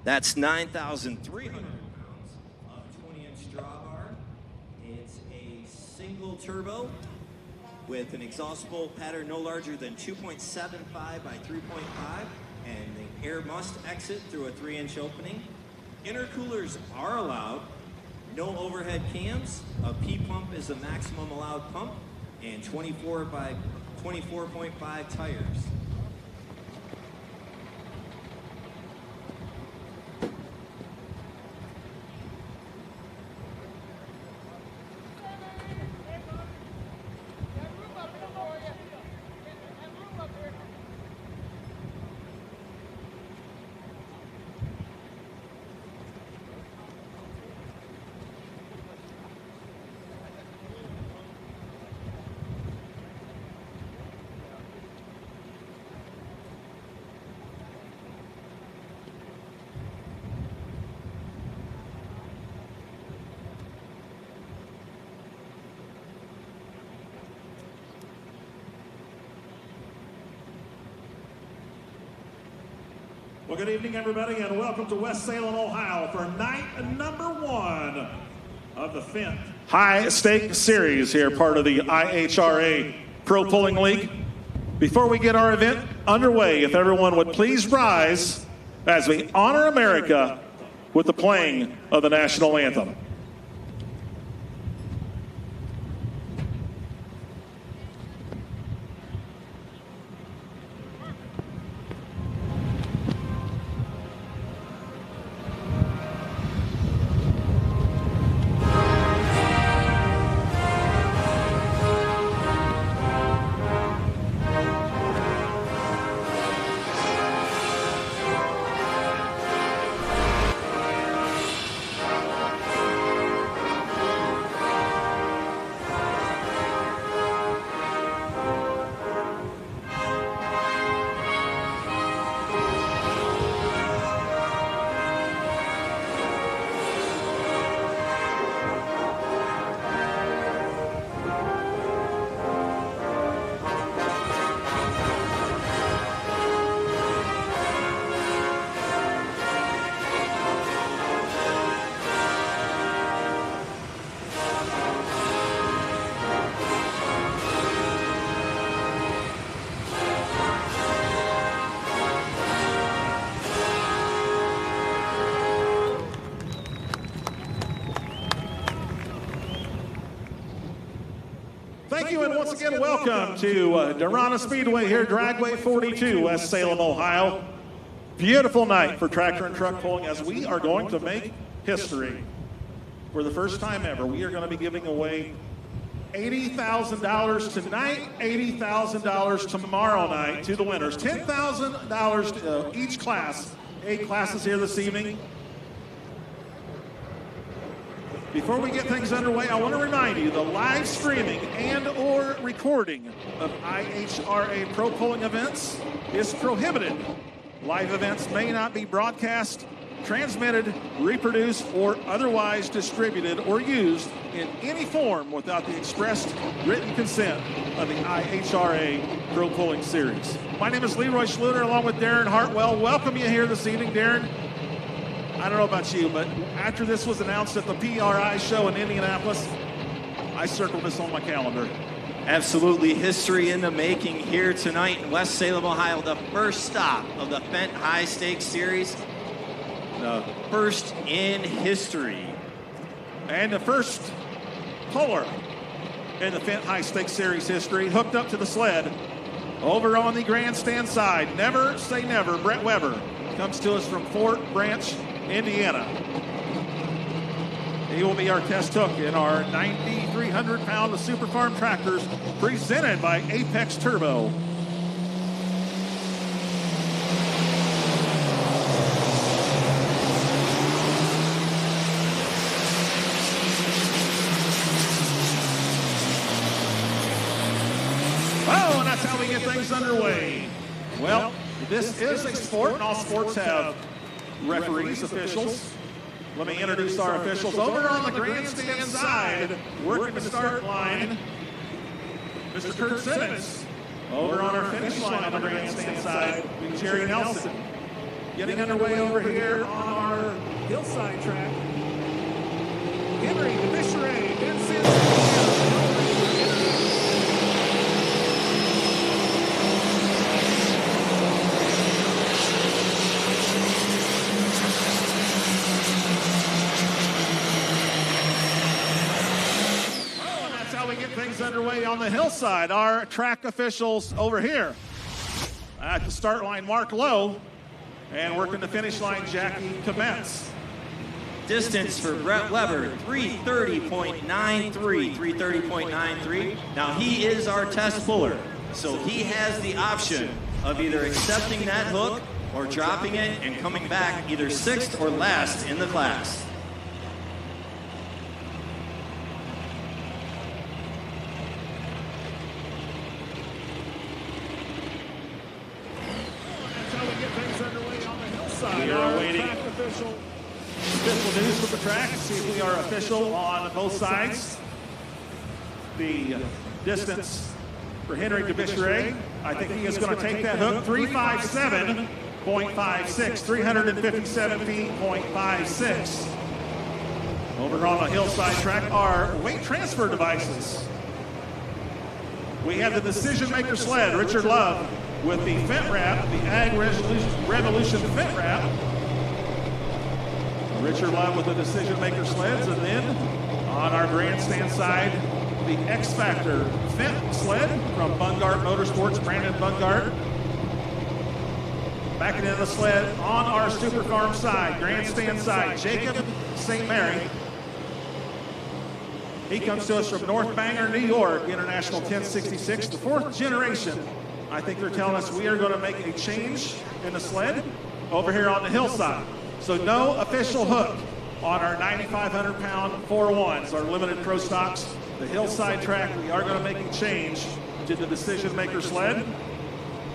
That's 9,300 pounds of 20-inch drawbar. It's a single turbo with an exhaust bolt pattern no larger than 2.75 by 3.5, and the air must exit through a 3-inch opening. Intercoolers are allowed, no overhead cams, a P pump is the maximum allowed pump, and 24 by 24.5 tires. Well, good evening, everybody, and welcome to West Salem, Ohio for night number 1 of the Fendt High Stake Series here, part of the IHRA Pro Pulling League. Before we get our event underway, if everyone would please rise as we honor America with the playing of the national anthem. Thank you, and once again, welcome to Durana Speedway here, Dragway 42, West Salem, Ohio. Beautiful night for tractor and truck pulling as we are going to make history. For the first time ever, we are going to be giving away $80,000 tonight, $80,000 tomorrow night to the winners. $10,000 each class. 8 classes here this evening. Before we get things underway, I want to remind you the live streaming and or recording of IHRA Pro Pulling events is prohibited. Live events may not be broadcast, transmitted, reproduced, or otherwise distributed or used in any form without the expressed written consent of the IHRA Pro Pulling Series. My name is Leroy Schluter, along with Darren Hartwell. Welcome you here this evening, Darren. I don't know about you, but after this was announced at the PRI show in Indianapolis, I circled this on my calendar. Absolutely history in the making here tonight in West Salem, Ohio. The first stop of the Fendt High Stakes Series. The first in history. And the first puller in the Fendt High Stakes Series history, hooked up to the sled over on the grandstand side. Never say never. Brett Weber comes to us from Fort Branch, Indiana. He will be our test hook in our 9,300-pound Super Farm tractors presented by Apex Turbo. Oh, and that's how we get things underway. Well, this is a sport, and all sports have referees, officials. Let me introduce our officials. Over on the grandstand side, working the start line, Mr. Kurt Simmons. Over on our finish line on the grandstand side, Jerry Nelson. Getting underway over here on our hillside track. Henry DeVicheray, Ben that's how we get things underway on the hillside. Our track officials over here. At the start line, Mark Lowe. And working the finish line, Jackie Commence. Distance for Brett Weber, 330.93, 330.93. Now he is our test puller, so he has the option of either accepting that hook or dropping it and coming back either 6th or last in the class. We are waiting official news from the track. See if we are official on both sides. The distance for Henry DeVicheray, I think he is going to take that hook, 357.56, 357 feet, 0.56. Over on the hillside track are weight transfer devices. We have the decision maker sled, Richard Love, with the Fendt wrap, the Ag Revolution Fendt wrap. Richard Love with the decision maker sleds, and then on our grandstand side, the X Factor Fendt sled from Bungart Motorsports, Brandon Bungart. Backing into the sled on our Super Farm side, grandstand side, Jacob St. Mary. He comes to us from North Bangor, New York, International 1066, the 4th generation. I think they're telling us we are going to make a change in the sled over here on the hillside. So no official hook on our 9,500-pound 4-1s, our limited pro stocks. The hillside track, we are going to make a change to the decision maker sled.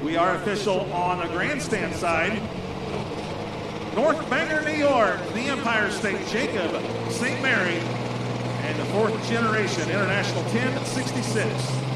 We are official on the grandstand side. North Bangor, New York, the Empire State, Jacob St. Mary, and the 4th generation International 1066.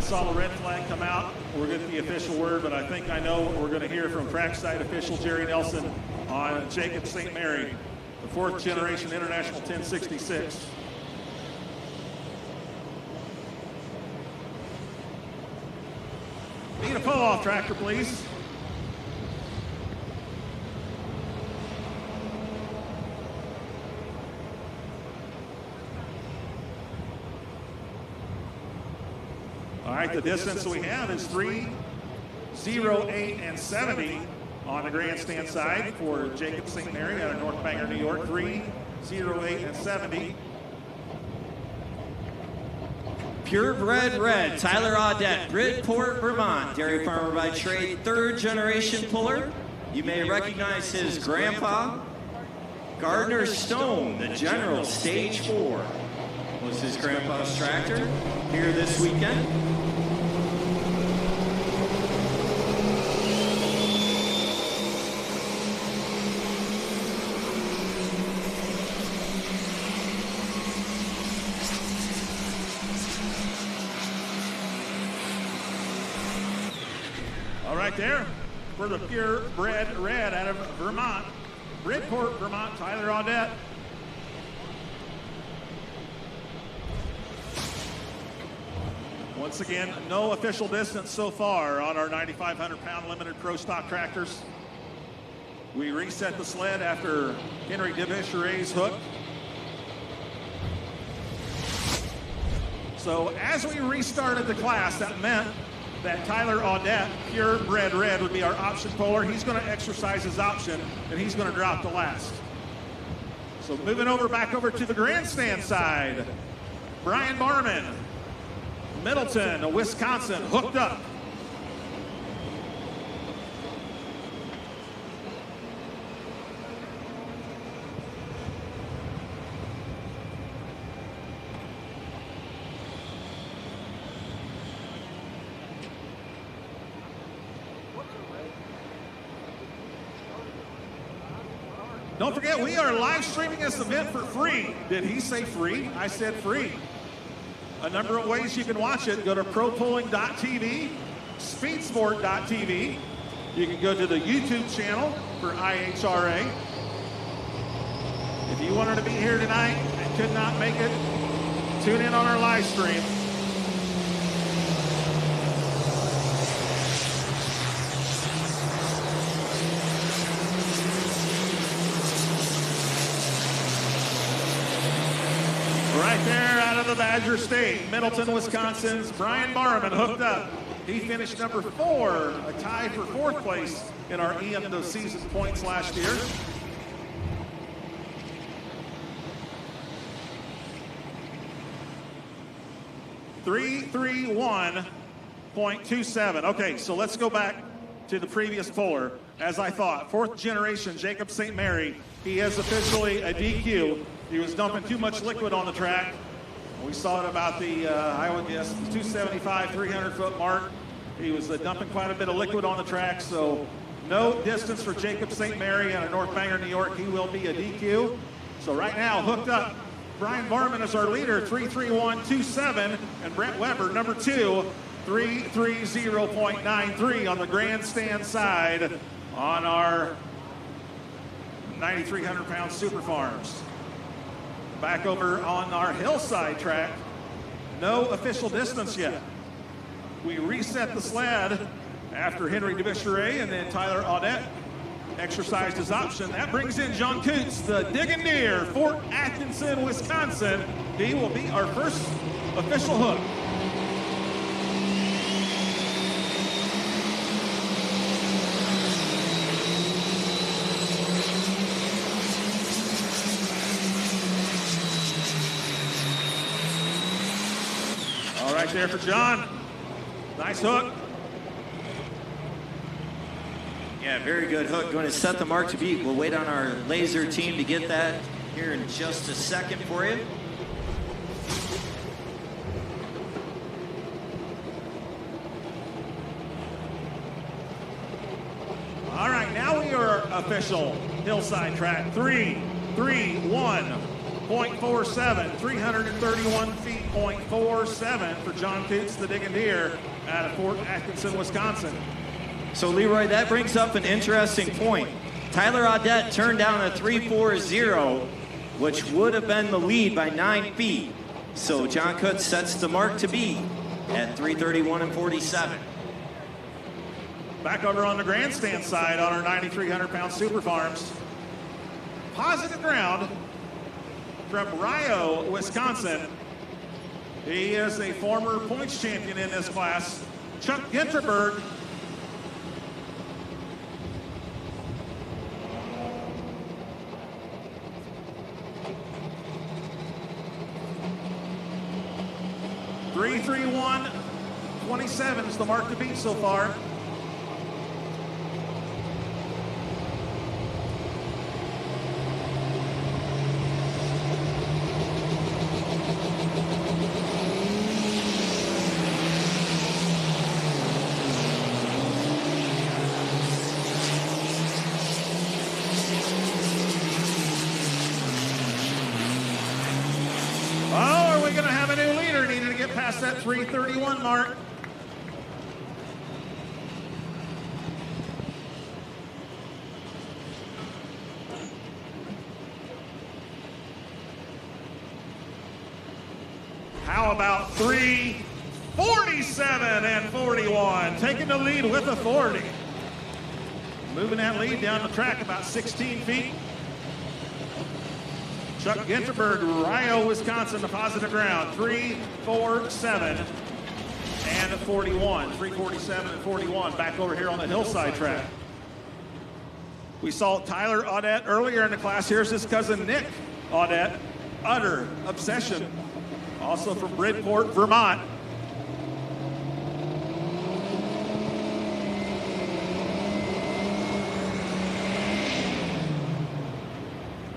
Saw the red flag come out. We're getting the official word, but I think I know what we're going to hear from trackside official Jerry Nelson on Jacob St. Mary, the 4th generation International 1066. Need a pull-off tractor, please. All right, the distance we have is 3:08 and 70 on the grandstand side for Jacob St. Mary out of North Bangor, New York, 3:08 and 70. Purebred Red, Tyler Audette, Bridport, Vermont, dairy farmer by trade, 3rd generation puller. You may recognize his grandpa. Gardner Stone, the General, Stage 4, was his grandpa's tractor here this weekend. Right there for the Purebred Red out of Vermont, Bridport, Vermont, Tyler Audette. Once again, no official distance so far on our 9,500-pound limited pro stock tractors. We reset the sled after Henry DeVicheray's hook. So as we restarted the class, that meant that Tyler Audette, Purebred Red, would be our option puller. He's going to exercise his option, and he's going to drop the last. So moving back over to the grandstand side. Brian Barman, Middleton, Wisconsin, hooked up. Don't forget, we are live streaming this event for free. Did he say free? I said free. A number of ways you can watch it. Go to propulling.tv, speedsport.tv. You can go to the YouTube channel for IHRA. If you wanted to be here tonight and could not make it, tune in on our live stream. Right there out of the Badger State, Middleton, Wisconsin's Brian Barman hooked up. He finished number 4, a tie for 4th place in our end of season points last year. .331.27. Okay, so let's go back to the previous puller. As I thought, 4th generation Jacob St. Mary, he is officially a DQ. He was dumping too much liquid on the track. We saw it about the, I would guess, 275, 300-foot mark. He was dumping quite a bit of liquid on the track, so no distance for Jacob St. Mary out of North Bangor, New York. He will be a DQ. So right now, hooked up, Brian Barman is our leader, 331.27, and Brett Weber, number 2, 330.93 on the grandstand side on our 9,300-pound Super Farms. Back over on our hillside track, no official distance yet. We reset the sled after Henry DeBicheray and then Tyler Audette exercised his option. That brings in John Coots, the Diggin' Deer, Fort Atkinson, Wisconsin. He will be our first official hook. All right there for John. Nice hook. Yeah, very good hook. Going to set the mark to beat. We'll wait on our laser team to get that here in just a second for you. All right, now we are official hillside track. 331.47, 331 feet, .47 for John Coots, the Diggin' Deer, out of Fort Atkinson, Wisconsin. So, Leroy, that brings up an interesting point. Tyler Audette turned down a 340, which would have been the lead by 9 feet. So, John Coots sets the mark to beat at 331.47. Back over on the grandstand side on our 9,300-pound Super Farms. Positive ground from Rio, Wisconsin. He is a former points champion in this class. Chuck Ginterberg. .331.27 is the mark to beat so far. Past that 331 mark. How about 347 and 41? Taking the lead with authority. Moving that lead down the track about 16 feet. Chuck Ginterberg, Rio, Wisconsin, the positive ground. 347 and 41. 347 and 41 back over here on the hillside track. We saw Tyler Audette earlier in the class. Here's his cousin Nick Audette, Utter Obsession, also from Bridport, Vermont.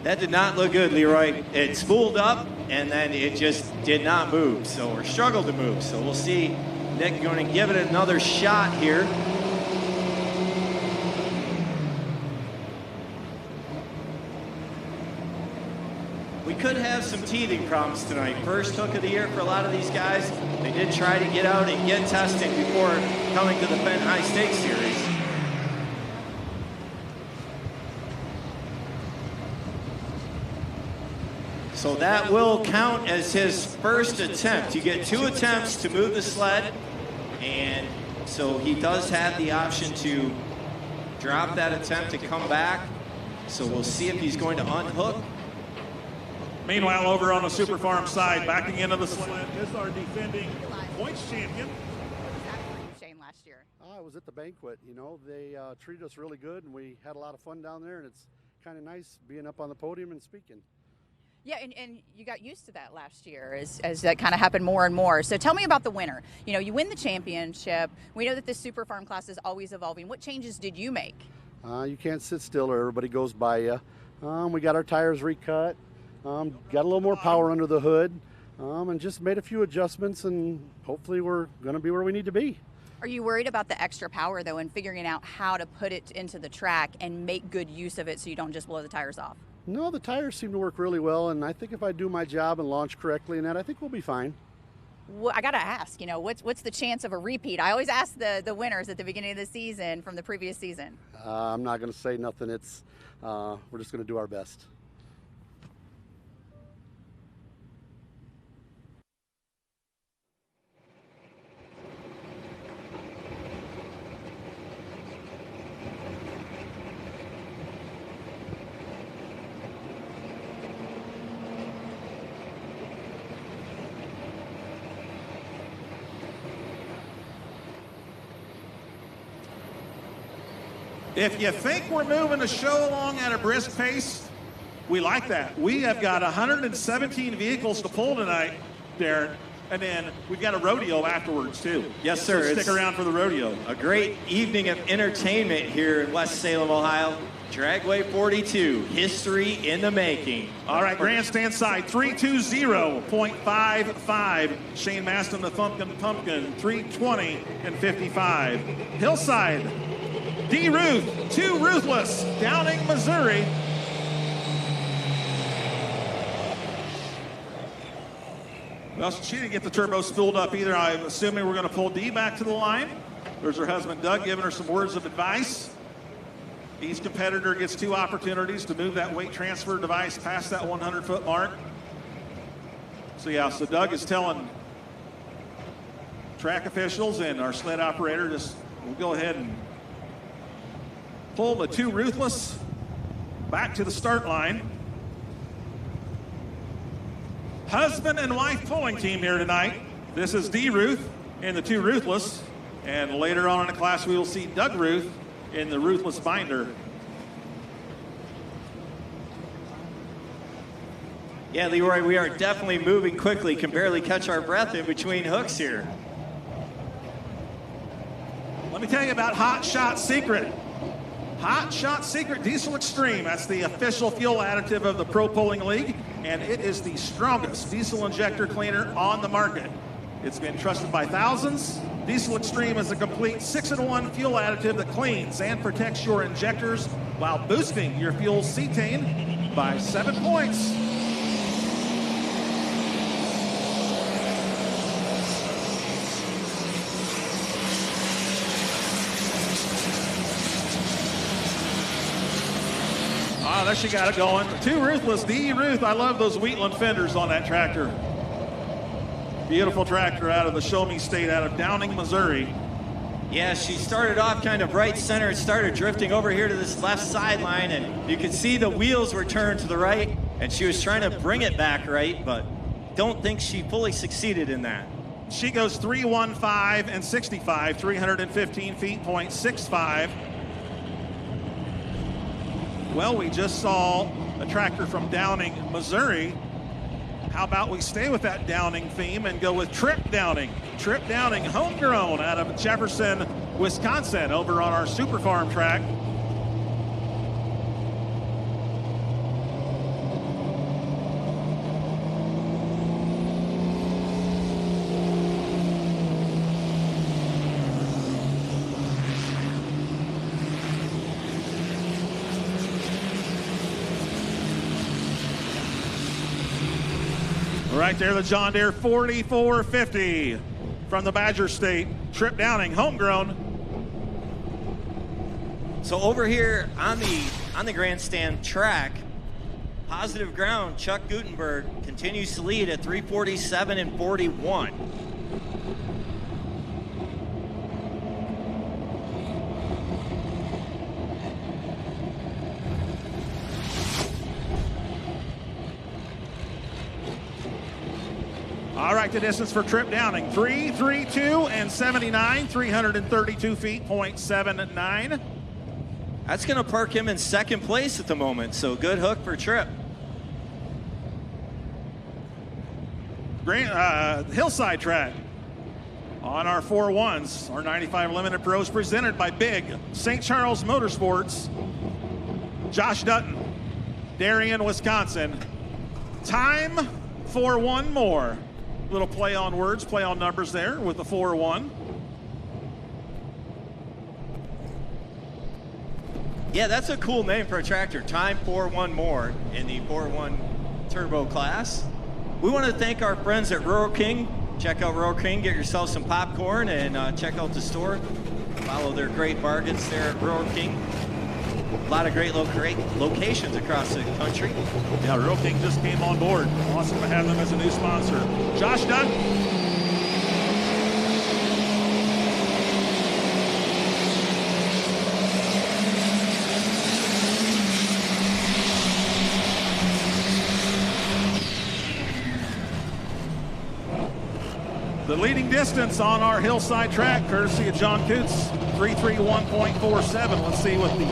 That did not look good, Leroy. It spooled up, and then it just did not move, or struggled to move. So we'll see Nick going to give it another shot here. could have some teething problems tonight. First hook of the year for a lot of these guys. They did try to get out and get testing before coming to the Fendt High Stakes Series. So that will count as his first attempt. You get 2 attempts to move the sled, and so he does have the option to drop that attempt to come back. So we'll see if he's going to unhook. Meanwhile, over on the Super Farm side, backing into the sled is our defending points champion. What was that for you, Shane, last year? I was at the banquet. You know, they treated us really good, and we had a lot of fun down there, and it's kind of nice being up on the podium and speaking. Yeah, and you got used to that last year as that kind of happened more and more. So tell me about the winner. You know, you win the championship. We know that the Super Farm class is always evolving. What changes did you make? You can't sit still or everybody goes by you. We got our tires recut, got a little more power under the hood, and just made a few adjustments, and hopefully we're going to be where we need to be. Are you worried about the extra power, though, and figuring out how to put it into the track and make good use of it so you don't just blow the tires off? No, the tires seem to work really well, and I think if I do my job and launch correctly in that, I think we'll be fine. Well, I got to ask, you know, what's the chance of a repeat? I always ask the winners at the beginning of the season from the previous season. I'm not going to say nothing. It's we're just going to do our best. If you think we're moving the show along at a brisk pace, we like that. We have got 117 vehicles to pull tonight, Darren, and then we've got a rodeo afterwards, too. Yes, sir. So stick around for the rodeo. A great evening of entertainment here in West Salem, Ohio. Dragway 42, history in the making. All right, grandstand side, 320.55. Shane Maston, the Thumpkin Pumpkin, 320 and 55. Hillside, D. Ruth, 2 Ruthless, Downing, Missouri. Well, she didn't get the turbo spooled up either. I'm assuming we're going to pull D back to the line. There's her husband, Doug, giving her some words of advice. Each competitor gets 2 opportunities to move that weight transfer device past that 100-foot mark. So, yeah, so Doug is telling track officials and our sled operator, we'll go ahead and pull the 2 Ruthless back to the start line. Husband and wife pulling team here tonight. This is D. Ruth in the 2 Ruthless. And later on in the class, we will see Doug Ruth in the Ruthless binder. Yeah, Leroy, we are definitely moving quickly. Can barely catch our breath in between hooks here. Let me tell you about Hot Shot Secret. Hot Shot Secret Diesel Extreme. That's the official fuel additive of the Pro Pulling League, and it is the strongest diesel injector cleaner on the market. It's been trusted by thousands. Diesel Extreme is a complete 6-in-1 fuel additive that cleans and protects your injectors while boosting your fuel's cetane by 7 points. Ah, there she got it going. 2 Ruthless, D. Ruth. I love those Wheatland fenders on that tractor. Beautiful tractor out of the Show Me State, out of Downing, Missouri. Yeah, she started off kind of right center and started drifting over here to this left sideline, and you could see the wheels were turned to the right, and she was trying to bring it back right, but don't think she fully succeeded in that. She goes 315 and 65, 315 feet, .65. Well, we just saw a tractor from Downing, Missouri. How about we stay with that Downing theme and go with Trip Downing. Trip Downing, homegrown out of Jefferson, Wisconsin, over on our Super Farm track. Right there, the John Deere 4450 from the Badger State. Trip Downing, homegrown. So over here on the grandstand track, positive ground, Chuck Gutenberg continues to lead at 347 and 41. All right, the distance for Trip Downing, 332 and 79, 332 feet, .79. That's going to park him in second place at the moment, so good hook for Trip. Hillside track on our 4-1s, our 95 Limited Pros presented by Big St. Charles Motorsports. Josh Dutton, Darien, Wisconsin. Time for one more. Little play on words, play on numbers there with the 4-1. Yeah, that's a cool name for a tractor. Time for one more in the 4-1 turbo class. We want to thank our friends at Rural King. Check out Rural King, get yourself some popcorn, and check out the store. Follow their great bargains there at Rural King. A lot of great locations across the country. Yeah, Rural King just came on board. Awesome to have them as a new sponsor. Josh Dunn. The leading distance on our hillside track, courtesy of John Coots, 331.47. Let's see what the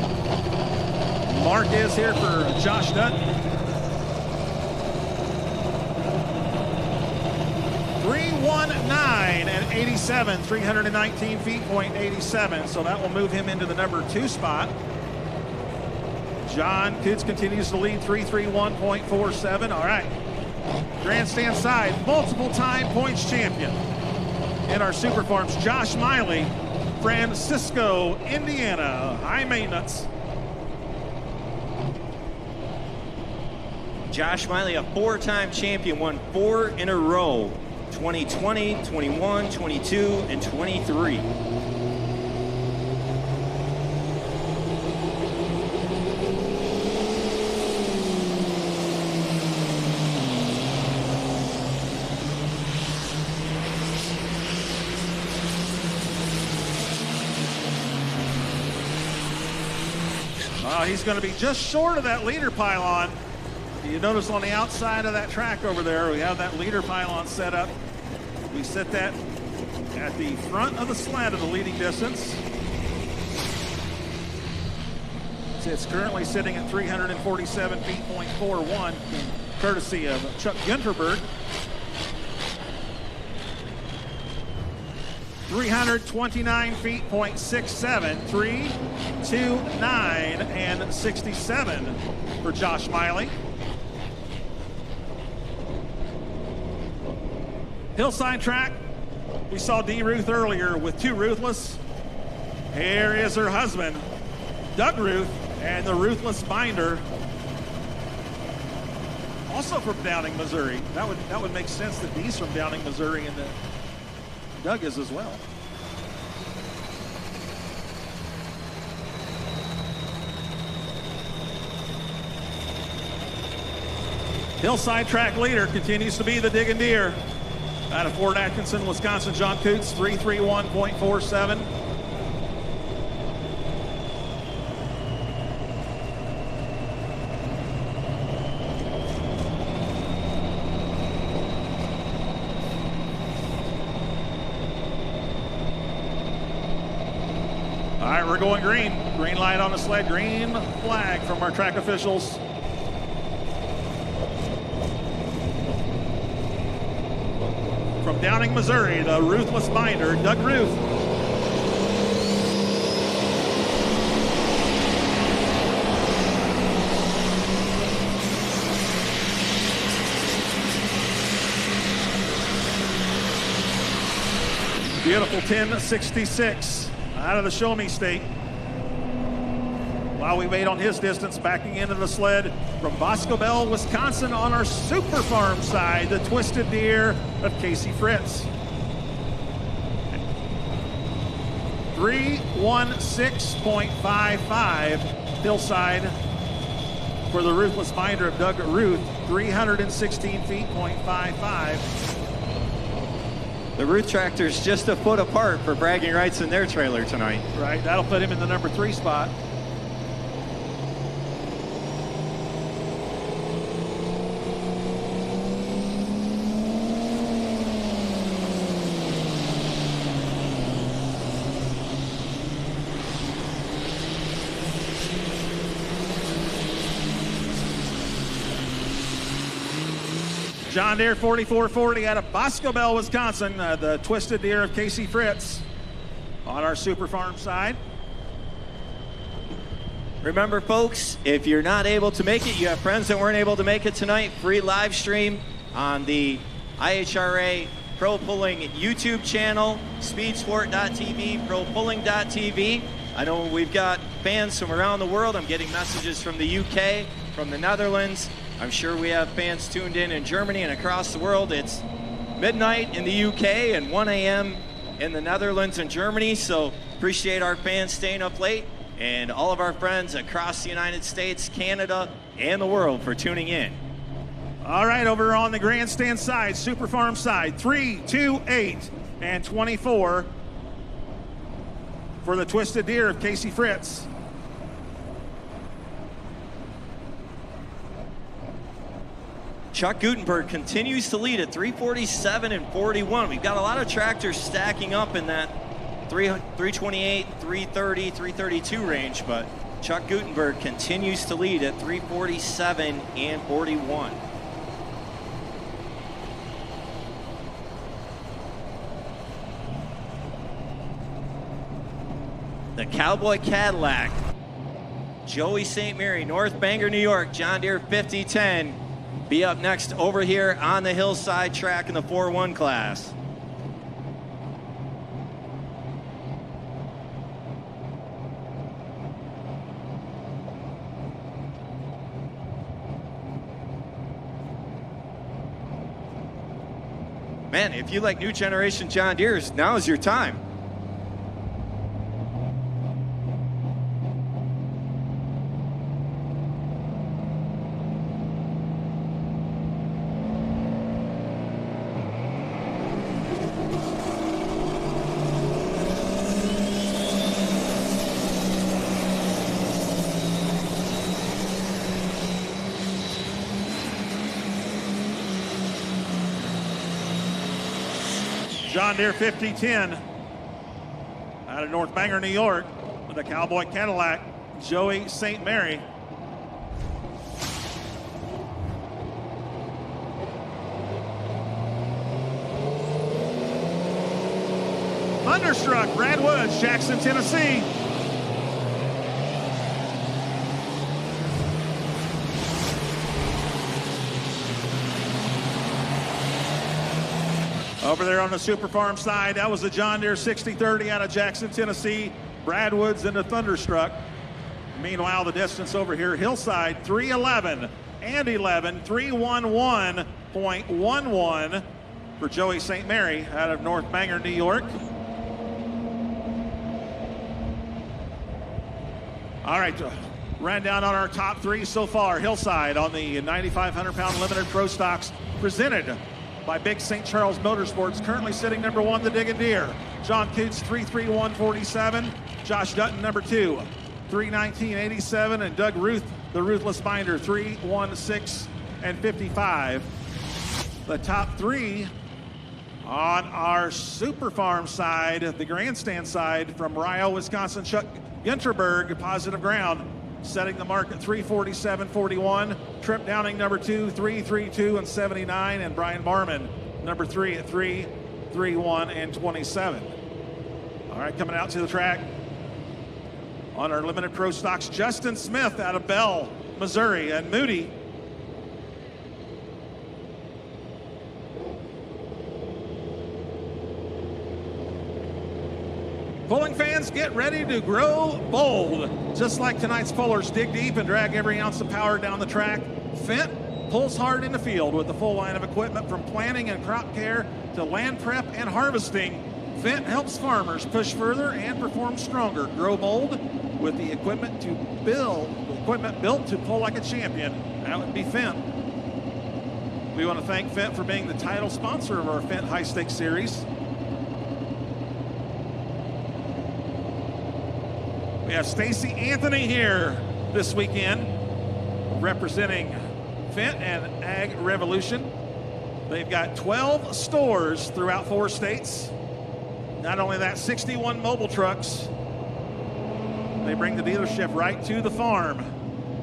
mark is here for Josh Dutton. 319 and 87, 319 feet, .87. So that will move him into the number 2 spot. John Coots continues to lead, 331.47. All right. Grandstand side, multiple-time points champion in our Super Farms, Josh Miley, Francisco, Indiana. High maintenance. Josh Miley, a 4-time champion, won 4 in a row, 2020, 21, 22, and 23. He's going to be just short of that leader pylon. You notice on the outside of that track over there, we have that leader pylon set up. We set that at the front of the sled of the leading distance. So it's currently sitting at 347 feet, .41, courtesy of Chuck Gunterberg. 329 feet, .67, 329 and 67 for Josh Miley. Hillside track, we saw Dee Ruth earlier with 2 Ruthless. Here is her husband, Doug Ruth, and the Ruthless binder. Also from Downing, Missouri. That would make sense that Dee's from Downing, Missouri, and Doug is as well. Hillside track leader continues to be the Diggin' Deer. Out of Fort Atkinson, Wisconsin, John Coots, 331.47. All right, we're going green. Green light on the sled, green flag from our track officials. From Downing, Missouri, the Ruthless binder, Doug Ruth. Beautiful 1066 out of the Show Me State. While we wait on his distance, backing into the sled from Boscobel, Wisconsin on our Super Farm side, the Twisted Deer of Casey Fritz. 316.55 hillside for the Ruthless Binder of Doug Ruth, 316 feet, .55. The Ruth tractor's just a foot apart for bragging rights in their trailer tonight. Right, that'll put him in the number 3 spot. John Deere 4440 out of Boscobel, Wisconsin, the Twisted Deer of Casey Fritz on our Super Farm side. Remember, folks, if you're not able to make it, you have friends that weren't able to make it tonight, free live stream on the IHRA Pro Pulling YouTube channel, speedsport.tv, propulling.tv. I know we've got fans from around the world. I'm getting messages from the UK, from the Netherlands. I'm sure we have fans tuned in Germany and across the world. It's midnight in the UK and 1 a.m. in the Netherlands and Germany, so appreciate our fans staying up late and all of our friends across the United States, Canada, and the world for tuning in. All right, over on the grandstand side, Super Farm side, 3, 2, 8, and 24 for the Twisted Deer of Casey Fritz. Chuck Gutenberg continues to lead at 347 and 41. We've got a lot of tractors stacking up in that 328, 330, 332 range, but Chuck Gutenberg continues to lead at 347 and 41. The Cowboy Cadillac, Joey St. Mary, North Bangor, New York, John Deere 5010. Be up next over here on the hillside track in the 4-1 class. Man, if you like new generation John Deere's, now is your time. John Deere 5010 out of North Bangor, New York, with a Cowboy Cadillac, Joey St. Mary. Thunderstruck, Brad Woods, Jackson, Tennessee. Over there on the Super Farm side, that was the John Deere 6030 out of Jackson, Tennessee. Brad Woods into Thunderstruck. Meanwhile, the distance over here, hillside 311 and 11, 311.11 for Joey St. Mary out of North Bangor, New York. All right, ran down on our top 3 so far. Hillside on the 9,500-pound limited pro stocks presented by Big St. Charles Motorsports, currently sitting number 1, the Diggin' Deer. John Coots, 331.47. Josh Dutton, number 2, 319.87. And Doug Ruth, the Ruthless Binder, 316 and 55. The top 3 on our Super Farm side, the grandstand side, from Ryo, Wisconsin, Chuck Ginterberg, positive ground, setting the mark at 347.41. Trip Downing, number 2, 332 and 79. And Brian Barman, number 3 at 331 and 27. All right, coming out to the track on our limited pro stocks, Justin Smith out of Bell, Missouri, and Moody. Pulling fans, get ready to grow bold. Just like tonight's pullers, dig deep and drag every ounce of power down the track. Fendt pulls hard in the field with the full line of equipment from planting and crop care to land prep and harvesting. Fendt helps farmers push further and perform stronger. Grow bold with the equipment built to pull like a champion. That would be Fendt. We want to thank Fendt for being the title sponsor of our Fendt High Stakes Series. We have Stacy Anthony here this weekend representing Fendt and Ag Revolution. They've got 12 stores throughout 4 states. Not only that, 61 mobile trucks. They bring the dealership right to the farm.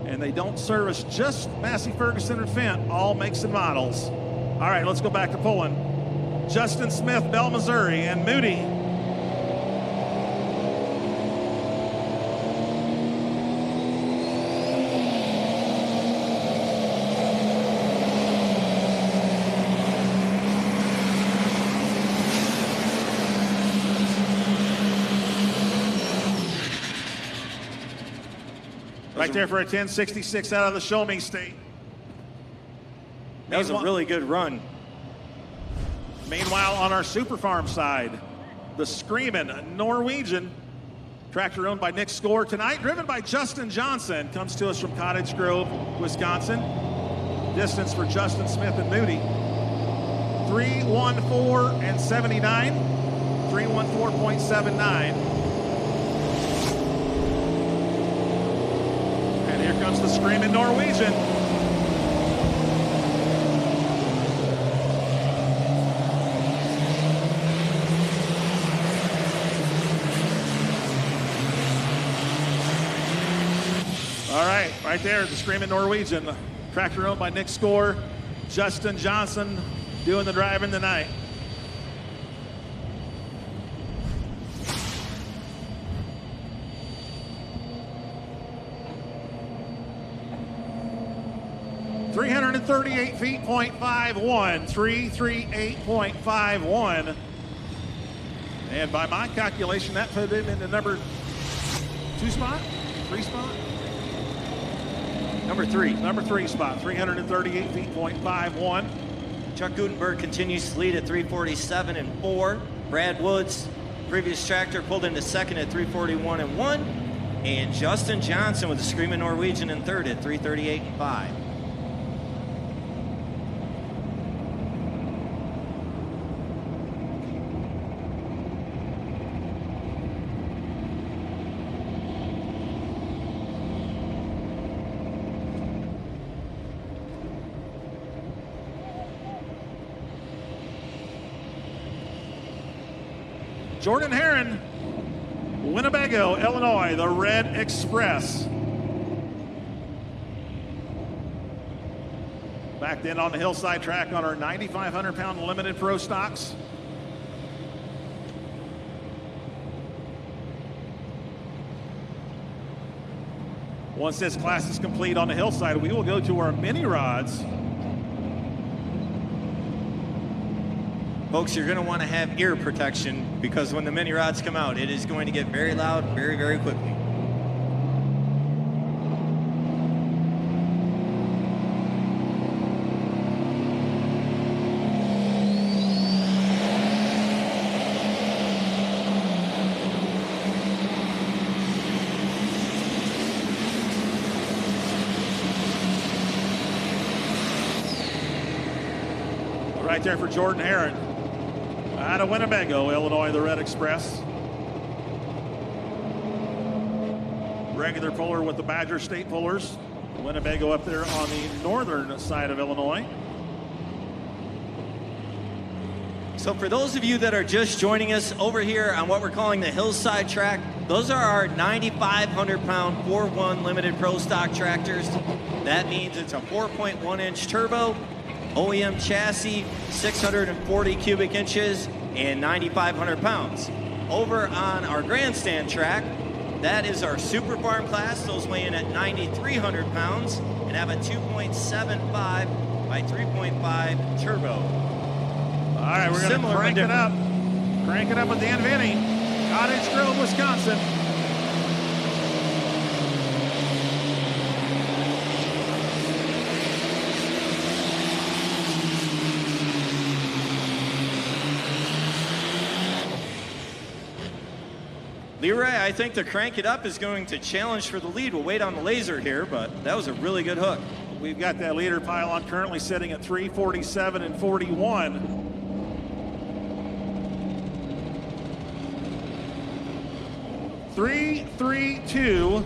And they don't service just Massey Ferguson and Fendt, all makes and models. All right, let's go back to pulling. Justin Smith, Bell, Missouri, and Moody. Right there for a 10.66 out of the Show Me State. That was a really good run. Meanwhile, on our Super Farm side, the Screamin' Norwegian, tractor owned by Nick Score tonight, driven by Justin Johnson, comes to us from Cottage Grove, Wisconsin. Distance for Justin Smith and Moody, 3:14 and 79, 3:14.79. Here comes the Screaming Norwegian. All right, right there, the Screaming Norwegian. Tractor owned by Nick Score. Justin Johnson doing the driving tonight. .338 feet, .51, 338.51. And by my calculation, that put him in the number 2 spot, 3 spot? Number 3. Number 3 spot, 338 feet, .51. Chuck Gutenberg continues to lead at 3:47 and 4. Brad Woods, previous tractor, pulled into second at 3:41 and 1. And Justin Johnson with the Screaming Norwegian in third at 3:38 and 5. Jordan Herron, Winnebago, Illinois, the Red Express. Back then on the hillside track on our 9,500-pound limited pro stocks. Once this class is complete on the hillside, we will go to our mini rods. Folks, you're going to want to have ear protection because when the mini rods come out, it is going to get very loud very, very quickly. Right there for Jordan Herron. Out of Winnebago, Illinois, the Red Express. Regular puller with the Badger State pullers. Winnebago up there on the northern side of Illinois. So for those of you that are just joining us over here on what we're calling the hillside track, those are our 9,500-pound 4.1 limited pro stock tractors. That means it's a 4.1-inch turbo, OEM chassis, 640 cubic inches, and 9,500 pounds. Over on our grandstand track, that is our Super Farm class. Those weigh in at 9,300 pounds and have a 2.75 by 3.5 turbo. All right, we're going to crank it up. Crank it up with Dan Vinny. Cottage Grove, Wisconsin. Leroy, I think the Crank It Up is going to challenge for the lead. We'll wait on the laser here, but that was a really good hook. We've got that leader pylon currently sitting at 347 and 41. .332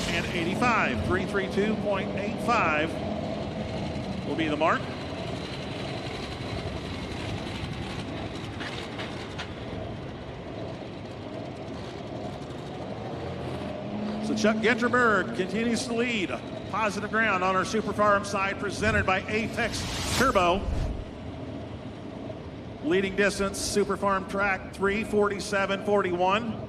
and 85. 332.85 will be the mark. So Chuck Getterberg continues to lead. Positive ground on our Super Farm side, presented by Apex Turbo. Leading distance, Super Farm track, 347.41.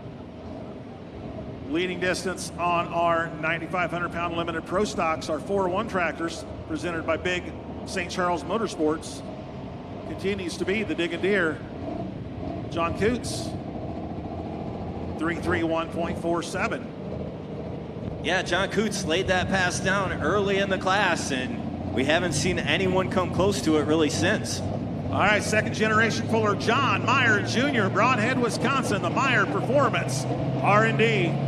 Leading distance on our 9,500-pound limited pro stocks, our 4-1 tractors, presented by Big St. Charles Motorsports, continues to be the Dig and Deer. John Coots, 331.47. Yeah, John Coots laid that pass down early in the class, and we haven't seen anyone come close to it really since. All right, second generation puller John Meyer Jr., Broadhead, Wisconsin, the Meyer Performance R&D.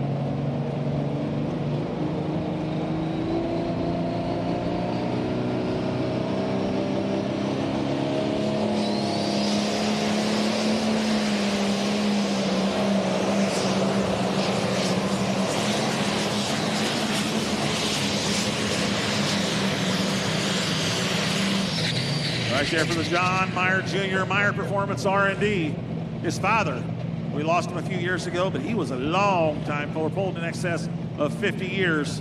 Right there for the John Meyer Jr. Meyer Performance R&D. His father, we lost him a few years ago, but he was a long time puller, pulled in excess of 50 years.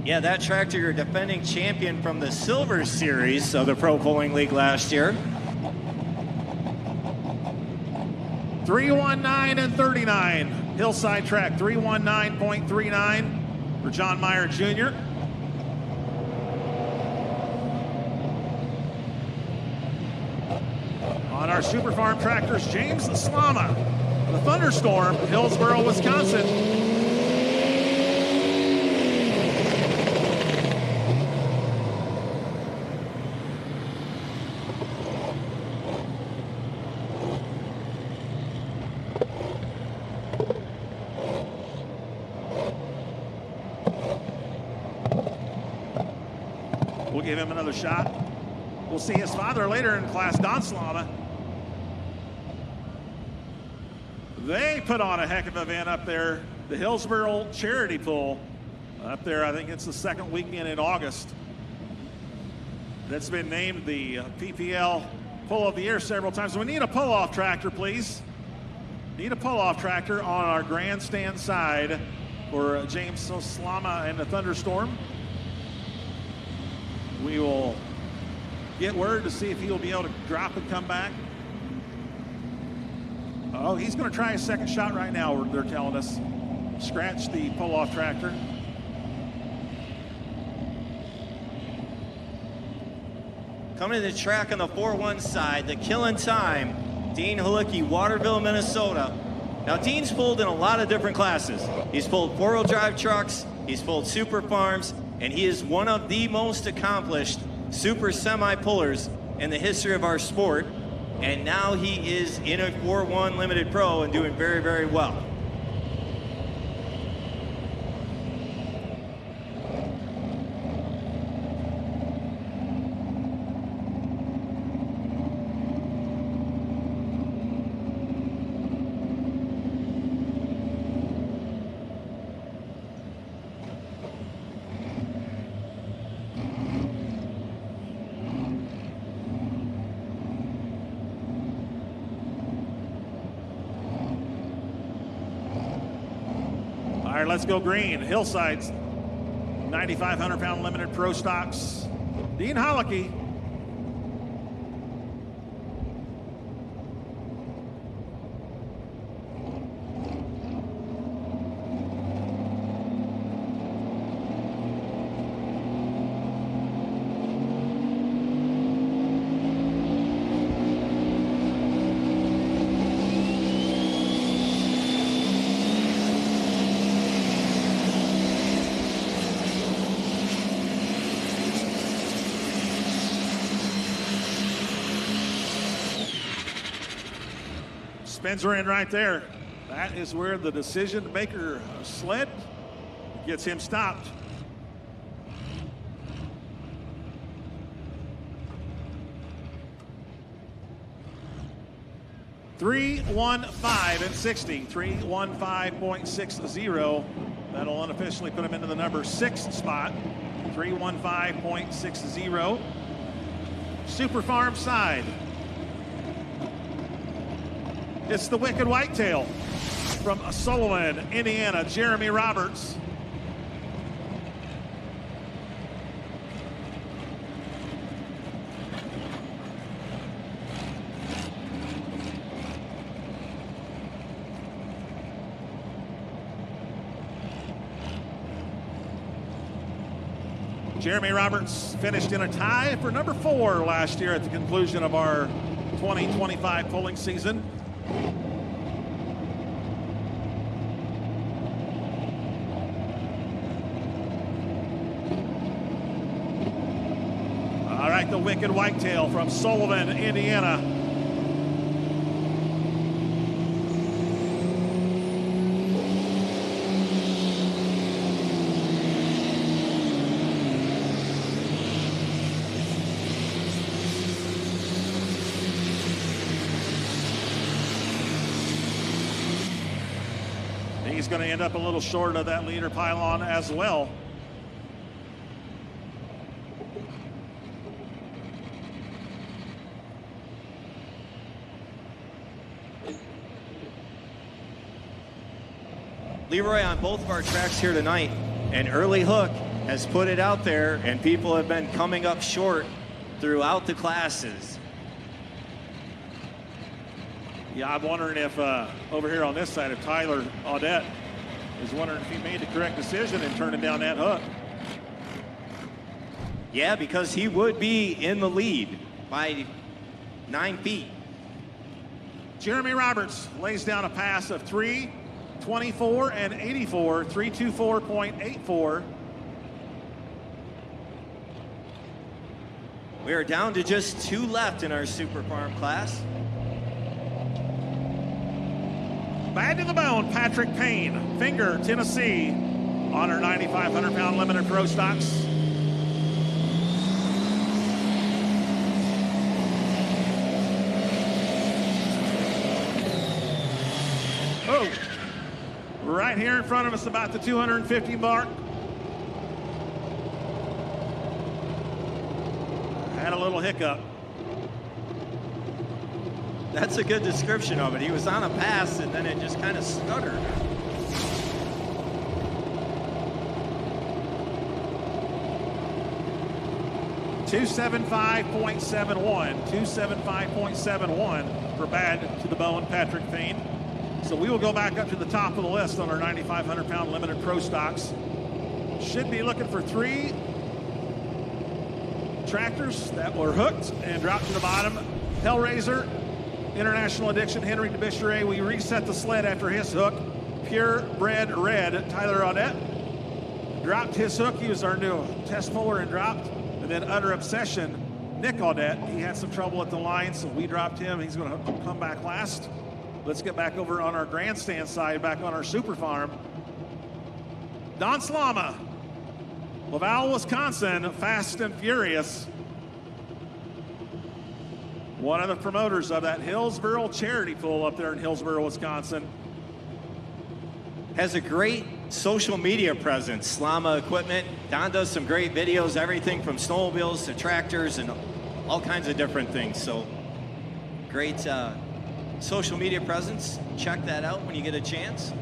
Yeah, that tractor, your defending champion from the Silver Series of the Pro Pulling League last year. 319 and 39. Hillside track, 319.39 for John Meyer Jr. On our Super Farm tractors, James Slama, the Thunderstorm, Hillsboro, Wisconsin. We'll give him another shot. We'll see his father later in class, Don Slama. They put on a heck of an event up there. The Hillsboro Charity Pull up there. I think it's the second weekend in August. That's been named the PPL Pull of the Year several times. We need a pull-off tractor, please. Need a pull-off tractor on our grandstand side for James Slama and the Thunderstorm. We will get word to see if he'll be able to drop and come back. Oh, he's going to try a second shot right now, they're telling us. Scratch the pull-off tractor. Coming to the track on the 4-1 side, the Killing Time, Dean Halicki, Waterville, Minnesota. Now, Dean's pulled in a lot of different classes. He's pulled four-wheel drive trucks, he's pulled super farms, and he is one of the most accomplished super semi-pullers in the history of our sport. And now he is in a 4-1 limited pro and doing very, very well. All right, let's go green. Hillside's 9,500-pound limited pro stocks. Dean Halicki. Spins her in right there. That is where the decision maker sled gets him stopped. $315.60. 315.60. That'll unofficially put him into the number 6 spot. 315.60. Super Farm side. It's the Wicked Whitetail from Sullivan, Indiana, Jeremy Roberts. Jeremy Roberts finished in a tie for number 4 last year at the conclusion of our 2025 pulling season. All right, the Wicked Whitetail from Sullivan, Indiana. He's going to end up a little short of that leader pylon as well. Leroy, on both of our tracks here tonight, an early hook has put it out there, and people have been coming up short throughout the classes. Yeah, I'm wondering if over here on this side, if Tyler Audette is wondering if he made the correct decision in turning down that hook. Yeah, because he would be in the lead by 9 feet. Jeremy Roberts lays down a pass of 3:24 and 84, 324.84. We are down to just 2 left in our Super Farm class. Bad to the bone, Patrick Payne, Finger, Tennessee, on our 9,500-pound limited pro stocks. Oh, right here in front of us, about the 250 mark. Had a little hiccup. That's a good description of it. He was on a pass and then it just kind of stuttered. $275.71 for bad to the bone, Patrick Payne. So we will go back up to the top of the list on our 9,500-pound limited pro stocks. Should be looking for 3 tractors that were hooked and dropped to the bottom. Hellraiser, International Addiction, Henry DeBicheret. We reset the sled after his hook. Purebred Red, Tyler Audette. Dropped his hook. He was our new test puller and dropped. And then Utter Obsession, Nick Audette. He had some trouble at the line, so we dropped him. He's going to come back last. Let's get back over on our grandstand side, back on our Super Farm. Don Slama, Laval, Wisconsin, Fast and Furious. One of the promoters of that Hillsboro charity pool up there in Hillsboro, Wisconsin. Has a great social media presence, Slama Equipment. Don does some great videos, everything from snowmobiles to tractors and all kinds of different things. So great social media presence. Check that out when you get a chance.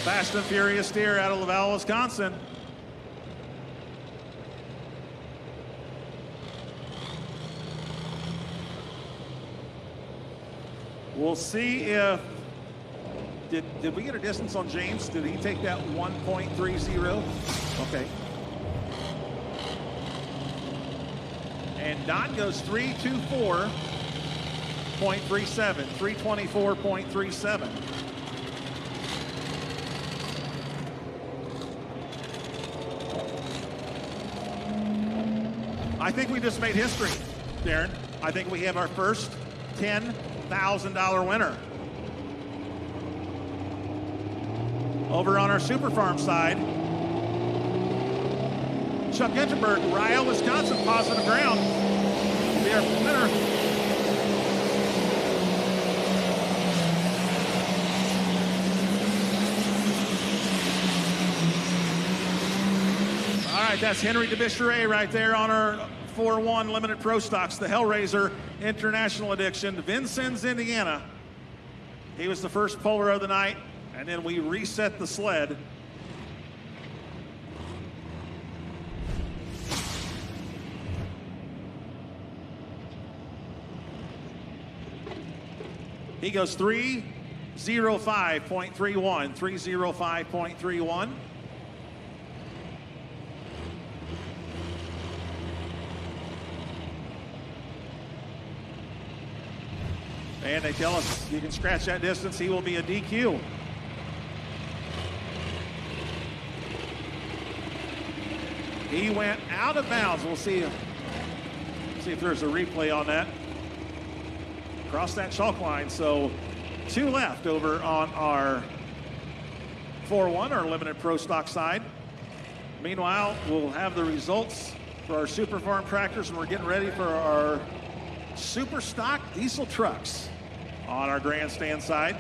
Fast and Furious steer out of Laval, Wisconsin. We'll see if, did we get a distance on James? Did he take that 1.30? Okay. And Don goes 324.37, 324.37. I think we just made history, Darren. I think we have our first $10,000 winner. Over on our Super Farm side, Chuck Ginterberg, Ryle, Wisconsin, positive ground. Be our winner. All right, that's Henry DeBicheret right there on our 4-1 Limited Pro Stocks, the Hellraiser International Edition, Vincennes, Indiana. He was the first puller of the night, and then we reset the sled. He goes 305.31, 305.31. And they tell us you can scratch that distance, he will be a DQ. He went out of bounds. We'll see if there's a replay on that. Across that chalk line. So 2 left over on our 4-1, our Limited Pro Stock side. Meanwhile, we'll have the results for our Super Farm tractors, and we're getting ready for our Super Stock diesel trucks on our grandstand side.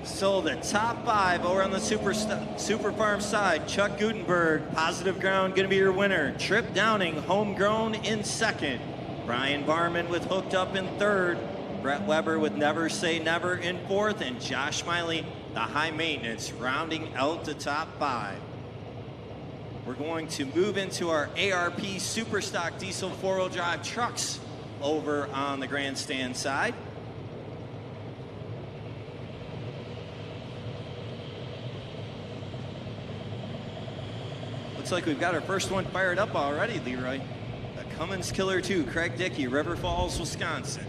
So the top 5 over on the Super Farm side, Chuck Gutenberg, positive ground, going to be your winner. Trip Downing, homegrown, in second. Brian Barman with Hooked Up in third. Brett Weber with Never Say Never in fourth. And Josh Miley, the high maintenance, rounding out the top 5. We're going to move into our ARP Super Stock Diesel 4-wheel drive trucks over on the grandstand side. Looks like we've got our first one fired up already, Leroy. The Cummins Killer 2, Craig Dickey, River Falls, Wisconsin.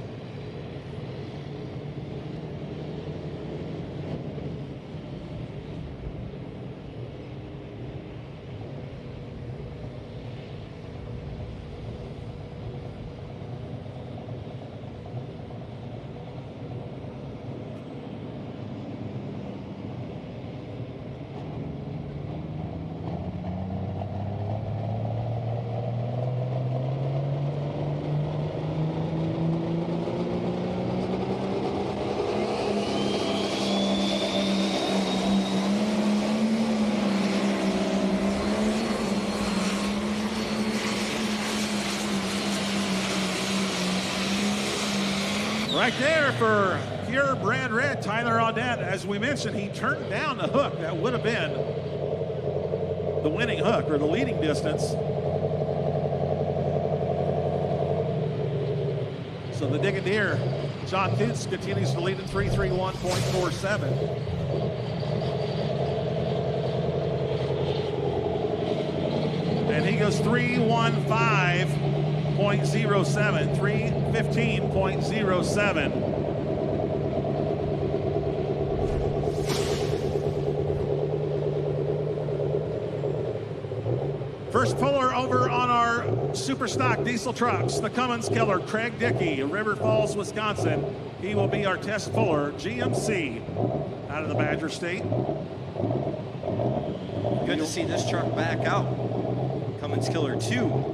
Right there for pure brand red, Tyler Audette. As we mentioned, he turned down the hook. That would have been the winning hook or the leading distance. So the Diggin' Deer, John Coots continues to lead at 331.47. And he goes 315.07, 315.07. First puller over on our Super Stock diesel trucks, the Cummins Killer, Craig Dickey, River Falls, Wisconsin. He will be our test puller, GMC, out of the Badger State. Good to see this truck back out. Cummins Killer 2.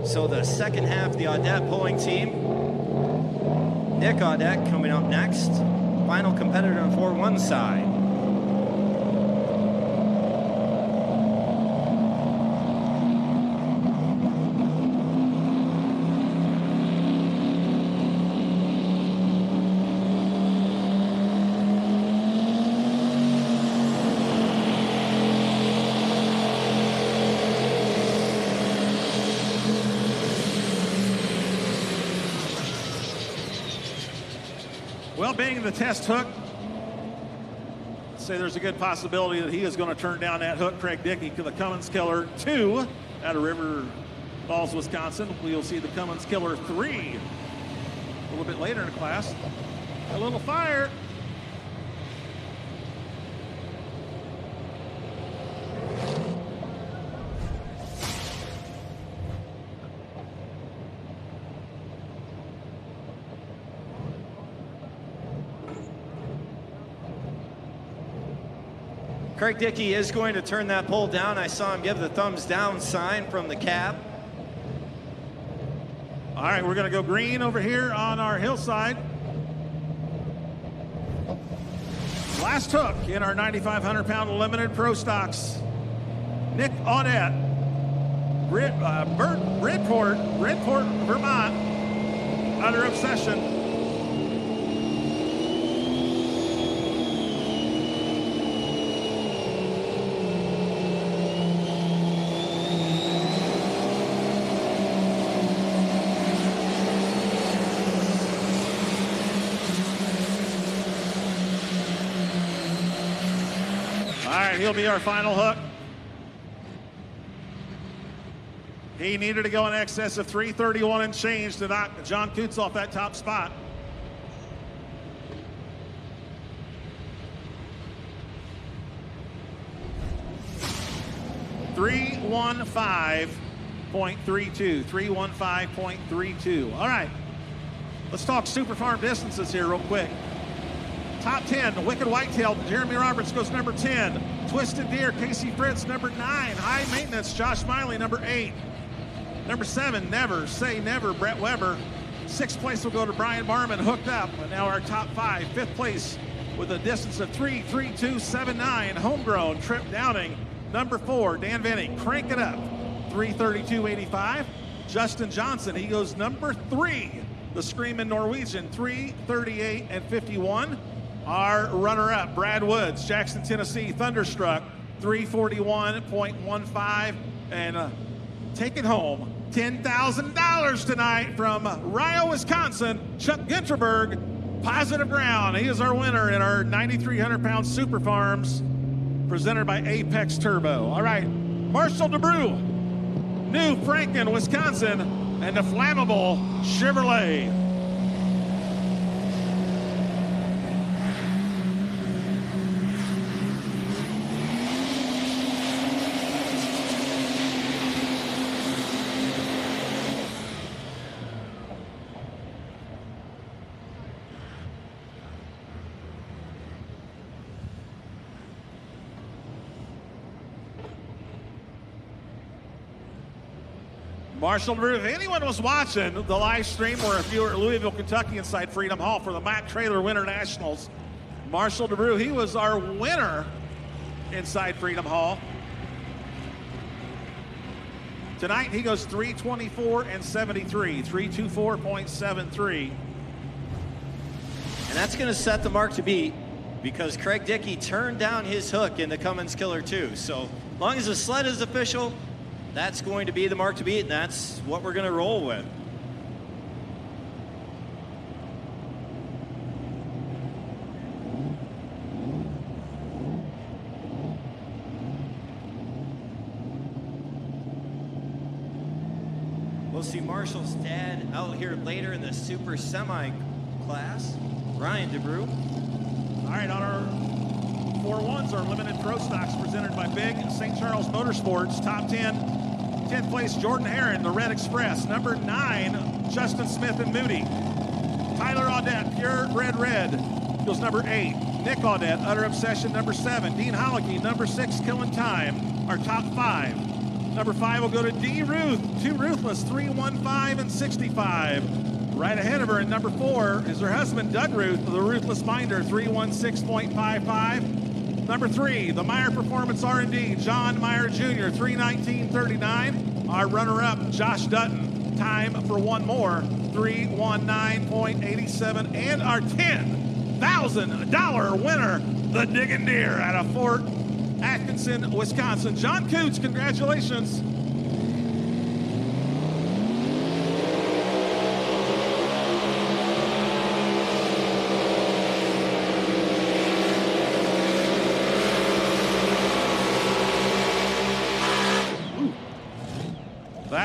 So the second half, the Audette pulling team. Nick Audette coming up next. Final competitor on 4-1 side. Well, being the test hook, say there's a good possibility that he is going to turn down that hook. Craig Dickey to the Cummins Killer 2 out of River Falls, Wisconsin. We'll see the Cummins Killer 3 a little bit later in the class. A little fire. Craig Dickey is going to turn that pole down. I saw him give the thumbs down sign from the cab. All right, we're going to go green over here on our hillside. Last hook in our 9,500-pound limited pro stocks. Nick Audette, Bridport, Vermont, under obsession. He'll be our final hook. He needed to go in excess of 331 and change to knock John Coots off that top spot. .32. All right, let's talk Super Farm distances here real quick. Top 10, Wicked Whitetail, Jeremy Roberts goes number 10. Twisted Deer, Casey Fritz, number 9. High Maintenance, Josh Miley, number 8. Number 7, Never Say Never, Brett Weber. 6th place will go to Brian Barman, Hooked Up. And now our top 5. 5th place with a distance of 3:32.79, Homegrown, Trip Downing. Number 4, Dan Vinny, Crank It Up, 3:32.85. Justin Johnson, he goes number 3. The Screamin' Norwegian, 3:38.51. Our runner-up, Brad Woods, Jackson, Tennessee, Thunderstruck, 341.15. And take it home, $10,000 tonight from Rio, Wisconsin, Chuck Ginterberg, Positive Ground. He is our winner in our 9,300-pound Super Farms, presented by Apex Turbo. All right, Marshall DeBrew, New Franken, Wisconsin, and the Flammable Chevrolet. Marshall DeBrew, if anyone was watching the live stream, or if you were at Louisville, Kentucky inside Freedom Hall for the Mack Trailer Winter Nationals, Marshall DeBrew, he was our winner inside Freedom Hall. Tonight he goes 3:24.73, 3:24.73. And that's going to set the mark to beat, because Craig Dickey turned down his hook in the Cummins Killer 2. So as long as the sled is official, that's going to be the mark to beat, and that's what we're going to roll with. We'll see Marshall's dad out here later in the Super Semi class, Ryan DeBrew. All right, on our 4-1s, our limited pro stocks presented by Big St. Charles Motorsports. Top 10. 10th place, Jordan Herron, the Red Express. Number 9, Justin Smith and Moody. Tyler Audette, Pure Red, goes number 8. Nick Audette, Utter Obsession, number 7. Dean Hollicky, number 6, Killing Time, our top 5. Number 5 will go to D. Ruth, Too Ruthless, 3:15.65. Right ahead of her in number 4 is her husband, Doug Ruth, the Ruthless Minder, 3:16.55. Number 3, the Meyer Performance R&D, John Meyer Jr., 3:19.39. Our runner-up, Josh Dutton, Time for One More, 3:19.87. And our $10,000 winner, the Diggin' Deer out of Fort Atkinson, Wisconsin. John Coots, congratulations.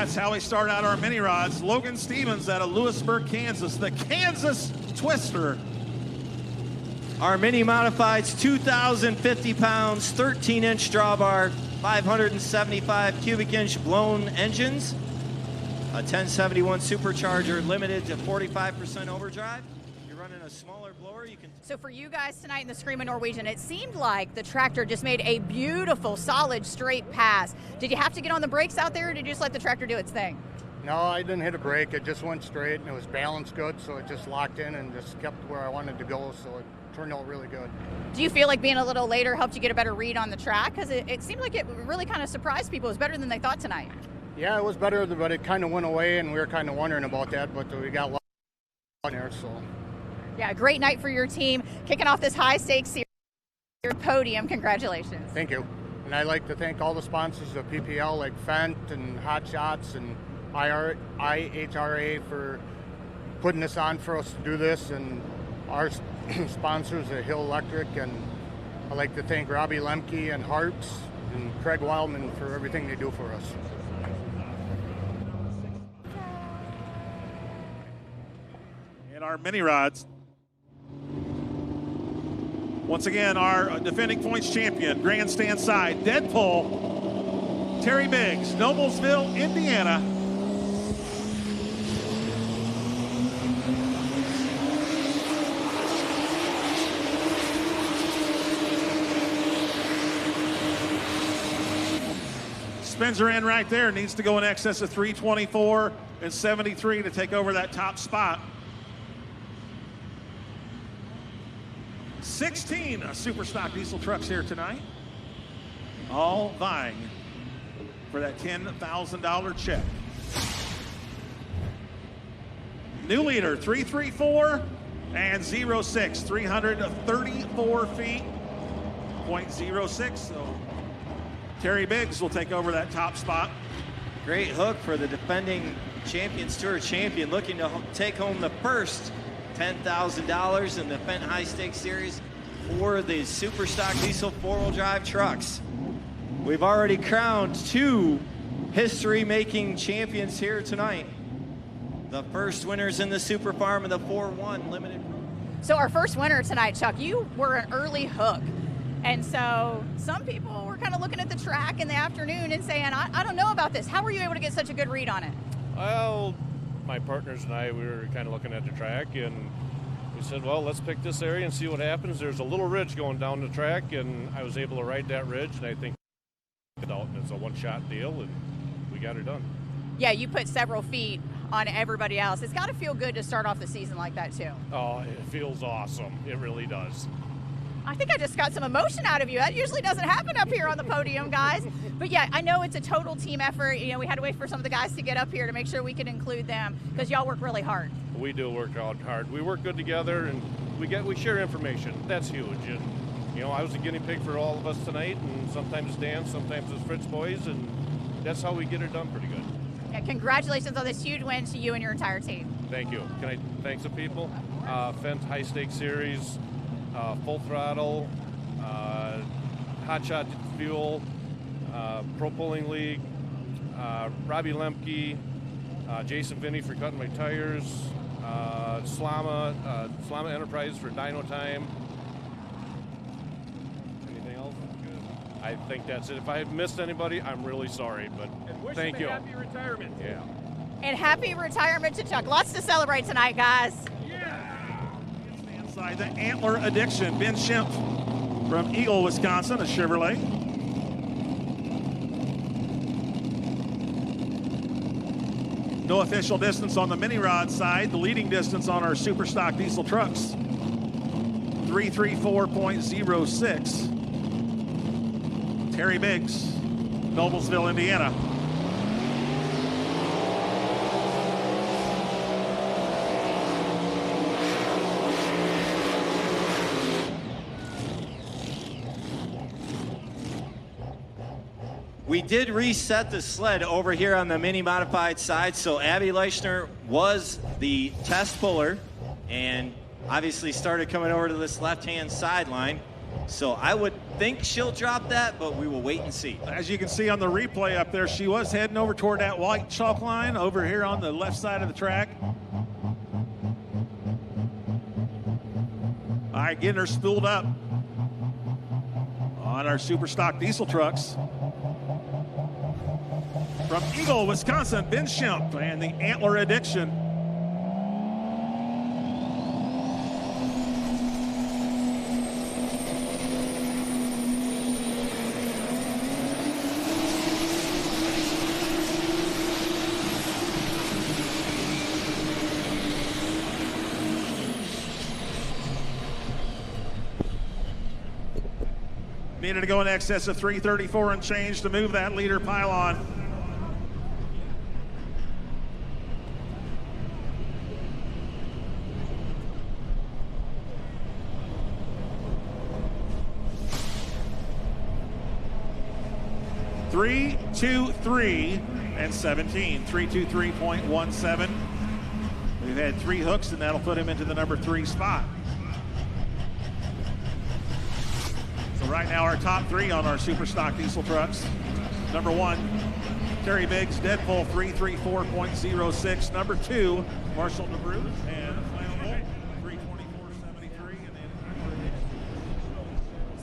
That's how we start out our mini rods. Logan Stevens out of Lewisburg, Kansas, the Kansas Twister. Our mini modifieds, 2,050 pounds, 13-inch drawbar, 575 cubic inch blown engines, a 1071 supercharger limited to 45% overdrive. If you're running a smaller blower, you can... So for you guys tonight in the Screaming Norwegian, it seemed like the tractor just made a beautiful, solid, straight pass. Did you have to get on the brakes out there, or did you just let the tractor do its thing? No, I didn't hit a brake. It just went straight, and it was balanced good, so it just locked in and just kept where I wanted to go, so it turned out really good. Do you feel like being a little later helped you get a better read on the track? Because it seemed like it really kind of surprised people. It was better than they thought tonight. Yeah, it was better, but it kind of went away, and we were kind of wondering about that, but we got lucky in there, so. Yeah, great night for your team. Kicking off this high-stakes series, your podium. Congratulations. Thank you. And I'd like to thank all the sponsors of PPL, like Fendt and Hot Shots and IHRA for putting this on for us to do this, and our sponsors at Hill Electric, and I'd like to thank Robbie Lemke and Harps and Craig Wildman for everything they do for us. And our mini rods. Once again, our defending points champion, grandstand side, Deadpool, Terry Biggs, Noblesville, Indiana. Spins her in right there, needs to go in excess of 324 and 73 to take over that top spot. 16 super stock diesel trucks here tonight, all vying for that $10,000 check. New leader, 334 and 06, 334 feet, 0.06. So Terry Biggs will take over that top spot. Great hook for the defending Champions Tour champion, looking to take home the first $10,000 in the Fendt High Stakes Series for the Super Stock Diesel four-wheel drive trucks. We've already crowned two history-making champions here tonight. The first winners in the Super Farm and the 4-1 limited. So our first winner tonight, Chuck, you were an early hook. And so some people were kind of looking at the track in the afternoon and saying, I don't know about this. How were you able to get such a good read on it? Well, my partners and I, we were kind of looking at the track, and we said, well, let's pick this area and see what happens. There's a little ridge going down the track, and I was able to ride that ridge, and I think it's a one-shot deal, and we got her done. Yeah, you put several feet on everybody else. It's got to feel good to start off the season like that, too. Oh, it feels awesome. It really does. I think I just got some emotion out of you. That usually doesn't happen up here on the podium, guys. But yeah, I know it's a total team effort. You know, we had to wait for some of the guys to get up here to make sure we could include them, because y'all work really hard. We do work out hard. We work good together, and we share information. That's huge. And, you know, I was a guinea pig for all of us tonight, and sometimes it's Dan, sometimes it's Fritz boys, and that's how we get it done pretty good. Yeah, congratulations on this huge win to you and your entire team. Thank you. Can I thank some people? Fendt High Stakes Series, Full Throttle, Hot Shot Fuel, Pro Pulling League, Robbie Lemke, Jason Vinny for cutting my tires, Slama Enterprise for dyno time. Anything else? Good. I think that's it. If I have missed anybody, I'm really sorry, but thank you. Happy retirement. Yeah. And happy retirement to Chuck. Lots to celebrate tonight, guys. Inside the Antler Addiction, Ben Schimpf from Eagle, Wisconsin, a Chevrolet. No official distance on the mini rod side. The leading distance on our super stock diesel trucks, 334.06. Terry Biggs, Noblesville, Indiana. We did reset the sled over here on the mini modified side, so Abby Leichner was the test puller and obviously started coming over to this left-hand sideline. So I would think she'll drop that, but we will wait and see. As you can see on the replay up there, she was heading over toward that white chalk line over here on the left side of the track. All right, getting her spooled up on our super stock diesel trucks. From Eagle, Wisconsin, Ben Shemp and the Antler Addiction. Needed to go in excess of 334 and change to move that leader pylon. Three, 2, 3, and 17. 323.17. We've had 3 hooks, and that'll put him into the number 3 spot. So right now our top 3 on our super stock diesel trucks. Number 1, Terry Biggs, Deadpool 334.06. Number 2, Marshall DeBruce and Flannel 324.73.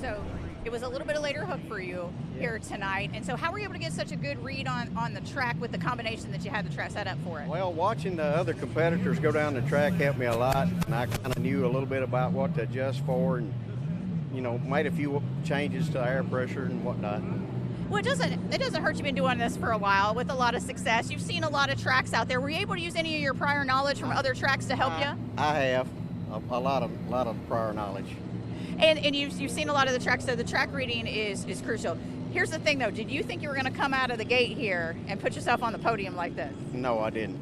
So it was a little bit of later hook for you here tonight. And so how were you able to get such a good read on the track with the combination that you had the track set up for it? Well, watching the other competitors go down the track helped me a lot, and I kind of knew a little bit about what to adjust for, and you know, made a few changes to air pressure and whatnot. Well, it doesn't hurt. You've been doing this for a while with a lot of success. You've seen a lot of tracks out there. Were you able to use any of your prior knowledge from other tracks to help you? I have a lot of prior knowledge. And you've seen a lot of the tracks, so the track reading is crucial. Here's the thing, though. Did you think you were going to come out of the gate here and put yourself on the podium like this? No, I didn't.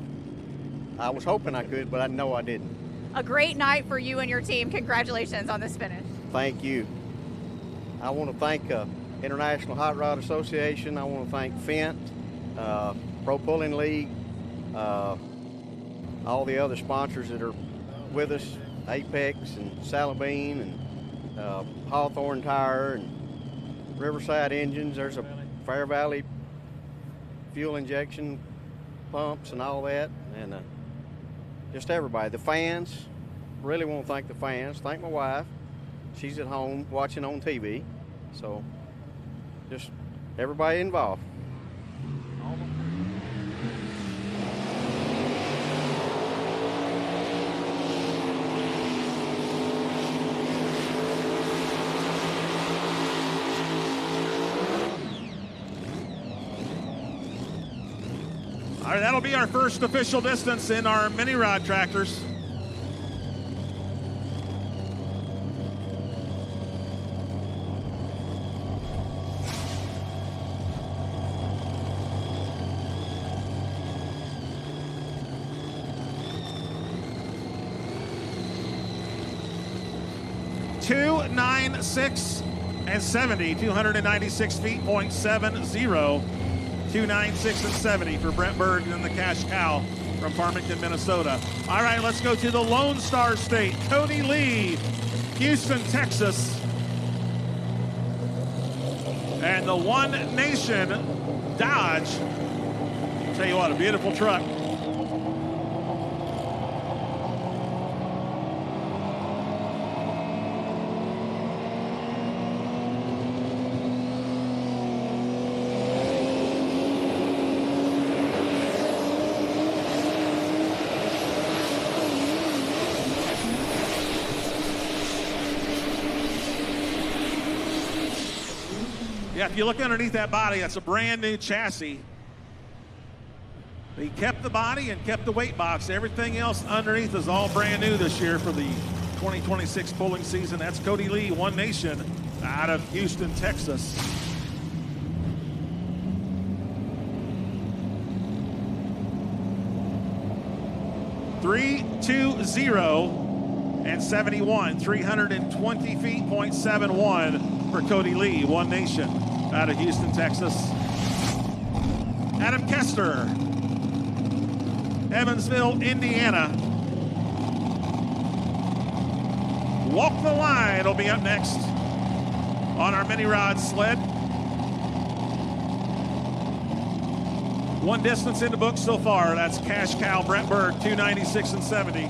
I was hoping I could, but I know I didn't. A great night for you and your team. Congratulations on this finish. Thank you. I want to thank International Hot Rod Association. I want to thank Fendt, Pro Pulling League, all the other sponsors that are with us, Apex and Salabine and Hawthorne Tire and Riverside Engines. There's a Fair Valley fuel injection pumps and all that, and just everybody. The fans, really want to thank the fans. Thank my wife. She's at home watching on TV. So just everybody involved. All right, that'll be our first official distance in our mini rod tractors. .296 and 70, 296 feet, .70, 296 and 70 for Brent Berg and the Cash Cow from Farmington, Minnesota. All right, let's go to the Lone Star State. Cody Lee, Houston, Texas. And the One Nation Dodge. Tell you what, a beautiful truck. Yeah, if you look underneath that body, that's a brand new chassis. He kept the body and kept the weight box. Everything else underneath is all brand new this year for the 2026 pulling season. That's Cody Lee, One Nation, out of Houston, Texas. .320 and 71, 320 feet, .71 for Cody Lee, One Nation, out of Houston, Texas. Adam Kester, Evansville, Indiana. Walk the Line will be up next. on our mini rod sled. One distance in the book so far. That's Cash Cow Brett Berg, 296 and 70.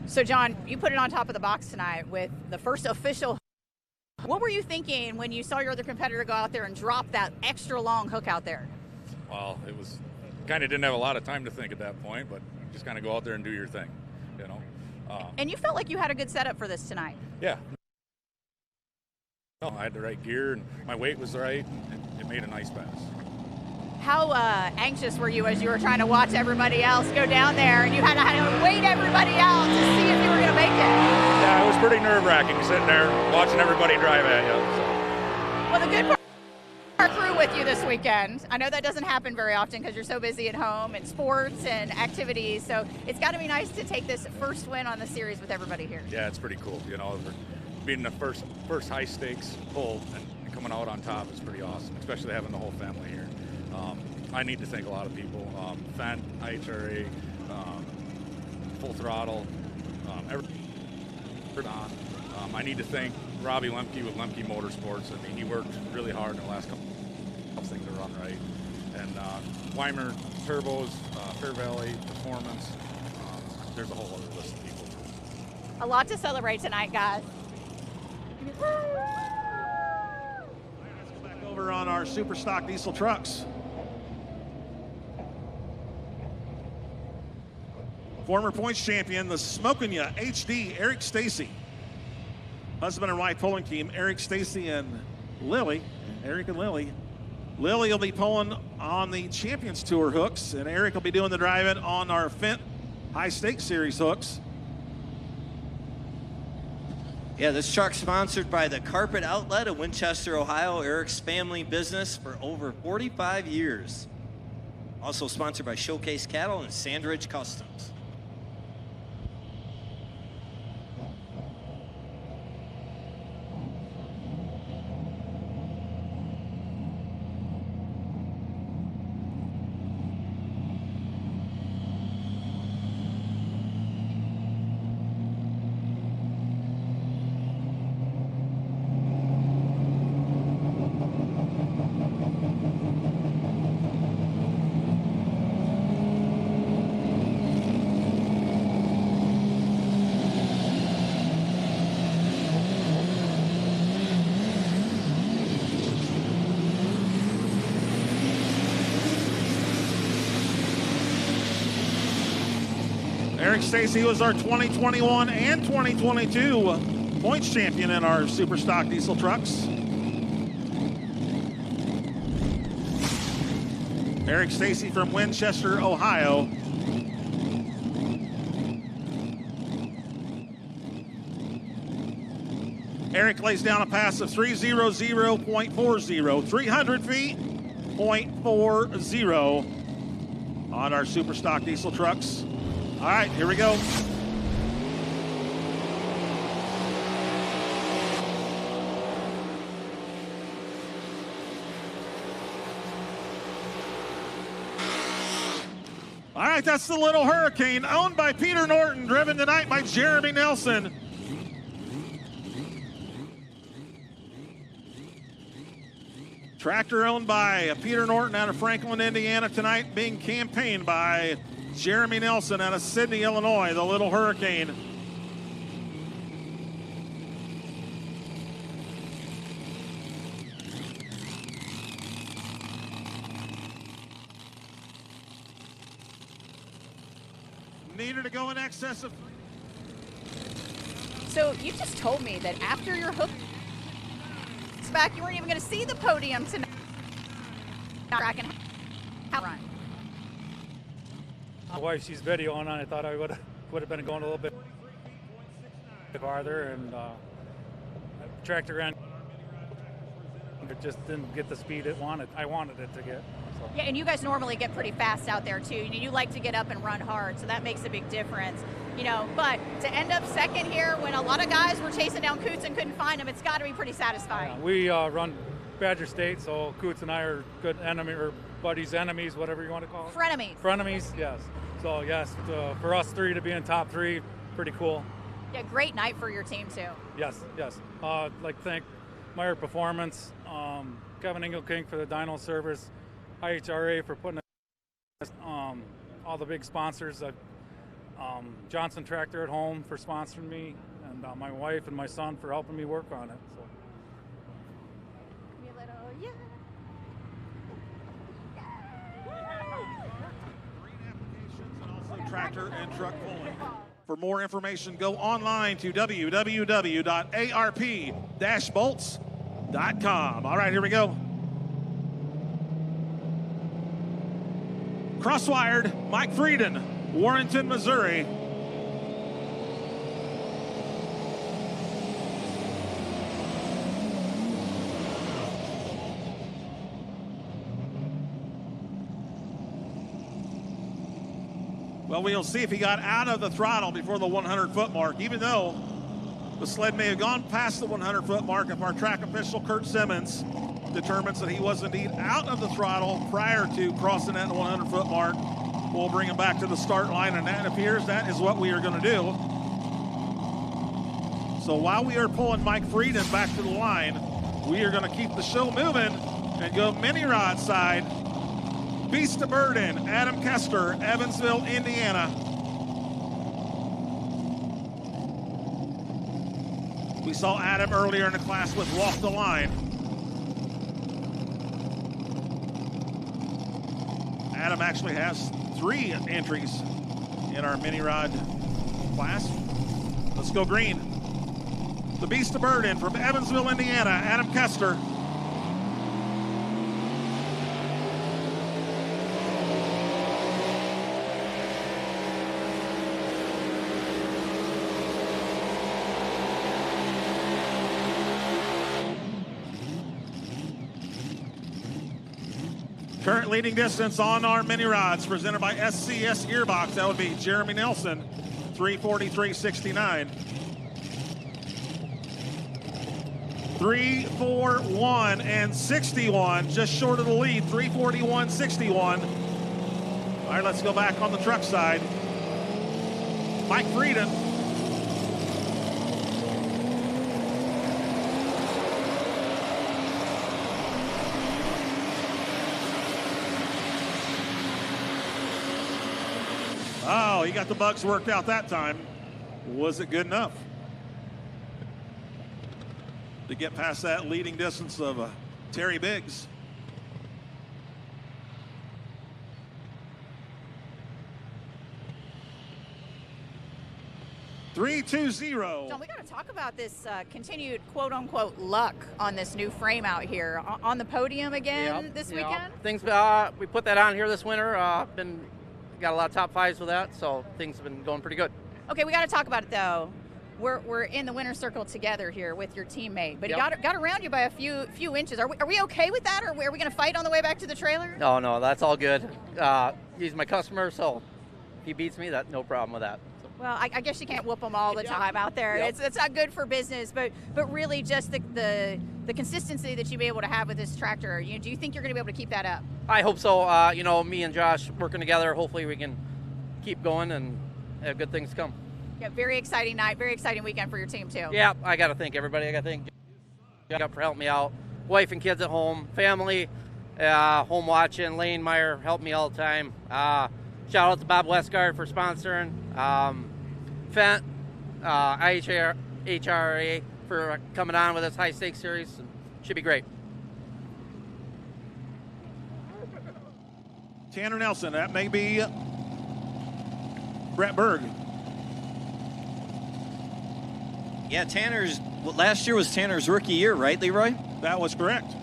So, John, you put it on top of the box tonight with the first official. What were you thinking when you saw your other competitor go out there and drop that extra long hook out there? Well, it was kind of didn't have a lot of time to think at that point, but just kind of go out there and do your thing, you know. And you felt like you had a good setup for this tonight. Yeah. No, I had the right gear and my weight was right. And it made a nice pass. How anxious were you as you were trying to watch everybody else go down there and you had to wait everybody out to see if you were going to make it? Yeah, it was pretty nerve-wracking sitting there watching everybody drive at you. So. Well, the good part, our crew with you this weekend. I know that doesn't happen very often because you're so busy at home and sports and activities. So it's got to be nice to take this first win on the series with everybody here. Yeah, it's pretty cool. You know, being the first high stakes pull and coming out on top is pretty awesome, especially having the whole family here. I need to thank a lot of people. Fendt, IHRA, Full Throttle, I need to thank Robbie Lemke with Lemke Motorsports. I mean, he worked really hard in the last couple things to run right. And Weimer Turbos, Fair Valley Performance. There's a whole other list of people. A lot to celebrate tonight, guys. Let's go back over on our super stock diesel trucks. Former points champion, the Smokin' Ya HD, Eric Stacy. Husband and wife pulling team, Eric Stacy and Lily. Eric and Lily. Lily will be pulling on the Champions Tour hooks, and Eric will be doing the driving on our Fendt High Stakes Series hooks. Yeah, this truck's sponsored by the Carpet Outlet of Winchester, Ohio, Eric's family business for over 45 years. Also sponsored by Showcase Cattle and Sandridge Customs. Eric Stacy was our 2021 and 2022 points champion in our super stock diesel trucks. Eric Stacy from Winchester, Ohio. Eric lays down a pass of 300.40, 300 feet, 0.40 on our super stock diesel trucks. All right, here we go. All right, that's the Little Hurricane, owned by Peter Norton, driven tonight by Jeremy Nelson. Tractor owned by Peter Norton out of Franklin, Indiana, tonight being campaigned by Jeremy Nelson out of Sydney, Illinois, the Little Hurricane. Needed to go in excess of. So you just told me that after your hook back, you weren't even going to see the podium tonight. Run. My wife, she's videoing on. I thought I would have been going a little bit farther, and tractor ran. It just didn't get the speed I wanted it to get. So. Yeah, and you guys normally get pretty fast out there too. You like to get up and run hard, so that makes a big difference. You know, but to end up second here when a lot of guys were chasing down Coots and couldn't find him, it's got to be pretty satisfying. Yeah, we run Badger State, so Coots and I are good enemy or buddies, enemies, whatever you want to call it. Frenemies. Frenemies, yes. So yes, for us three to be in top three, pretty cool. Yeah, great night for your team too. Yes. I'd like to thank Meyer Performance, Kevin Engelking for the dyno service, IHRA for putting it, all the big sponsors, Johnson Tractor at Home for sponsoring me, and my wife and my son for helping me work on it. So. Tractor and truck pulling. For more information, go online to www.arp-bolts.com. All right, here we go. Crosswired, Mike Frieden, Warrenton, Missouri. Well, we'll see if he got out of the throttle before the 100-foot mark, even though the sled may have gone past the 100-foot mark. If our track official, Kurt Simmons, determines that he was indeed out of the throttle prior to crossing that 100-foot mark, we'll bring him back to the start line, and that appears that is what we are going to do. So while we are pulling Mike Frieden back to the line, we are going to keep the show moving and go mini rod side. Beast of Burden, Adam Kester, Evansville, Indiana. We saw Adam earlier in the class with Walk the Line. Adam actually has 3 entries in our mini rod class. Let's go green. The Beast of Burden from Evansville, Indiana, Adam Kester. Current leading distance on our mini rods presented by SCS Gearbox. That would be Jeremy Nelson, 343.69. 341 and 61, just short of the lead, 341.61. All right, let's go back on the truck side. Mike Frieden. Oh, he got the bugs worked out that time. Was it good enough to get past that leading distance of Terry Biggs? .320. John, we got to talk about this continued quote-unquote luck on this new frame out here. On the podium again this weekend? Things we put that on here this winter. Got a lot of top 5s with that, so things have been going pretty good. Okay, we got to talk about it though. We're in the winner's circle together here with your teammate, but he got around you by a few inches. Are we okay with that, or are we going to fight on the way back to the trailer? No, that's all good. He's my customer, so if he beats me, that's no problem with that. So. Well, I guess you can't whoop them all the time out there. It's not good for business, but really just the consistency that you'll be able to have with this tractor. Do you think you're going to be able to keep that up? I hope so. Me and Josh working together, hopefully we can keep going and have good things come. Yeah, very exciting night, very exciting weekend for your team too. Yeah, I got to thank everybody. I got to thank Josh for helping me out. Wife and kids at home, family, home watching. Lane Meyer helped me all the time. Shout out to Bob Westgard for sponsoring. Fendt, IHRA for coming on with this high stakes series. Should be great. Tanner Nelson, that may be Brett Berg. Yeah, last year was Tanner's rookie year, right, Leroy? That was correct.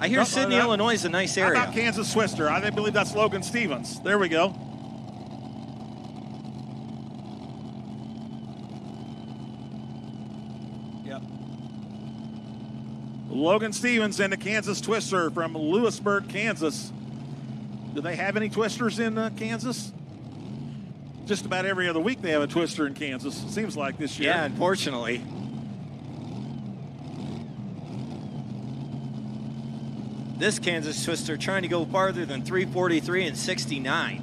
I hear Sidney, Illinois is a nice area. How about Kansas Twister? I believe that's Logan Stevens. There we go. Yep. Logan Stevens and the Kansas Twister from Lewisburg, Kansas. Do they have any twisters in Kansas? Just about every other week they have a twister in Kansas, it seems like this year. Yeah, unfortunately. This Kansas Twister trying to go farther than 343 and 69.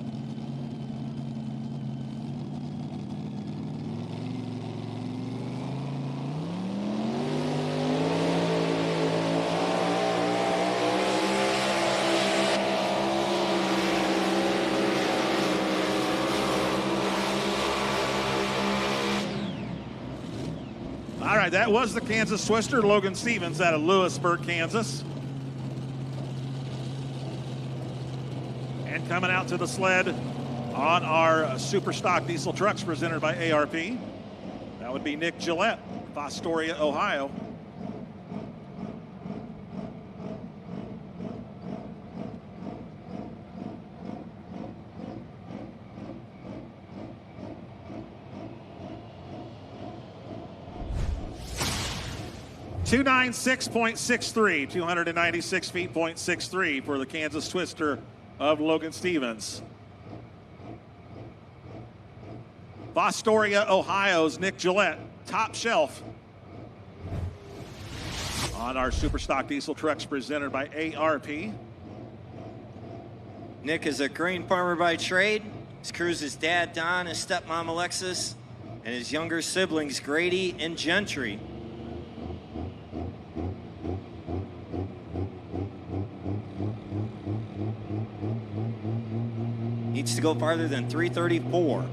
All right, that was the Kansas Twister. Logan Stevens out of Lewisburg, Kansas. And coming out to the sled on our super stock diesel trucks presented by ARP, that would be Nick Gillette, Fostoria, Ohio. .63, 296 feet, .63 for the Kansas Twister of Logan Stevens. Fostoria, Ohio's Nick Gillette, top shelf on our super stock diesel trucks presented by ARP. Nick is a grain farmer by trade. His crew's his dad, Don, his stepmom, Alexis, and his younger siblings, Grady and Gentry. Needs to go farther than 334.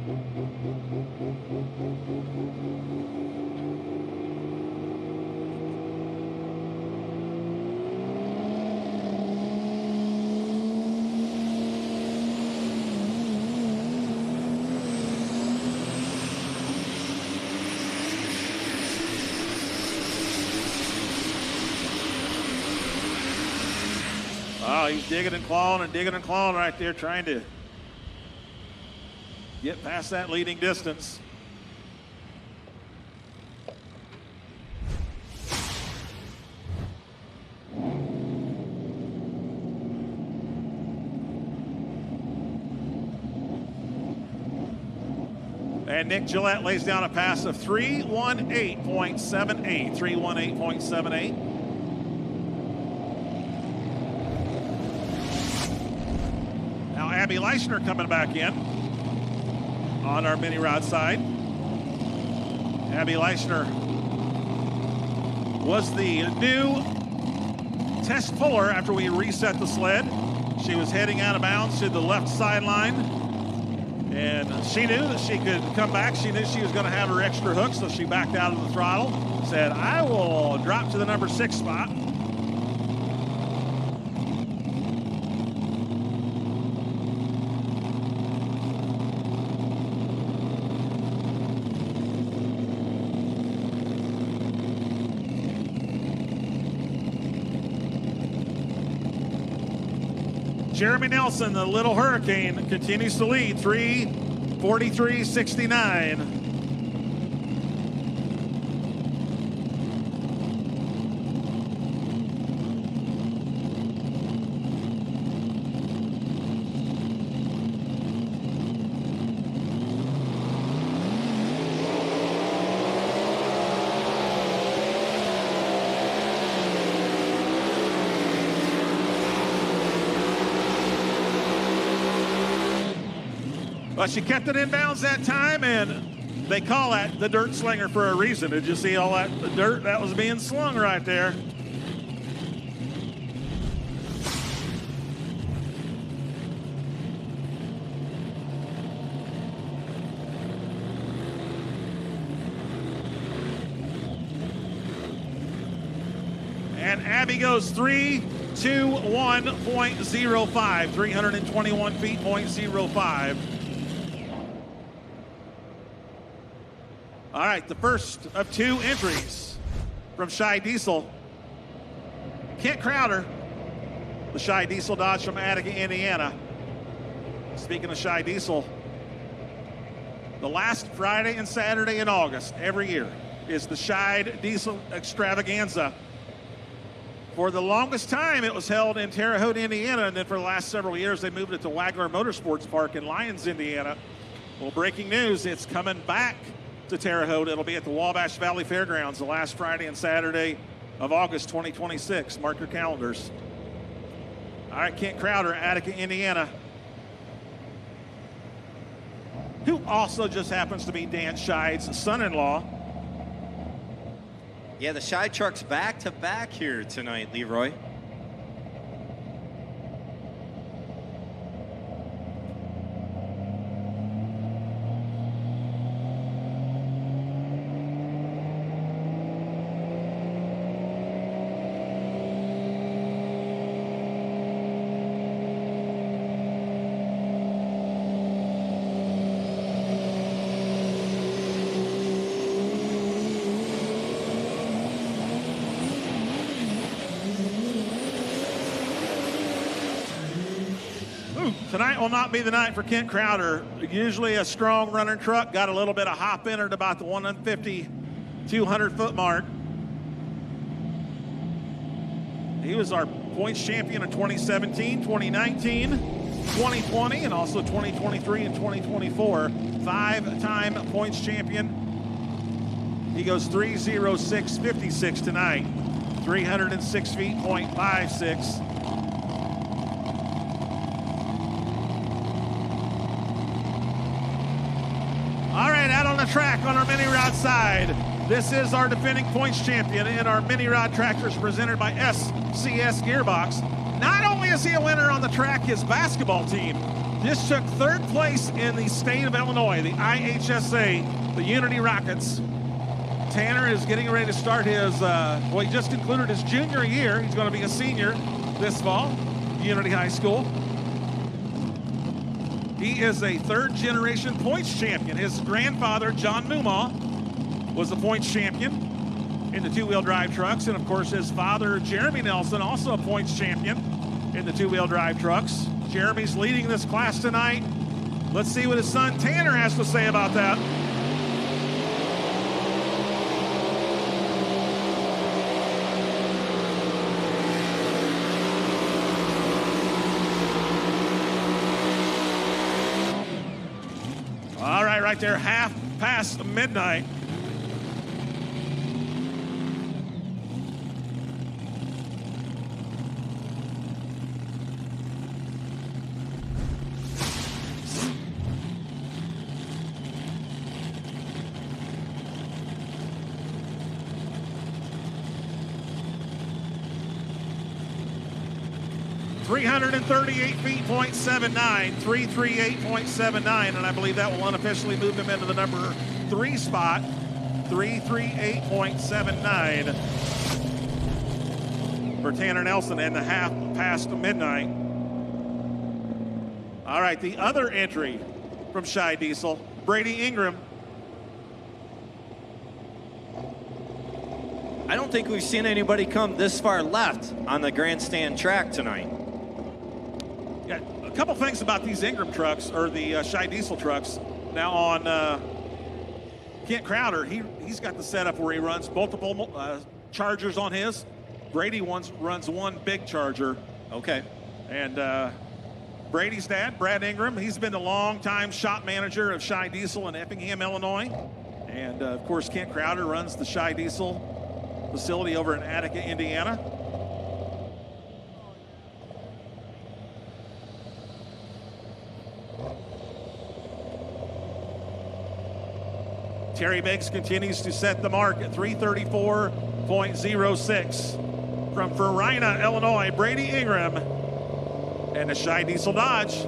Oh, he's digging and clawing right there, trying to get past that leading distance. And Nick Gillette lays down a pass of 318.78. 318.78. Now Abby Leishner coming back in on our mini rod side. Abby Leishner was the new test puller after we reset the sled. She was heading out of bounds to the left sideline, and she knew that she could come back. She knew she was going to have her extra hook, so she backed out of the throttle, said, I will drop to the number 6 spot. Jeremy Nelson, the Little Hurricane, continues to lead, 3:43.69. But she kept it in bounds that time, and they call that the dirt slinger for a reason. Did you see all that dirt that was being slung right there? And Abby goes 3:21.05, 321 feet, .05. All right, the first of 2 entries from Shy Diesel. Kent Crowder, the Shy Diesel Dodge from Attica, Indiana. Speaking of Shy Diesel, the last Friday and Saturday in August every year is the Shy Diesel Extravaganza. For the longest time, it was held in Terre Haute, Indiana, and then for the last several years, they moved it to Wagler Motorsports Park in Lyons, Indiana. Well, breaking news, it's coming back to Terre Haute. It'll be at the Wabash Valley Fairgrounds the last Friday and Saturday of August 2026. Mark your calendars. All right, Kent Crowder, Attica, Indiana, who also just happens to be Dan Scheid's son-in-law. Yeah, the Shy truck's back-to-back here tonight, Leroy. Tonight will not be the night for Kent Crowder. Usually a strong running truck, got a little bit of hop in it at about the 150, 200 foot mark. He was our points champion in 2017, 2019, 2020, and also 2023 and 2024. 5-time points champion. He goes 3:06.56 tonight. 306 feet, .56. All right, out on the track on our mini rod side. This is our defending points champion in our mini rod tractors presented by SCS Gearbox. Not only is he a winner on the track, his basketball team just took 3rd place in the state of Illinois, the IHSA, the Unity Rockets. Tanner is getting ready to start his, he just concluded his junior year. He's going to be a senior this fall, Unity High School. He is a 3rd-generation points champion. His grandfather, John Mumaw, was the points champion in the 2-wheel drive trucks. And, of course, his father, Jeremy Nelson, also a points champion in the 2-wheel drive trucks. Jeremy's leading this class tonight. Let's see what his son, Tanner, has to say about that. All right, right there, half past midnight. .338 feet, .79, 338.79, and I believe that will unofficially move him into the number 3 spot, 338.79 for Tanner Nelson in the half past midnight. All right, the other entry from Shy Diesel, Brady Ingram. I don't think we've seen anybody come this far left on the grandstand track tonight. Yeah, a couple things about these Ingram trucks, or the Shy Diesel trucks. Now on Kent Crowder, he's got the setup where he runs multiple chargers on his. Brady runs one big charger. Okay. And Brady's dad, Brad Ingram, he's been a long-time shop manager of Shy Diesel in Effingham, Illinois. And, of course, Kent Crowder runs the Shy Diesel facility over in Attica, Indiana. Terry Biggs continues to set the mark at 334.06. From Farina, Illinois, Brady Ingram and the Shy Diesel Dodge.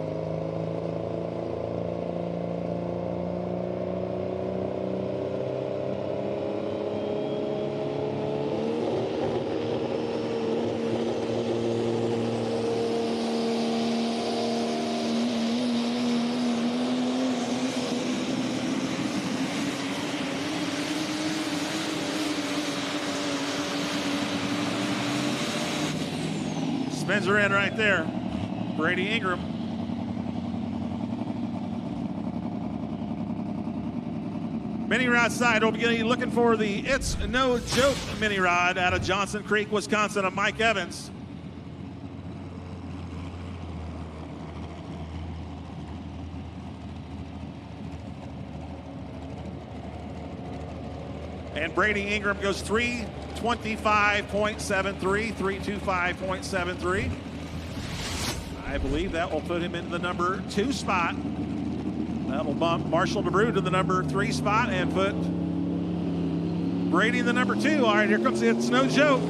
Spins her in right there. Brady Ingram. Mini rod side, we'll be looking for the It's No Joke mini rod out of Johnson Creek, Wisconsin, of Mike Evans. And Brady Ingram goes 325.73, 325.73. I believe that will put him in the number 2 spot. That will bump Marshall DeBrew to the number 3 spot and put Brady in the number 2. All right, here comes It's No Joke.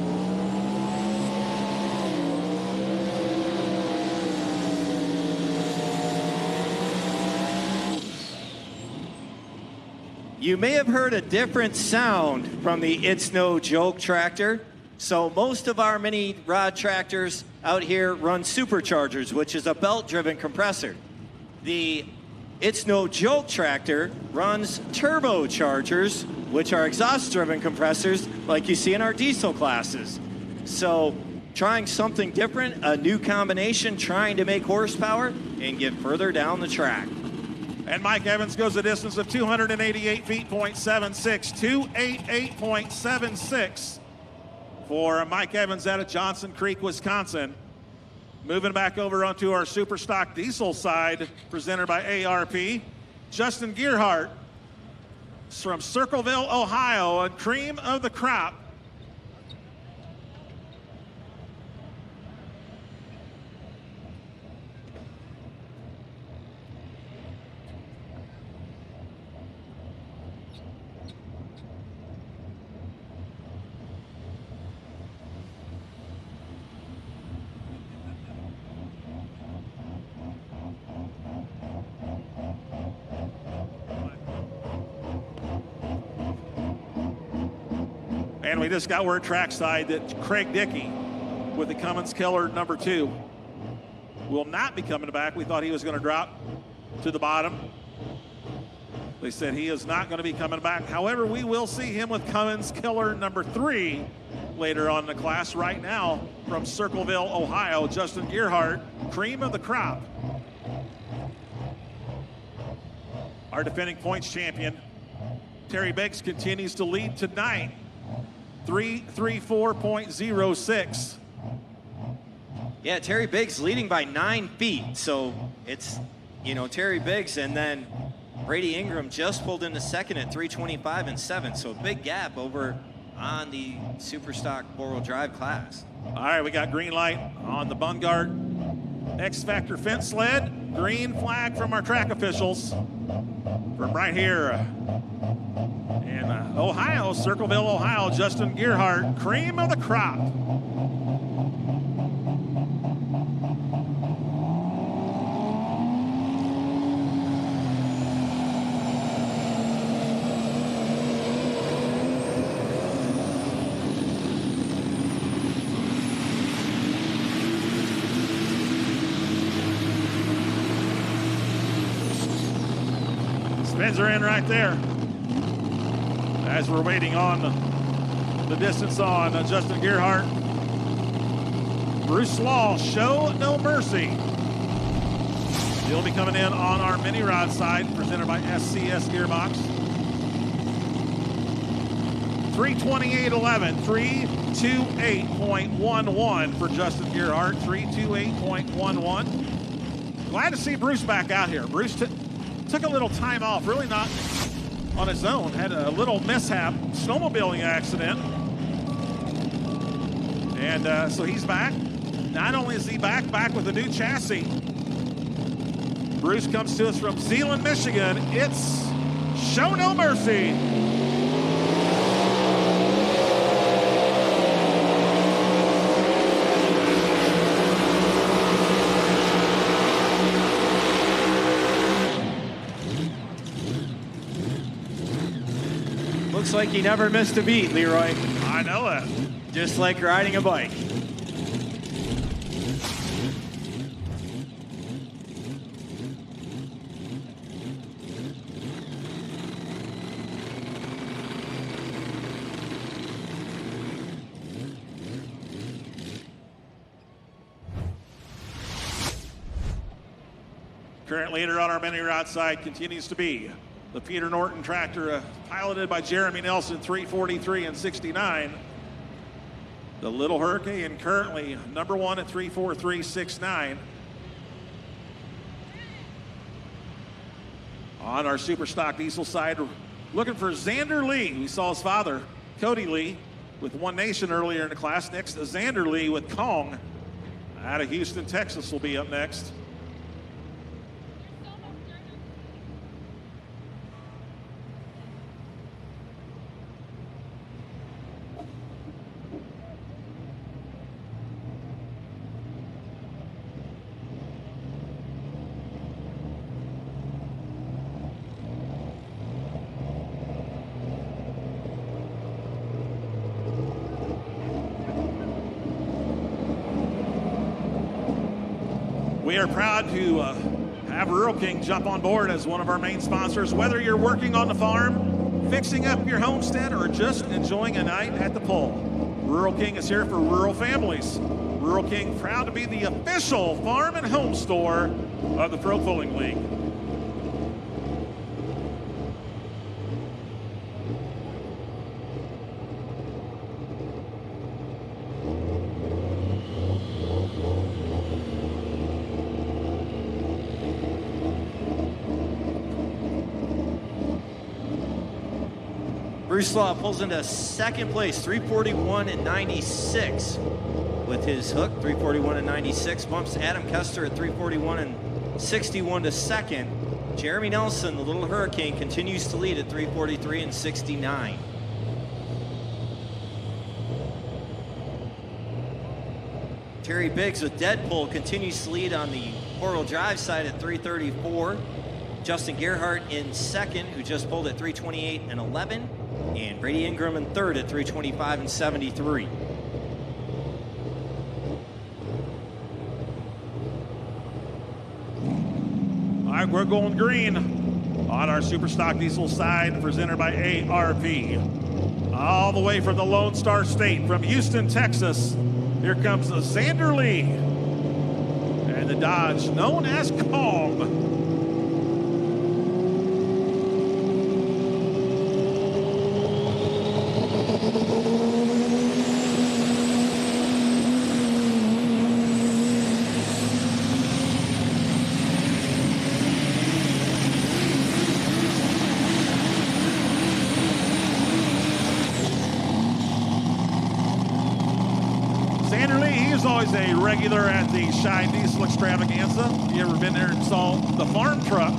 You may have heard a different sound from the It's No Joke tractor. So most of our mini rod tractors out here run superchargers, which is a belt-driven compressor. The It's No Joke tractor runs turbochargers, which are exhaust-driven compressors like you see in our diesel classes. So trying something different, a new combination, trying to make horsepower and get further down the track. And Mike Evans goes a distance of 288 feet, 0.76, 288.76 for Mike Evans out of Johnson Creek, Wisconsin. Moving back over onto our Super Stock Diesel side, presented by ARP. Justin Gearhart from Circleville, Ohio, a cream of the crop. And we just got word trackside that Craig Dickey with the Cummins Killer number 2 will not be coming back. We thought he was going to drop to the bottom. They said he is not going to be coming back. However, we will see him with Cummins Killer number 3 later on in the class. Right now from Circleville, Ohio, Justin Gearhart, cream of the crop. Our defending points champion, Terry Biggs, continues to lead tonight. 334.06. Yeah, Terry Biggs leading by 9 feet. So it's, Terry Biggs, and then Brady Ingram just pulled into second at 325 and 7. So a big gap over on the Super Stock 4-wheel drive class. All right, we got green light on the Bungard X Factor fence sled. Green flag from our track officials from right here in Ohio, Circleville, Ohio. Justin Gearhart, cream of the crop. Spins are in right there. As we're waiting on the distance on Justin Gearhart. Bruce Law, show no mercy. He'll be coming in on our mini rod side, presented by SCS Gearbox. 328.11, 328.11 for Justin Gearhart, 328.11. Glad to see Bruce back out here. Bruce took a little time off, really not on his own, had a little mishap, snowmobiling accident. And so he's back. Not only is he back with a new chassis. Bruce comes to us from Zeeland, Michigan. It's Show No Mercy. Looks like he never missed a beat, Leroy. I know that. Just like riding a bike. Current leader on our mini rod side continues to be the Peter Norton tractor, piloted by Jeremy Nelson, 343 and 69. The Little Hurricane currently number 1 at 343.69. On our Super Stock Diesel side, looking for Xander Lee. We saw his father, Cody Lee, with One Nation earlier in the class. Next, Xander Lee with Kong out of Houston, Texas will be up next. We are proud to have Rural King jump on board as one of our main sponsors. Whether you're working on the farm, fixing up your homestead, or just enjoying a night at the pool, Rural King is here for rural families. Rural King, proud to be the official farm and home store of the Pro Pulling League. Bruce Law pulls into second place, 341 and 96 with his hook, 341 and 96. Bumps Adam Kester at 341 and 61 to second. Jeremy Nelson, the Little Hurricane, continues to lead at 343 and 69. Terry Biggs with Deadpool continues to lead on the four-wheel drive side at 334. Justin Gerhardt in second, who just pulled at 328 and 11. And Brady Ingram in third at 325 and 73. All right, we're going green on our Super Stock Diesel side, presented by ARP. All the way from the Lone Star State, from Houston, Texas, here comes Xander Lee and the Dodge known as Calm. Always a regular at the Shine Diesel Extravaganza. You ever been there and saw the farm truck?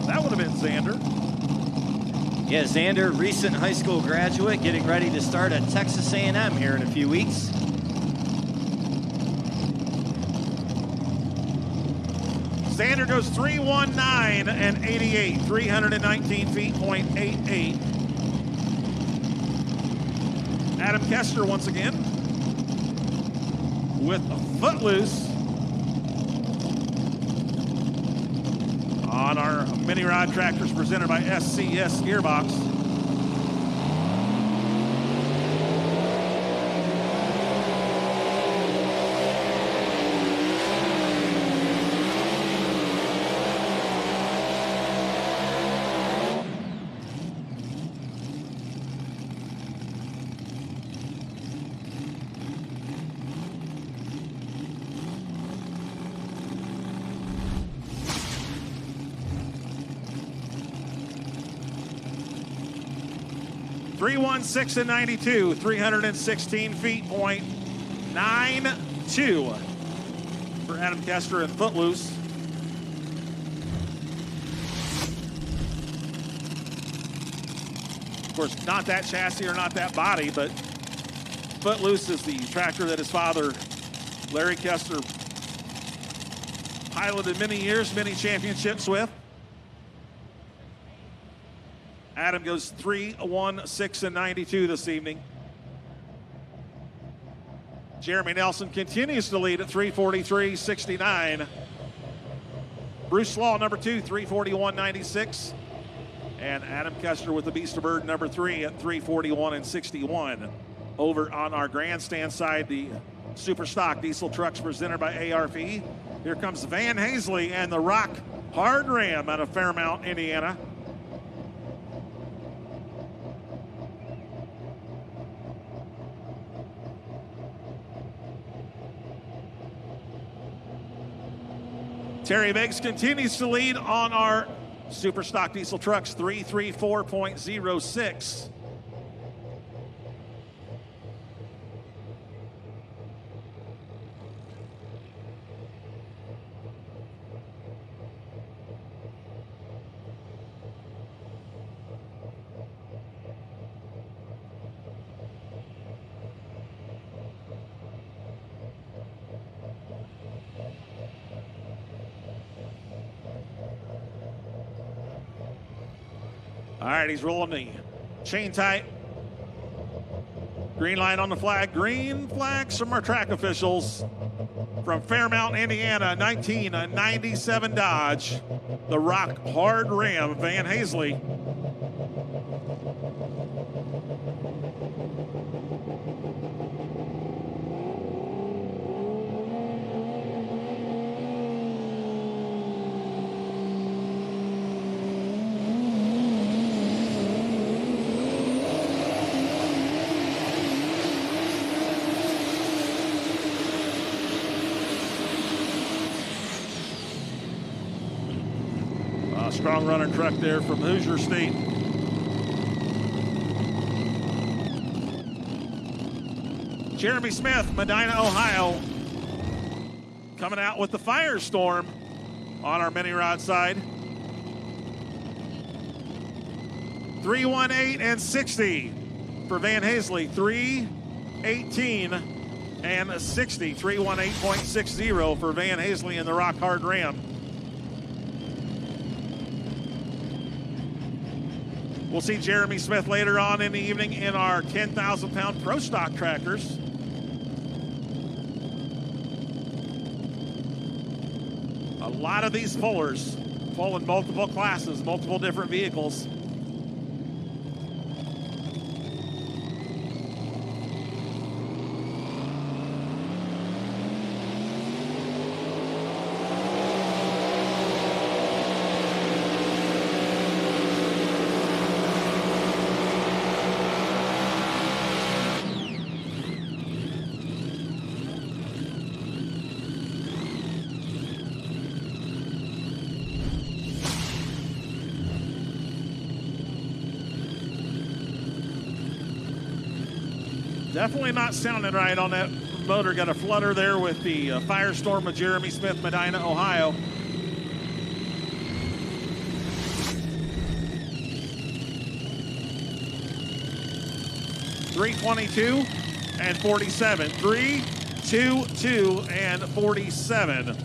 That would have been Xander. Yeah, Xander, recent high school graduate, getting ready to start at Texas A&M here in a few weeks. Xander goes 319 and 88, 319 feet, .88. Adam Kester once again with a Footloose on our mini rod tractors presented by SCS Gearbox. .96 and 92, 316 feet, .92 for Adam Kester and Footloose. Of course, not that chassis or not that body, but Footloose is the tractor that his father, Larry Kester, piloted many years, many championships with. Adam goes 316 and 92 this evening. Jeremy Nelson continues to lead at 343.69. Bruce Law, number 2, 341.96. And Adam Kester with the Beast of Bird, number 3, at 341 and 61. Over on our grandstand side, the Super Stock Diesel trucks presented by ARP. Here comes Van Hazley and the Rock Hard Ram out of Fairmount, Indiana. Terry Biggs continues to lead on our Super Stock Diesel trucks, 334.06. All right, he's rolling the chain tight. Green light on the flag. Green flags from our track officials. From Fairmount, Indiana, 1997 Dodge. The Rock Hard Ram, Van Hazley. strong running truck there from Hoosier State. Jeremy Smith, Medina, Ohio, coming out with the Firestorm on our mini rod side. 318 and 60 for Van Hazley. 318 and 60. 318.60 for Van Hazley in the Rock Hard Ram. We'll see Jeremy Smith later on in the evening in our 10,000-pound Pro Stock Trackers. A lot of these pullers pull in multiple classes, multiple different vehicles. Definitely not sounding right on that motor. Got a flutter there with the Firestorm of Jeremy Smith, Medina, Ohio. .322 and 47. 322 and 47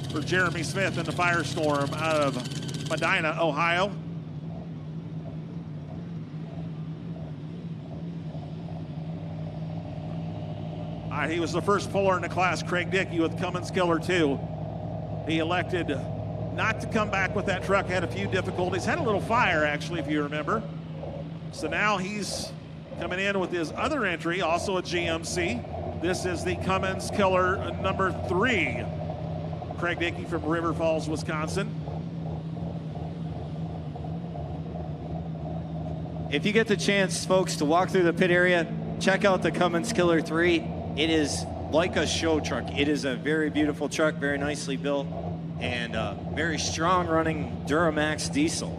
for Jeremy Smith in the Firestorm out of Medina, Ohio. He was the first puller in the class, Craig Dickey, with Cummins Killer 2. He elected not to come back with that truck, had a few difficulties, had a little fire, actually, if you remember. So now he's coming in with his other entry, also a GMC. This is the Cummins Killer number 3. Craig Dickey from River Falls, Wisconsin. If you get the chance, folks, to walk through the pit area, check out the Cummins Killer 3. It is like a show truck. It is a very beautiful truck, very nicely built, and very strong running Duramax diesel.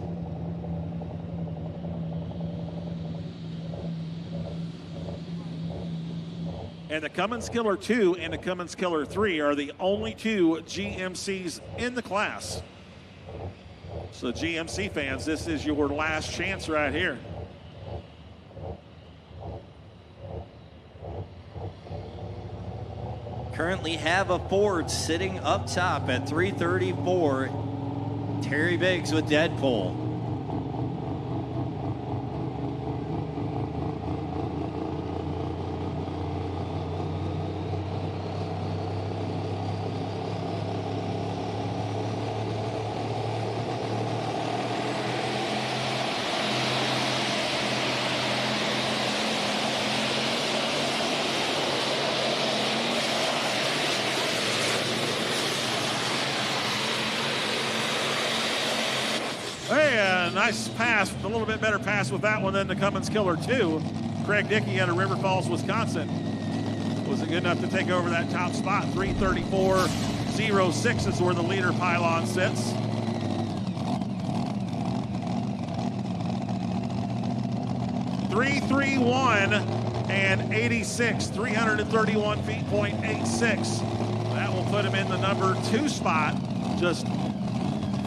And the Cummins Killer 2 and the Cummins Killer 3 are the only two GMCs in the class. So GMC fans, this is your last chance right here. Currently have a Ford sitting up top at 334. Terry Biggs with Deadpool. Nice pass, a little bit better pass with that one than the Cummins Killer 2. Craig Dickey out of River Falls, Wisconsin. Wasn't good enough to take over that top spot. 334.06 is where the leader pylon sits. .331 and 86, 331 feet, .86. That will put him in the number 2 spot, just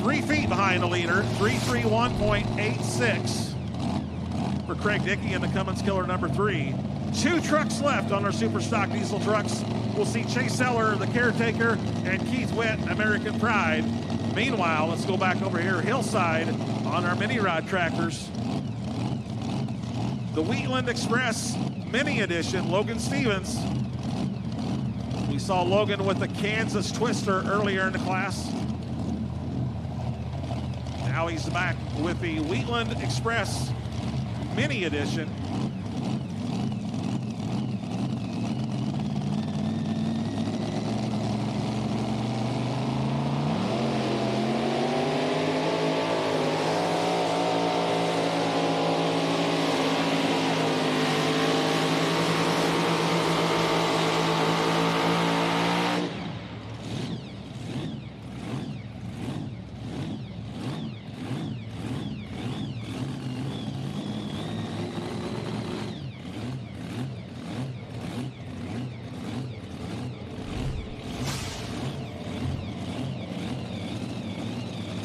3 feet behind the leader, 331.86 for Craig Dickey and the Cummins Killer number 3. 2 trucks left on our Super Stock diesel trucks. We'll see Chase Eller, the caretaker, and Keith Witt, American Pride. Meanwhile, let's go back over here, Hillside, on our mini rod tractors. The Wheatland Express Mini Edition, Logan Stevens. We saw Logan with the Kansas Twister earlier in the class. Now he's back with the Wheatland Express Mini Edition.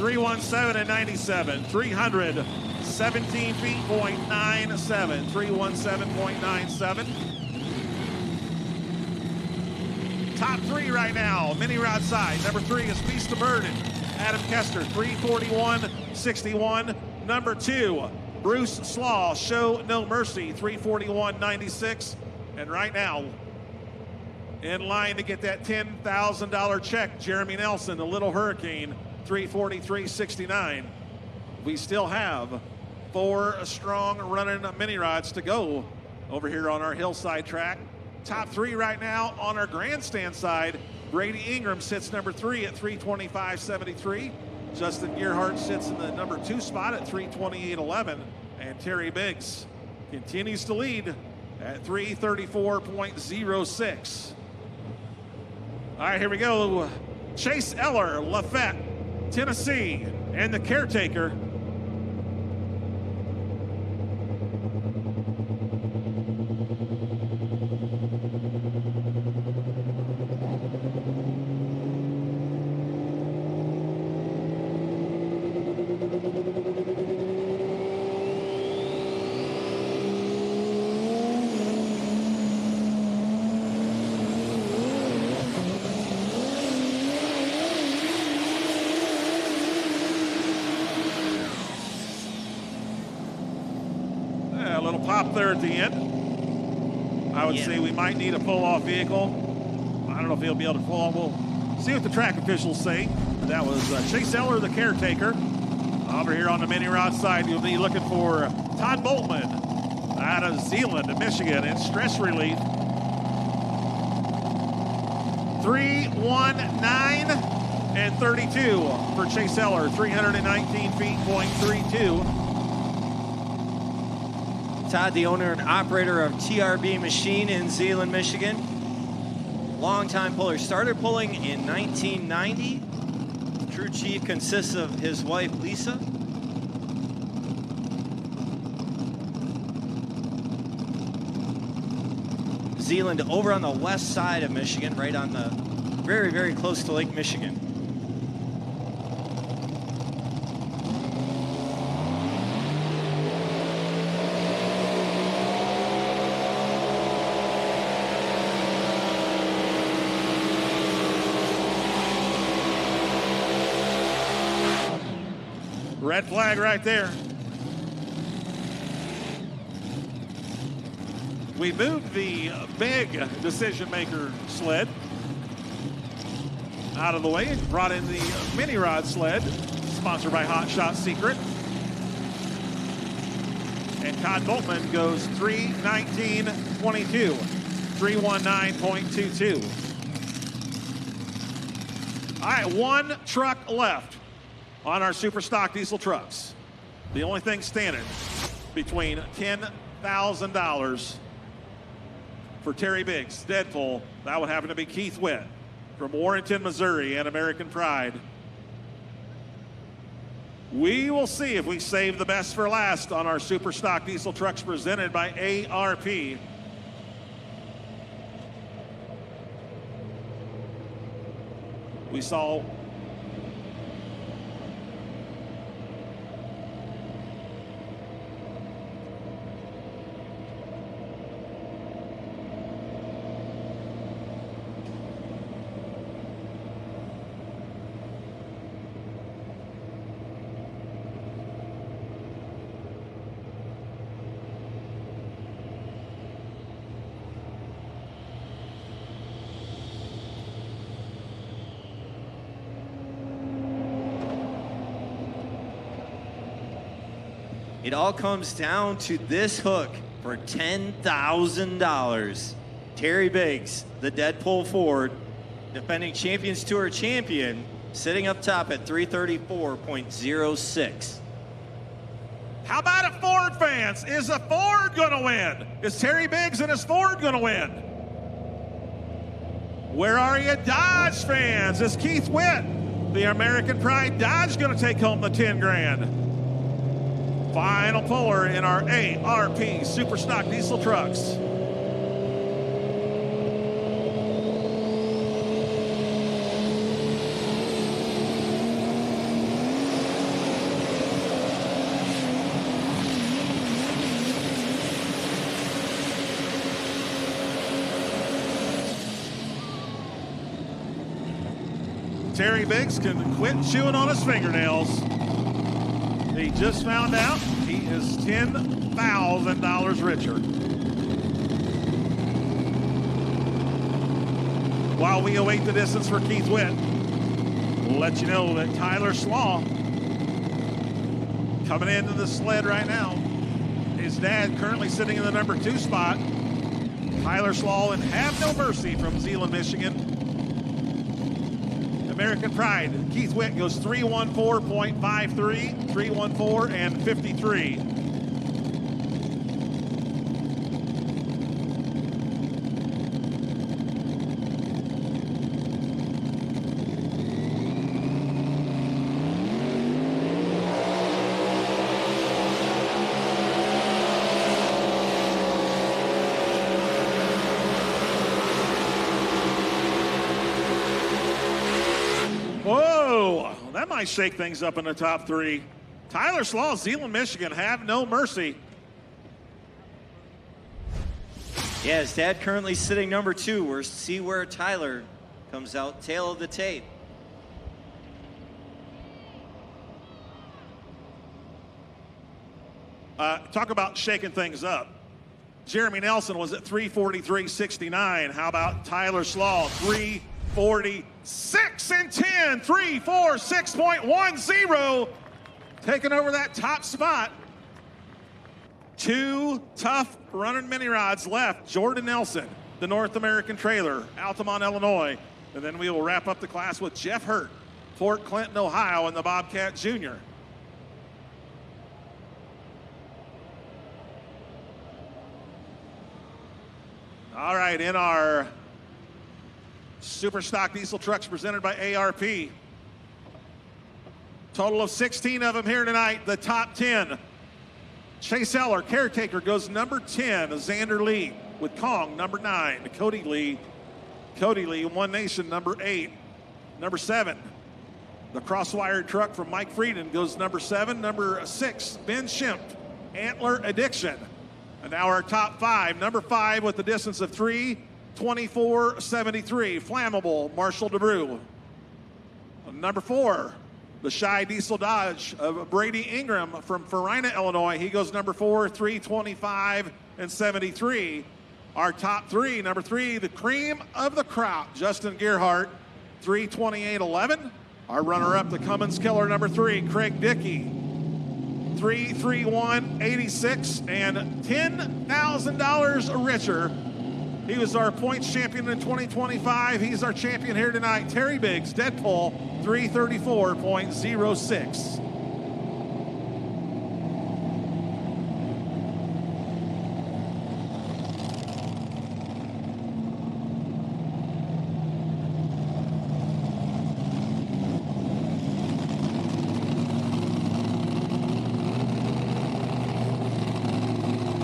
317 and 97, 317 feet, .97, 317.97. Top three right now, mini rod side. Number 3 is Beast of Burden, Adam Kester, 341.61. Number 2, Bruce Slaw, Show No Mercy, 341.96. And right now, in line to get that $10,000 check, Jeremy Nelson, the Little Hurricane, 343.69. We still have 4 strong running mini rods to go over here on our hillside track. Top 3 right now on our grandstand side. Brady Ingram sits number 3 at 325.73. Justin Gearhart sits in the number 2 spot at 328.11. And Terry Biggs continues to lead at 334.06. All right, here we go. Chase Eller, Lafette, Tennessee, and the Caretaker. Pop there at the end. I would say we might need a pull-off vehicle. I don't know if he'll be able to pull off. We'll see what the track officials say. That was Chase Eller, the Caretaker. Over here on the mini rod side, you'll be looking for Todd Boltman out of Zeeland, Michigan, in stress relief. 319 and 32 for Chase Eller, 319 feet, .32. Todd, the owner and operator of TRB Machine in Zeeland, Michigan. Longtime puller. Started pulling in 1990. Crew chief consists of his wife, Lisa. Zeeland over on the west side of Michigan, right on the very, very close to Lake Michigan. Red flag right there. We moved the big decision maker sled out of the way and brought in the mini rod sled, sponsored by Hot Shot Secret. And Todd Boltman goes 319.22, 319.22. All right, 1 truck left on our super stock diesel trucks. The only thing standing between $10,000 for Terry Biggs, Deadpool, that would happen to be Keith Witt from Warrenton, Missouri, and American Pride. We will see if we save the best for last on our super stock diesel trucks presented by ARP. We saw It all comes down to this hook for $10,000. Terry Biggs, the Deadpool Ford, defending Champions Tour champion, sitting up top at 334.06. How about it, Ford fans? Is a Ford going to win? Is Terry Biggs and his Ford going to win? Where are you, Dodge fans? Is Keith Witt, the American Pride Dodge, going to take home the 10 grand? Final puller in our ARP Super Stock Diesel trucks. Terry Biggs can quit chewing on his fingernails. He just found out he is $10,000 richer. While we await the distance for Keith Witt, we'll let you know that Tyler Slaw coming into the sled right now. His dad currently sitting in the number 2 spot. Tyler Slaw and Have No Mercy from Zeeland, Michigan. American Pride, Keith Witt goes 314.53, 314 and 53. That might shake things up in the top 3. Tyler Slaw, Zeeland, Michigan, Have No Mercy. Yeah, his dad currently sitting number 2. We'll see where Tyler comes out tail of the tape. Talk about shaking things up. Jeremy Nelson was at 343.69. How about Tyler Slaw, 346 and 10, 346.10, taking over that top spot. 2 tough running mini rods left. Jordan Nelson, the North American trailer, Altamont, Illinois. And then we will wrap up the class with Jeff Hurt, Fort Clinton, Ohio, and the Bobcat Jr. All right, in our Super Stock Diesel trucks presented by ARP. Total of 16 of them here tonight. The top 10. Chase Eller, caretaker, goes number 10. Xander Lee with Kong, number 9. Cody Lee, One Nation, number 8. Number 7, the crosswired truck from Mike Frieden goes number 7. Number 6, Ben Schimpf, Antler Addiction. And now our top 5. Number 5 with the distance of 3:24.73, Flammable, Marshall DeBrew. Number 4, the Shy Diesel Dodge of Brady Ingram from Farina, Illinois. He goes number 4, 3:25.73. Our top 3, number 3, the cream of the crop, Justin Gearhart, 3:28.11. Our runner-up, the Cummins Killer, number 3, Craig Dickey, 3:31.86 and $10,000 richer. He was our points champion in 2025. He's our champion here tonight. Terry Biggs, Deadpool, 3:34.06.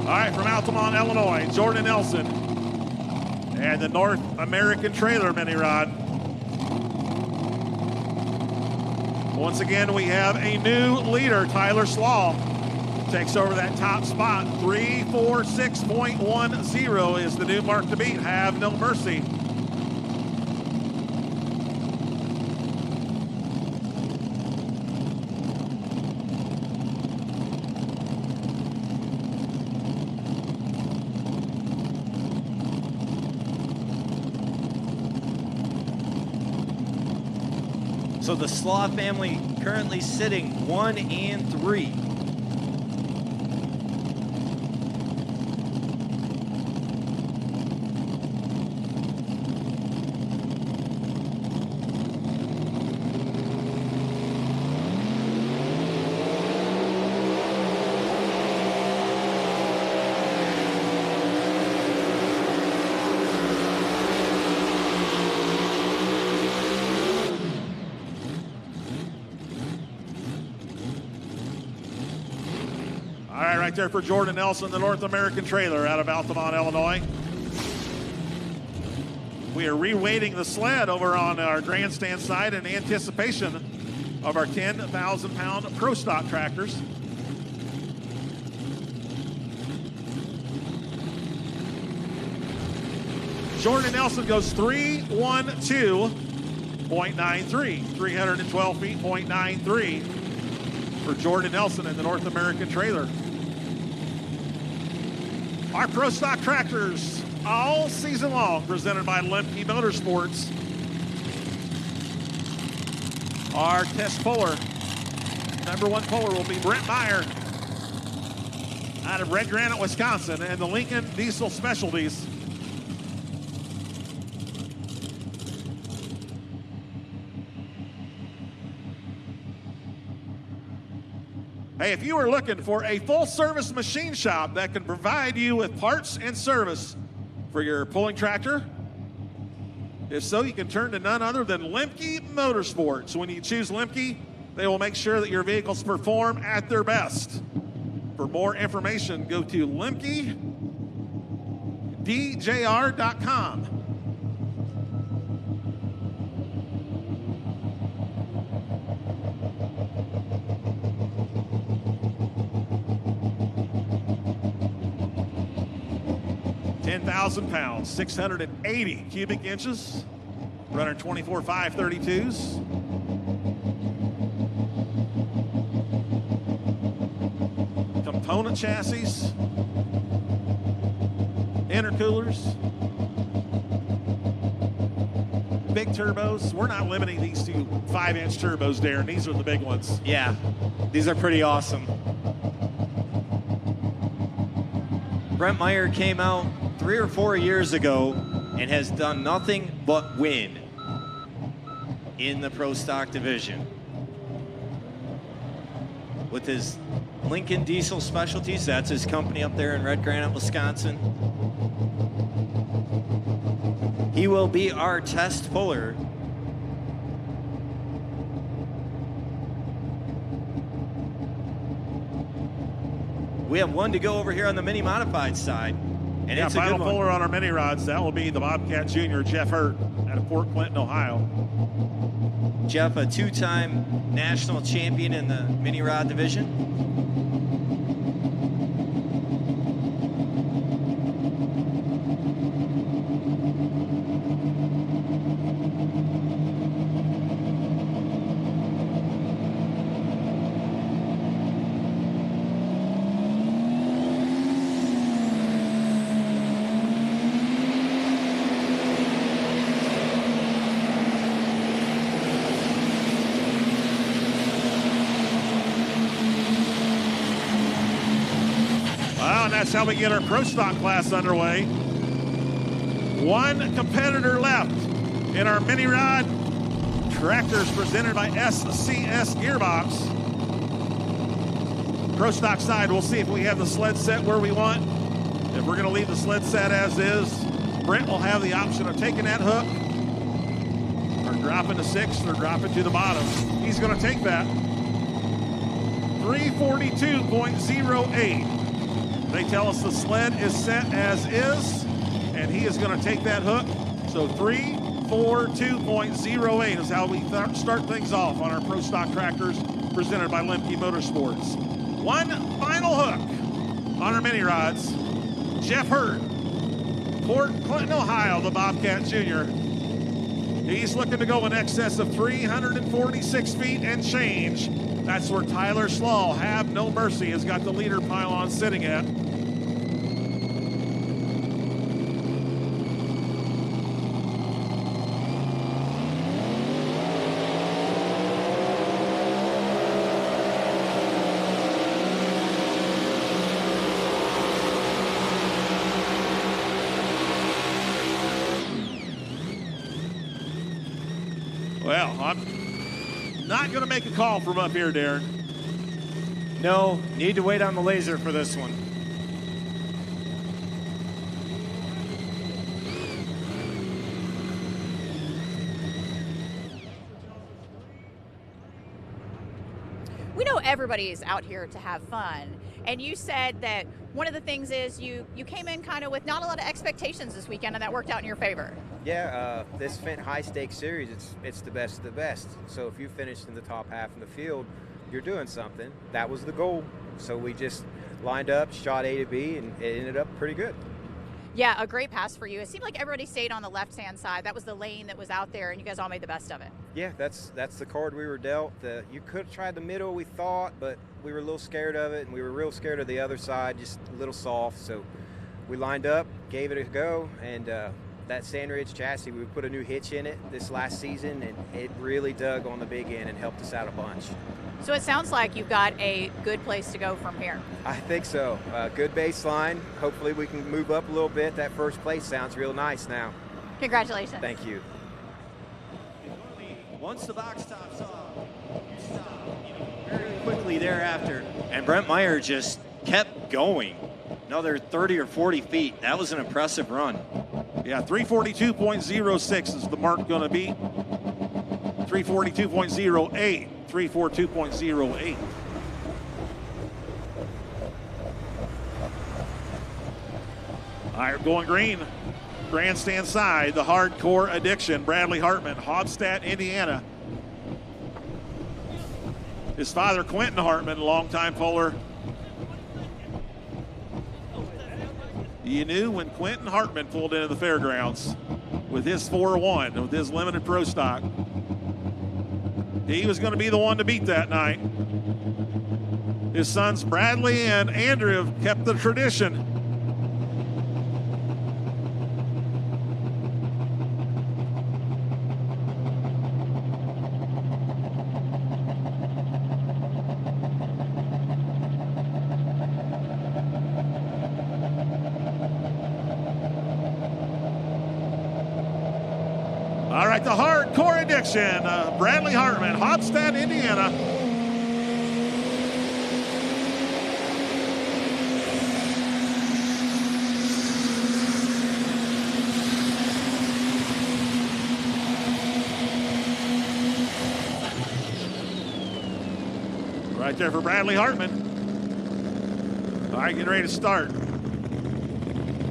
All right, from Altamont, Illinois, Jordan Nelson and the North American Trailer Mini Rod. Once again, we have a new leader. Tyler Slaw takes over that top spot. 3:46.10 is the new mark to beat. Have No Mercy. So the Slaw family currently sitting 1 and 3. Right there for Jordan Nelson, the North American trailer out of Altamont, Illinois. We are reweighting the sled over on our grandstand side in anticipation of our 10,000-pound Pro Stock tractors. Jordan Nelson goes 3:12 .93. 312 feet, .93 for Jordan Nelson in the North American trailer. Our Pro Stock tractors all season long, presented by Lemke Motorsports. Our test puller, number one puller, will be Brent Meyer out of Red Granite, Wisconsin, and the Lincoln Diesel Specialties. Hey, if you are looking for a full-service machine shop that can provide you with parts and service for your pulling tractor, if so, you can turn to none other than Lemke Motorsports. When you choose Lemke, they will make sure that your vehicles perform at their best. For more information, go to lemkedjr.com. £10,000, 680 cubic inches, running 24 532s. Component chassis, intercoolers, big turbos. We're not limiting these to 5-inch turbos, Darren. These are the big ones. Yeah, these are pretty awesome. Brent Meyer came out 3 or 4 years ago and has done nothing but win in the Pro Stock division. With his Lincoln Diesel Specialties, that's his company up there in Red Granite, Wisconsin. He will be our test puller. We have one to go over here on the mini modified side. And yeah, it's a final good one. puller on our mini rods. That will be the Bobcat Jr., Jeff Hurt, out of Port Clinton, Ohio. Jeff, a two-time national champion in the mini rod division. That's how we get our Pro Stock class underway. One competitor left in our mini rod tractors presented by SCS Gearbox. Pro Stock side, we'll see if we have the sled set where we want. If we're going to leave the sled set as is, Brent will have the option of taking that hook or dropping to 6th or dropping to the bottom. He's going to take that. 342.08. They tell us the sled is set as is, and he is going to take that hook. So 342.08 is how we start things off on our Pro Stock tractors presented by Lemke Motorsports. One final hook on our mini rods. Jeff Hurt, Port Clinton, Ohio, the Bobcat Jr. He's looking to go in excess of 346 feet and change. That's where Tyler Slaw, Have No Mercy, has got the leader pylon sitting at. Well, I'm not going to make a call from up here, Darren. No, need to wait on the laser for this one. We know everybody is out here to have fun, and you said that one of the things is you came in kind of with not a lot of expectations this weekend, and that worked out in your favor. Yeah, this Fendt high stakes series, it's the best of the best. So if you finished in the top half of the field, you're doing something. That was the goal. So we just lined up, shot A to B, and it ended up pretty good. Yeah, a great pass for you. It seemed like everybody stayed on the left-hand side. That was the lane that was out there, and you guys all made the best of it. Yeah, that's the card we were dealt. You could have tried the middle, we thought, but we were a little scared of it, and we were real scared of the other side, just a little soft. So we lined up, gave it a go, and that Sandridge chassis, we put a new hitch in it this last season, and it really dug on the big end and helped us out a bunch. So it sounds like you've got a good place to go from here. I think so. Good baseline. Hopefully we can move up a little bit. That first place sounds real nice now. Congratulations. Thank you. Once the box tops off, you stop very quickly thereafter. And Brent Meyer just kept going. Another 30 or 40 feet. That was an impressive run. Yeah, 342.06 is the mark going to be. 342.08. 342.08. All right, going green. Grandstand side, the hardcore addiction. Bradley Hartman, Hobstadt, Indiana. His father, Quentin Hartman, longtime puller. You knew when Quentin Hartman pulled into the fairgrounds with his 4-1, with his limited pro stock, he was going to be the one to beat that night. His sons Bradley and Andrew have kept the tradition. All right, the hardcore addiction, Bradley Hartman, Hobstadt, Indiana. Right there for Bradley Hartman. All right, getting ready to start.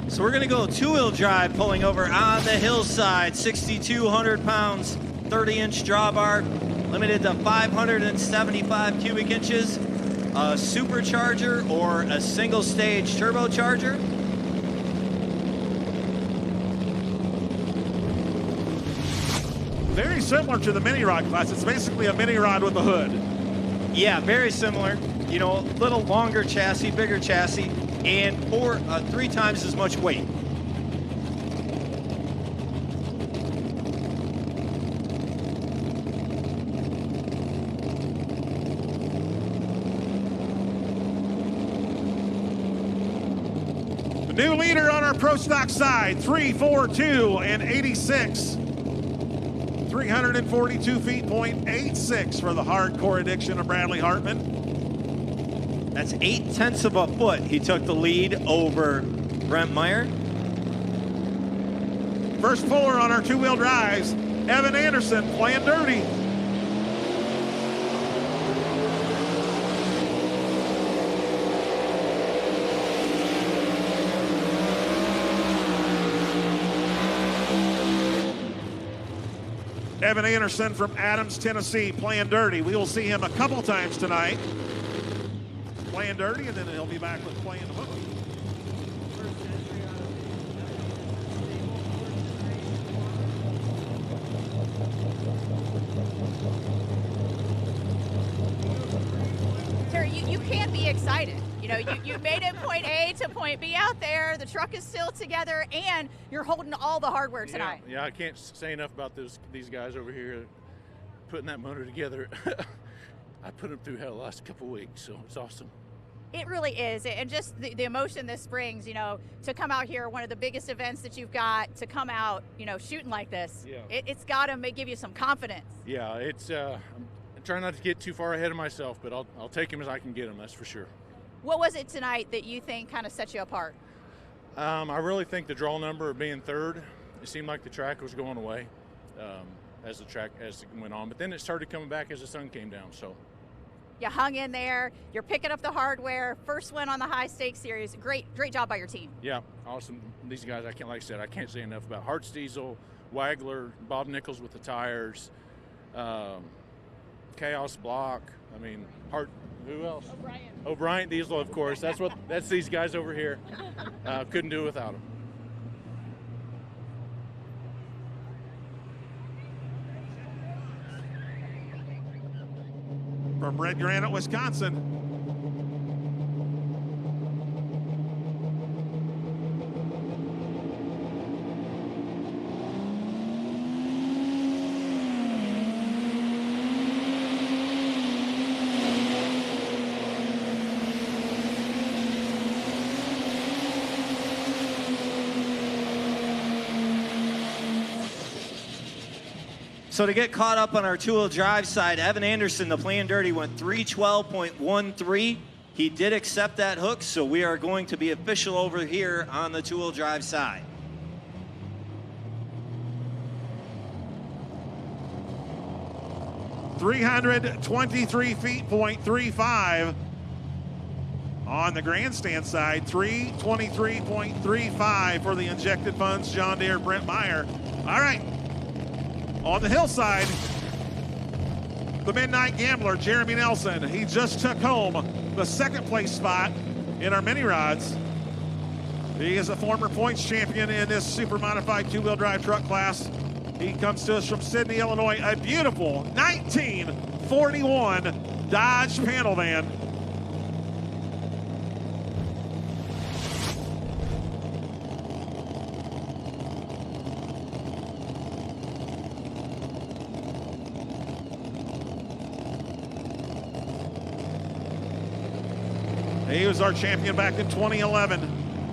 So we're going to go two-wheel drive, pulling over on the hillside, 6,200 pounds, 30-inch drawbar, limited to 575 cubic inches, a supercharger or a single-stage turbocharger. Very similar to the mini rod class. It's basically a mini rod with a hood. Yeah, very similar. You know, a little longer chassis, bigger chassis, and 3 times as much weight. The new leader on our pro stock side, 342 and 86. 342 feet, .86 for the hardcore addiction of Bradley Hartman. That's 0.8 of a foot. He took the lead over Brent Meyer. First puller on our two-wheel drives, Evan Anderson playing dirty. Evan Anderson from Adams, Tennessee, playing dirty. We will see him a couple times tonight. Playing dirty, and then he'll be back with playing the hook. Terry, you can't be excited. You know, you made it point A to point B out there. The truck is still together, and you're holding all the hardware tonight. Yeah, I can't say enough about these guys over here putting that motor together. I put them through hell the last couple weeks, so it's awesome. It really is, and just the emotion this brings, you know, to come out here, one of the biggest events that you've got, to come out, you know, shooting like this, yeah. It's got to give you some confidence. Yeah, it's I'm trying not to get too far ahead of myself, but I'll take him as I can get him, that's for sure. What was it tonight that you think kind of set you apart? I really think the draw number of being third, it seemed like the track was going away as it went on, but then it started coming back as the sun came down, so. You hung in there, you're picking up the hardware, first win on the high stakes series. Great job by your team. Yeah, awesome. These guys, like I said, I can't say enough about Hartz Diesel, Wagler, Bob Nichols with the tires, Chaos Block. I mean, who else? O'Brien Diesel, of course. That's these guys over here. Couldn't do it without them. from Red Granite, Wisconsin. So to get caught up on our two-wheel drive side, Evan Anderson, the Play and Dirty, went 312.13. He did accept that hook, so we are going to be official over here on the two-wheel drive side. .323 feet, .35 on the grandstand side. 323.35 for the injected funds, John Deere, Brent Meyer. All right. On the hillside, the Midnight Gambler, Jeremy Nelson. He just took home the second place spot in our mini rods. He is a former points champion in this super modified two-wheel drive truck class. He comes to us from Sydney, Illinois, a beautiful 1941 Dodge panel van. He was our champion back in 2011.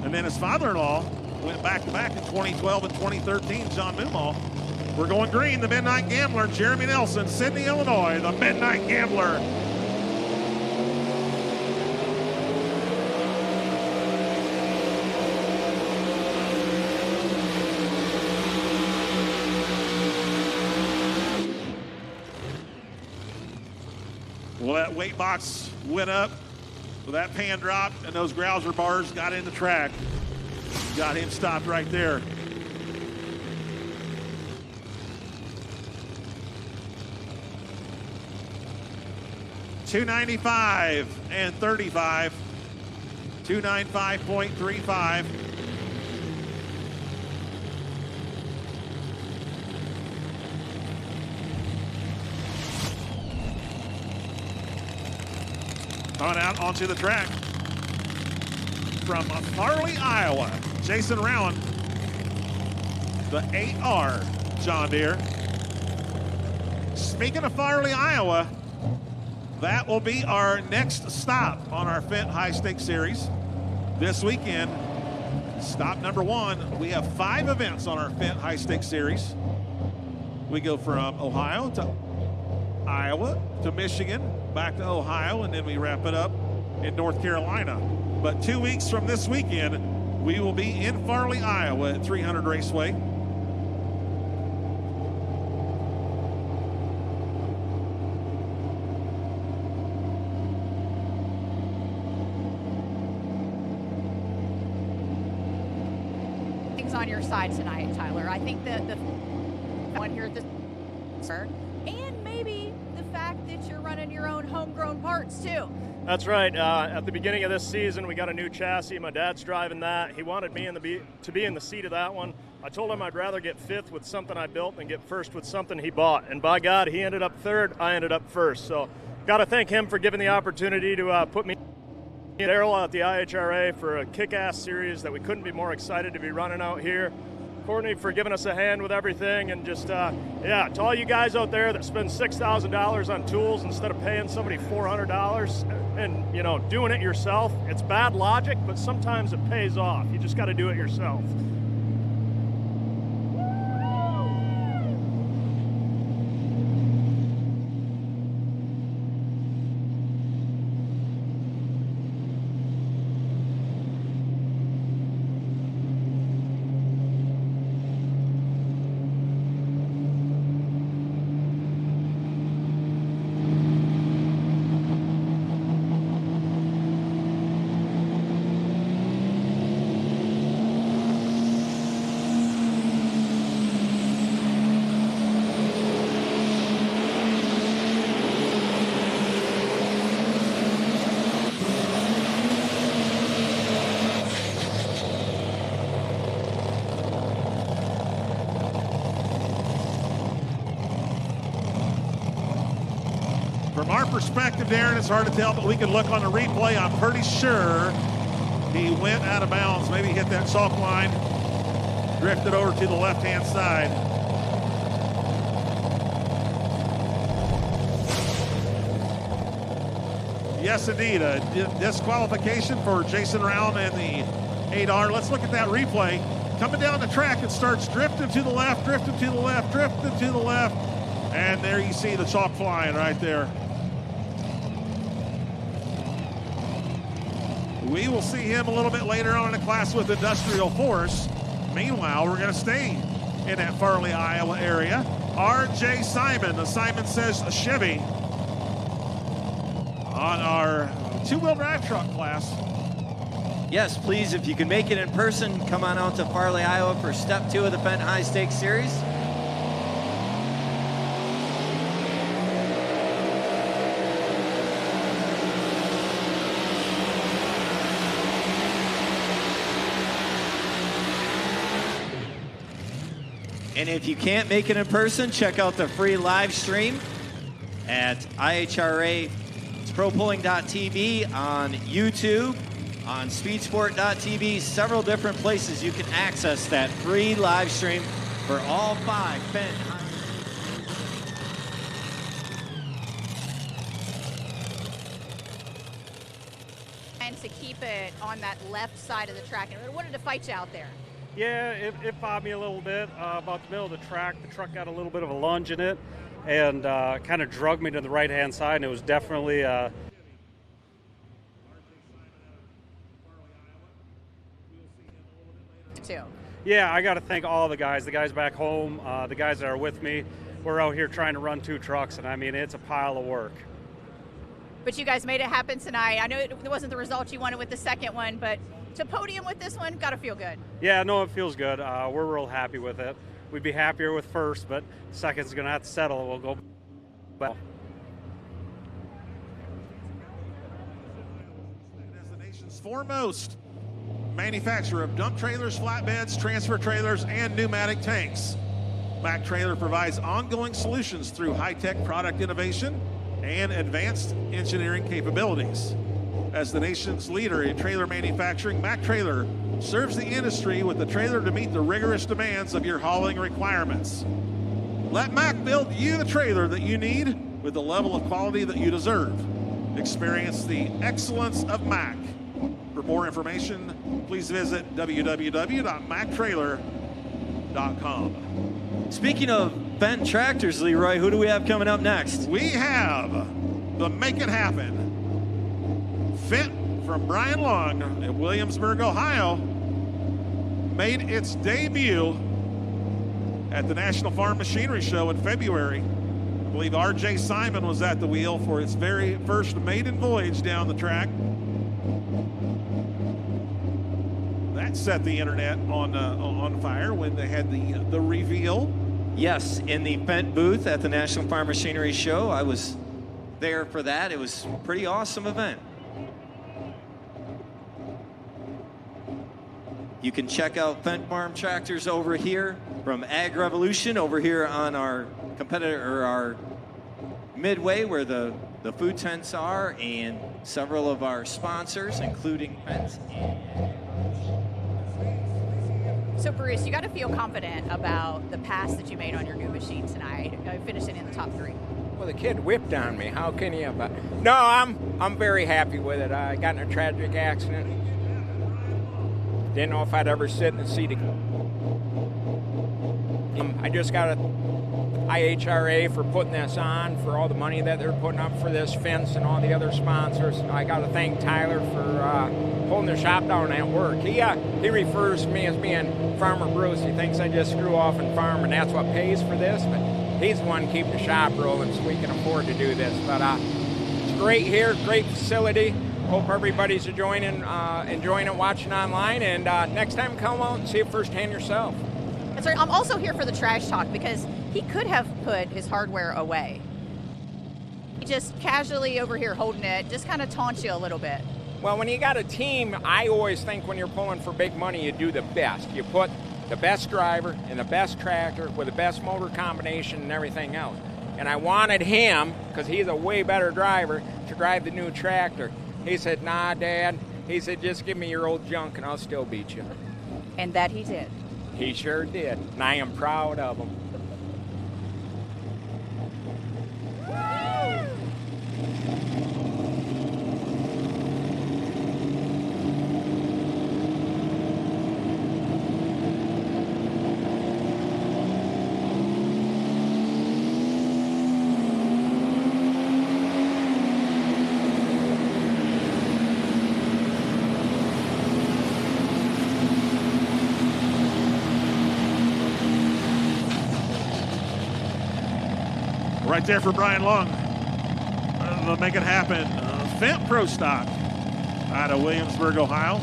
And then his father-in-law went back-to-back in 2012 and 2013, John Moomaw. We're going green, the Midnight Gambler, Jeremy Nelson, Sydney, Illinois, the Midnight Gambler. Well, that weight box went up. So that pan dropped, and those grouser bars got in the track. Got him stopped right there. $295 and 35. 295.35. Coming out onto the track from Farley, Iowa, Jason Rowan, the 8R John Deere. Speaking of Farley, Iowa, that will be our next stop on our Fendt High Stakes Series this weekend. Stop number one. We have 5 events on our Fendt High Stakes Series. We go from Ohio to Iowa to Michigan, back to Ohio, and then we wrap it up in North Carolina. But 2 weeks from this weekend, we will be in Farley, Iowa at 300 Raceway. Things on your side tonight, Tyler. I think the one here at this and maybe the fact that you're running your own homegrown parts too. That's right. At the beginning of this season, we got a new chassis. My dad's driving that. He wanted me to be in the seat of that one. I told him I'd rather get 5th with something I built than get 1st with something he bought. And by God, he ended up 3rd. I ended up 1st. So got to thank him for giving the opportunity to put me in Daryl at the IHRA for a kick-ass series that we couldn't be more excited to be running out here. Courtney for giving us a hand with everything, and just, yeah, to all you guys out there that spend $6,000 on tools instead of paying somebody $400 and, you know, doing it yourself, it's bad logic, but sometimes it pays off. You just got to do it yourself. From our perspective, Darren, it's hard to tell, but we can look on the replay. I'm pretty sure he went out of bounds. Maybe hit that chalk line, drifted over to the left-hand side. Yes, indeed, a disqualification for Jason Round and the 8R. Let's look at that replay. Coming down the track, it starts drifting to the left, drifting to the left, drifting to the left, and there you see the chalk flying right there. We will see him a little bit later on in the class with Industrial Force. Meanwhile, we're going to stay in that Farley, Iowa area. R.J. Simon, the Simon Says Chevy, on our two-wheel drive truck class. Yes, please, if you can make it in person, come on out to Farley, Iowa for Step 2 of the Fendt High Stakes Series. And if you can't make it in person, check out the free live stream at IHRA.ProPulling.tv on YouTube, on Speedsport.tv, several different places you can access that free live stream for all 5 Fendt. And to keep it on that left side of the track, and I wanted to fight you out there. Yeah, it bobbed me a little bit. About the middle of the track got a little bit of a lunge in it, and kind of drug me to the right-hand side, and it was definitely too. Yeah, I got to thank all the guys back home, the guys that are with me. We're out here trying to run 2 trucks, and I mean, it's a pile of work. But you guys made it happen tonight. I know it wasn't the result you wanted with the second one, but to podium with this one, got to feel good. Yeah, no, it feels good. We're real happy with it. We'd be happier with first, but second's going to have to settle. We'll go well. As the nation's foremost manufacturer of dump trailers, flatbeds, transfer trailers, and pneumatic tanks, Mack Trailer provides ongoing solutions through high-tech product innovation and advanced engineering capabilities. As the nation's leader in trailer manufacturing, Mack Trailer serves the industry with the trailer to meet the rigorous demands of your hauling requirements. Let Mack build you the trailer that you need with the level of quality that you deserve. Experience the excellence of Mack. For more information, please visit www.macktrailer.com. Speaking of Fendt tractors, Leroy, who do we have coming up next? We have the Make It Happen. Fendt from Brian Long in Williamsburg, Ohio, made its debut at the National Farm Machinery Show in February. I believe R.J. Simon was at the wheel for its very first maiden voyage down the track. That set the internet on fire when they had the reveal. Yes, in the Fendt booth at the National Farm Machinery Show. I was there for that. It was a pretty awesome event. You can check out Fendt Farm tractors over here from Ag Revolution over here on our competitor, or our midway where the food tents are, and several of our sponsors, including Fendt. So Bruce, you got to feel confident about the pass that you made on your new machine tonight, finishing in the top 3. Well, the kid whipped on me. How can you? No, I'm very happy with it. I got in a tragic accident. Didn't know if I'd ever sit in the seat again. I just got a IHRA for putting this on, for all the money that they're putting up for this fence and all the other sponsors. I got to thank Tyler for holding the shop down at work. He refers to me as being Farmer Bruce. He thinks I just screw off and farm, and that's what pays for this. But he's the one keeping the shop rolling, so we can afford to do this. But it's great here, great facility. Hope everybody's enjoying it, watching online. And next time, come out and see it firsthand yourself. That's right. I'm also here for the trash talk because he could have put his hardware away. He just casually over here holding it, just kind of taunts you a little bit. Well, when you got a team, I always think when you're pulling for big money, you do the best. You put the best driver and the best tractor with the best motor combination and everything else. and I wanted him, because he's a way better driver, to drive the new tractor. He said, nah, Dad. He said, just give me your old junk and I'll still beat you. And that he did. He sure did, and I am proud of him. Right there for Brian Long. They'll make it happen. Fendt Pro Stock out of Williamsburg, Ohio.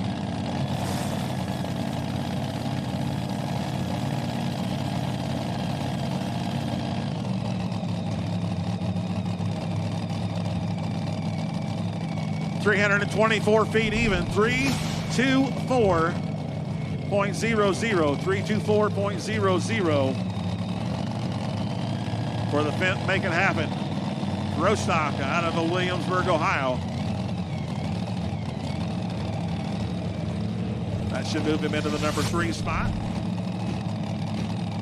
.324 feet even. 324.00. 324.00. For the Fendt, make it happen. Rostock out of Williamsburg, Ohio. That should move him into the number 3 spot.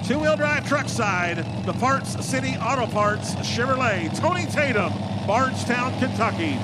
Two-wheel drive truck side, the Parts City Auto Parts Chevrolet. Tony Tatum, Bardstown, Kentucky.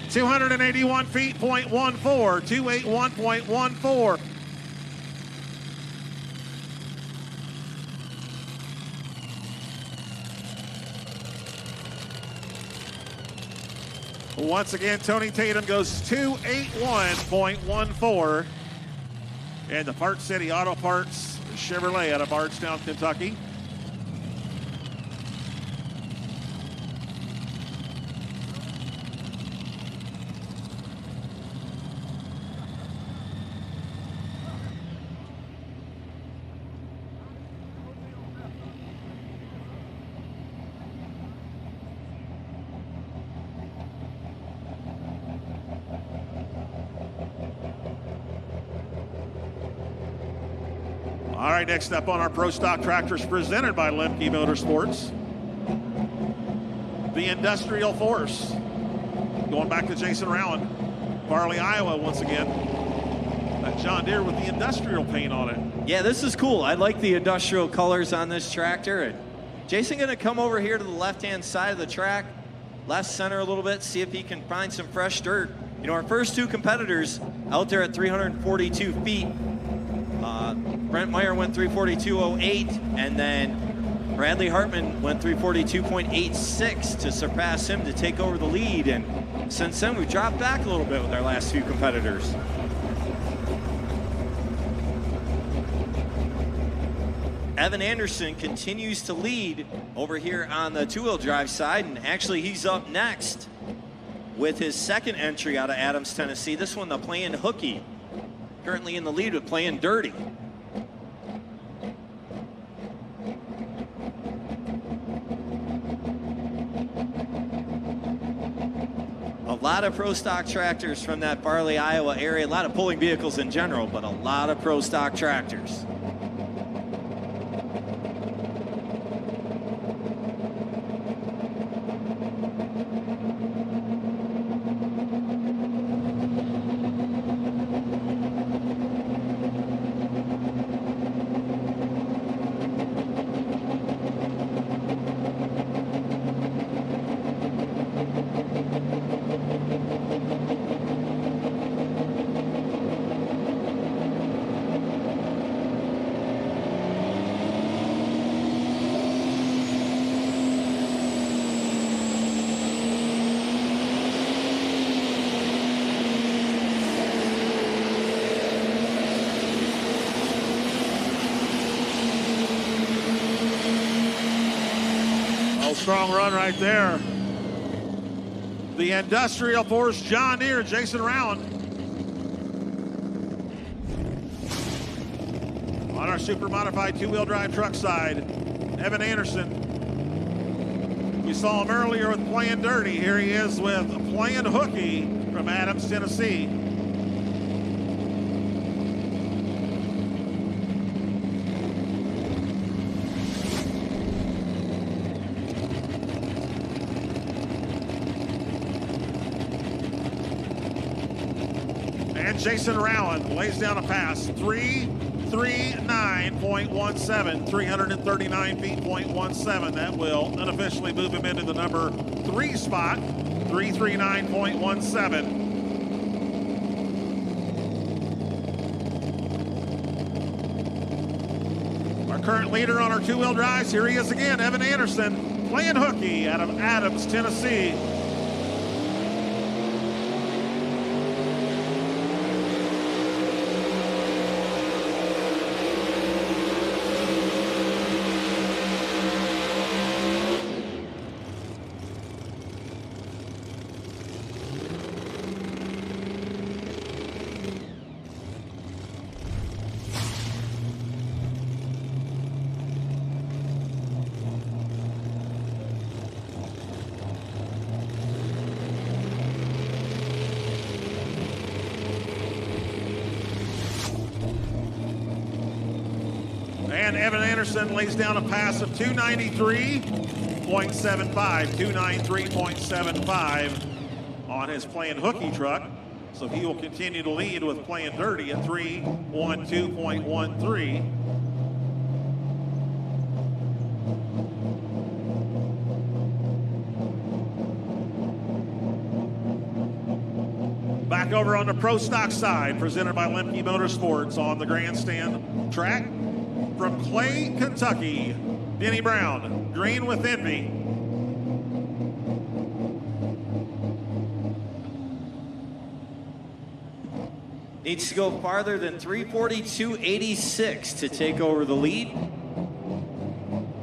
.281 feet, .14, 281.14. Once again, Tony Tatum goes 281.14. And the Parts City Auto Parts Chevrolet out of Bardstown, Kentucky. All right, next up on our Pro Stock Tractors presented by Lemke Motorsports, the Industrial Force. Going back to Jason Rowan, Farley, Iowa once again. That John Deere with the industrial paint on it. Yeah, this is cool. I like the industrial colors on this tractor. And Jason going to come over here to the left-hand side of the track, left center a little bit, see if he can find some fresh dirt. You know, our first two competitors out there at 342 feet, Brent Meyer went 342.08, and then Bradley Hartman went 342.86 to surpass him to take over the lead. And since then, we've dropped back a little bit with our last few competitors. Evan Anderson continues to lead over here on the two-wheel drive side, and actually he's up next with his second entry out of Adams, Tennessee. This one, the Playing Hooky, currently in the lead with Playing Dirty. A lot of Pro Stock tractors from that Farley, Iowa area, a lot of pulling vehicles in general, but a lot of Pro Stock tractors. strong run right there. The Industrial Force John Deere, Jason Rowan. On our super modified two-wheel drive truck side, Evan Anderson. We saw him earlier with Playing Dirty. Here he is with Playing Hooky from Adams, Tennessee. And Jason Rowan lays down a pass. 339.17, 339 feet, .17. That will unofficially move him into the number 3 spot, 339.17. Our current leader on our two-wheel drives, here he is again, Evan Anderson, Playing Hooky out of Adams, Tennessee. And Evan Anderson lays down a pass of 293.75, 293.75 on his Playing Hooky truck. So he will continue to lead with Playing Dirty at 312.13. Back over on the Pro Stock side, presented by Lemke Motorsports on the grandstand track. From Clay, Kentucky, Denny Brown, Green with Envy. Needs to go farther than 342.86 to take over the lead.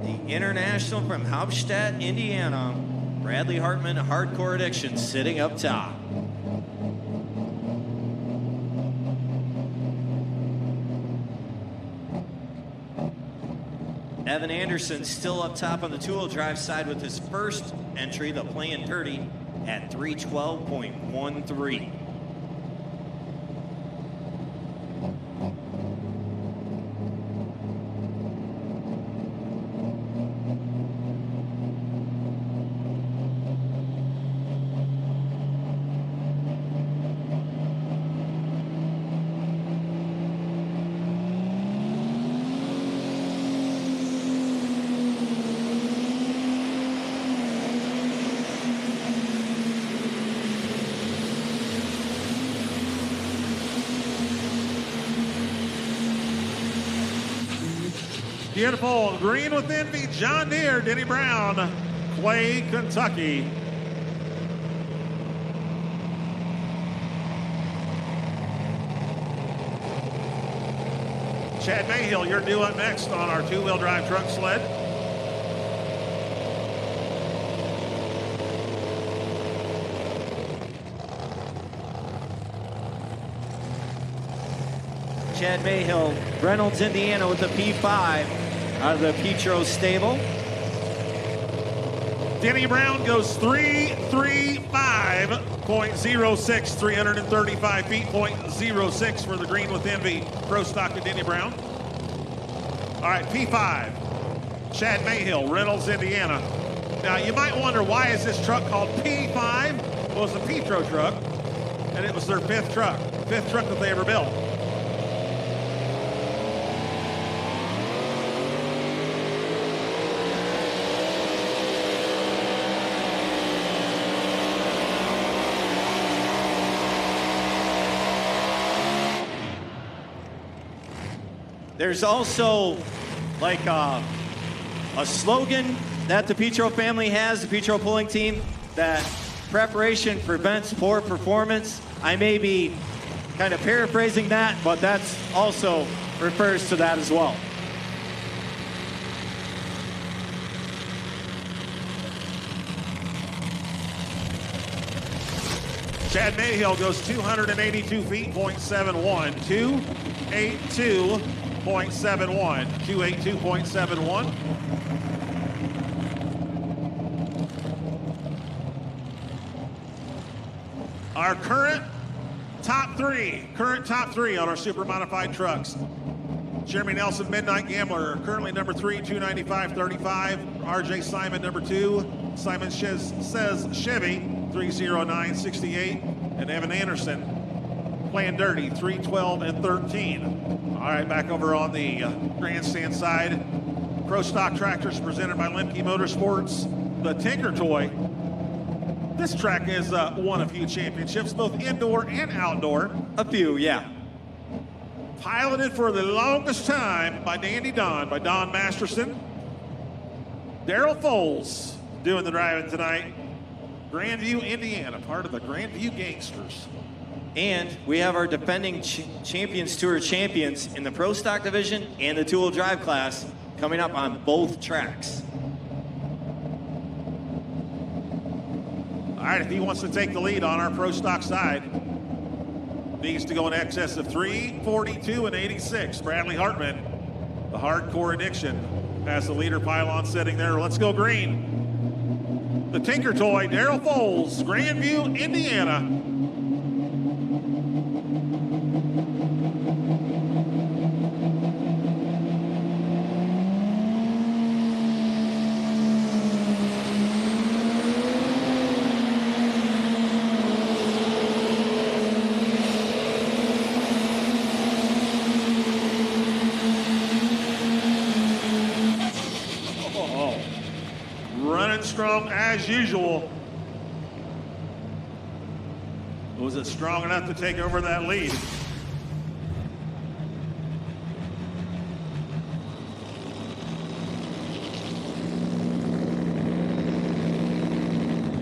The International from Hauptstadt, Indiana, Bradley Hartman, Hardcore Addiction, sitting up top. Evan Anderson still up top on the two-wheel drive side with his first entry, the Playing Dirty, at 312.13. Beautiful. Green with Envy, John Deere, Denny Brown, Clay, Kentucky. Chad Mayhill, you're due up next on our two-wheel drive truck sled. Chad Mayhill, Reynolds, Indiana with the P5 out of the Petro stable. Denny Brown goes 335.06, 335 feet, .06 for the Green with Envy Pro Stock of Denny Brown. All right, P5, Chad Mayhill, Reynolds, Indiana. Now, you might wonder, why is this truck called P5? Well, it's a Petro truck, and it was their fifth truck that they ever built. There's also like a slogan that the Petro family has, the Petro pulling team, that preparation prevents poor performance. I may be kind of paraphrasing that, but that's also refers to that as well. Chad Mayhill goes 282 feet, 0.71. 282.71. 282.71. Our current top three on our super modified trucks. Jeremy Nelson, Midnight Gambler, currently number 3, 295.35. RJ Simon, number 2. Simon says Chevy, 309.68. And Evan Anderson, playing dirty, 312 and 13. All right, back over on the grandstand side. Pro Stock Tractors presented by Lemke Motorsports. The Tinker Toy. This track has won a few championships, both indoor and outdoor. A few, yeah. Piloted for the longest time by Don Masterson. Daryl Foles doing the driving tonight. Grandview, Indiana, part of the Grandview Gangsters. And we have our defending Champions Tour champions in the Pro Stock division and the two-wheel drive class coming up on both tracks. All right, if he wants to take the lead on our Pro Stock side, needs to go in excess of 342 and 86. Bradley Hartman, the Hardcore Addiction, has the leader pylon sitting there. Let's go green. The Tinker Toy, Daryl Foles, Grandview, Indiana. Strong as usual. Was it strong enough to take over that lead?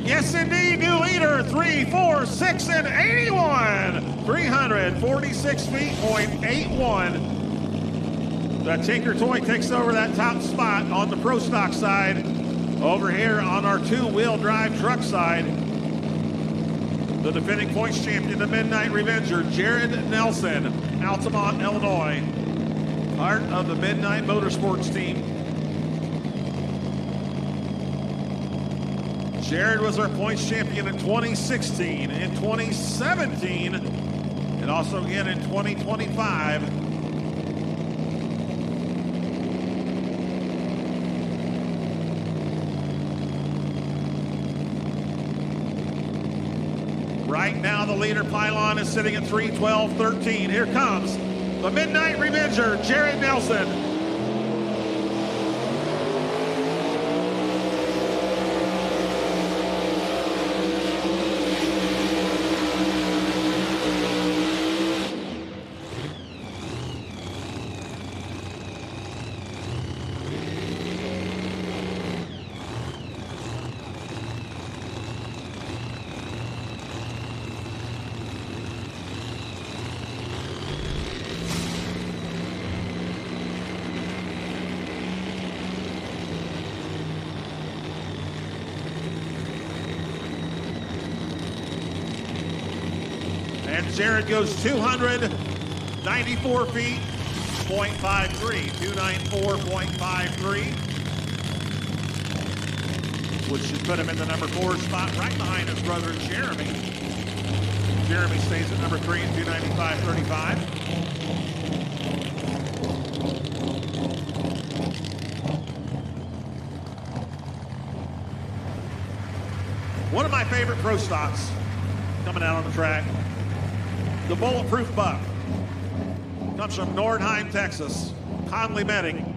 Yes, indeed, new leader, 3, 4, 6, and 81. 346 feet, 0.81. The Tinker Toy takes over that top spot on the Pro Stock side. Over here on our two-wheel drive truck side, the defending points champion, the Midnight Revenger, Jared Nelson, Altamont, Illinois, part of the Midnight Motorsports team. Jared was our points champion in 2016, in 2017, and also again in 2025. Right now, the leader pylon is sitting at 312.13. Here comes the Midnight Revenger, Jared Nelson. And Jared goes 294 feet, 0.53, 294.53, which should put him in the number 4 spot right behind his brother Jeremy. Jeremy stays at number 3 at 295.35. One of my favorite Pro Stocks coming out on the track, the Bulletproof Buck. Comes from Nordheim, Texas. Conley Metting.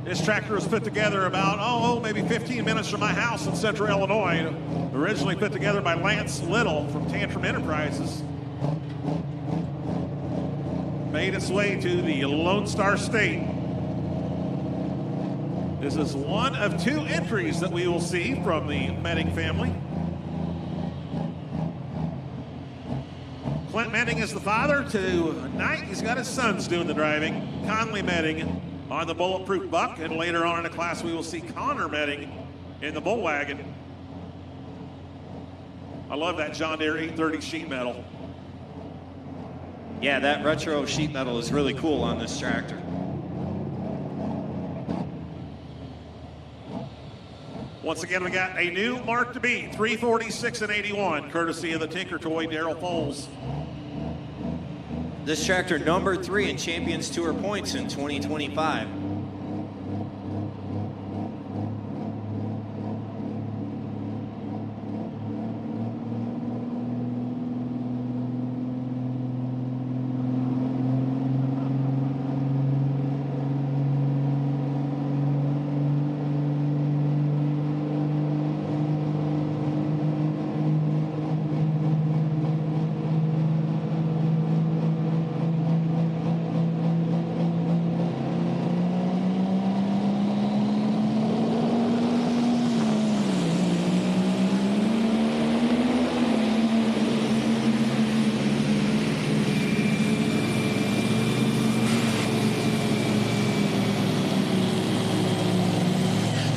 This tractor was put together about, maybe 15 minutes from my house in central Illinois. Originally put together by Lance Little from Tantrum Enterprises. Made its way to the Lone Star State. This is one of 2 entries that we will see from the Metting family. Clint Metting is the father. Tonight, he's got his sons doing the driving. Conley Metting on the Bulletproof Buck, and later on in the class, we will see Connor Metting in the Bull Wagon. I love that John Deere 830 sheet metal. Yeah, that retro sheet metal is really cool on this tractor. Once again, we got a new mark to beat, 346 and 81, courtesy of the Tinker Toy, Daryl Foles. This tractor number 3 in Champions Tour points in 2025.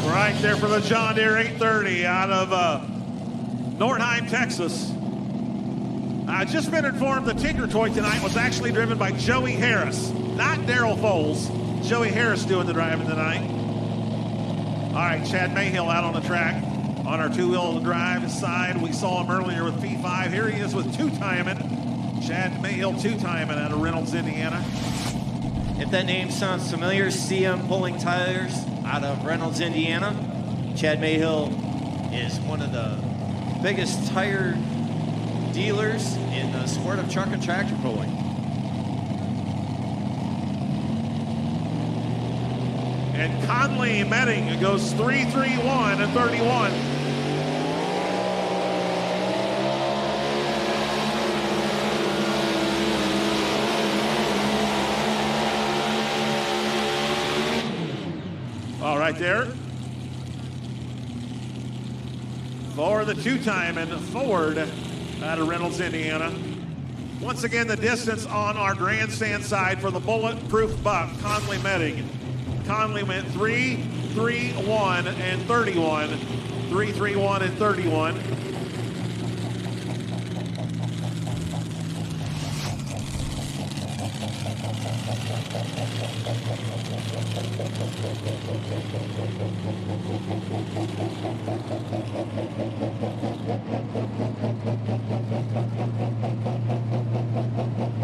Right there for the John Deere 830 out of Nordheim, Texas. I've just been informed the Tinker Toy tonight was actually driven by Joey Harris, not Daryl Foles. Joey Harris doing the driving tonight. All right, Chad Mayhill out on the track on our two-wheel drive side. We saw him earlier with P5. Here he is with two-timing. Chad Mayhill two-timing out of Reynolds, Indiana. If that name sounds familiar, CM Pulling Tires out of Reynolds, Indiana. Chad Mayhill is one of the biggest tire dealers in the sport of truck and tractor pulling. And Conley Metting goes 3-3-1 and 31. All right there. For the two-time and Ford out of Reynolds, Indiana. Once again, the distance on our grandstand side for the Bulletproof Buck, Conley Metting. Conley went 3-3-1 and 31. 3-3-1 and 31.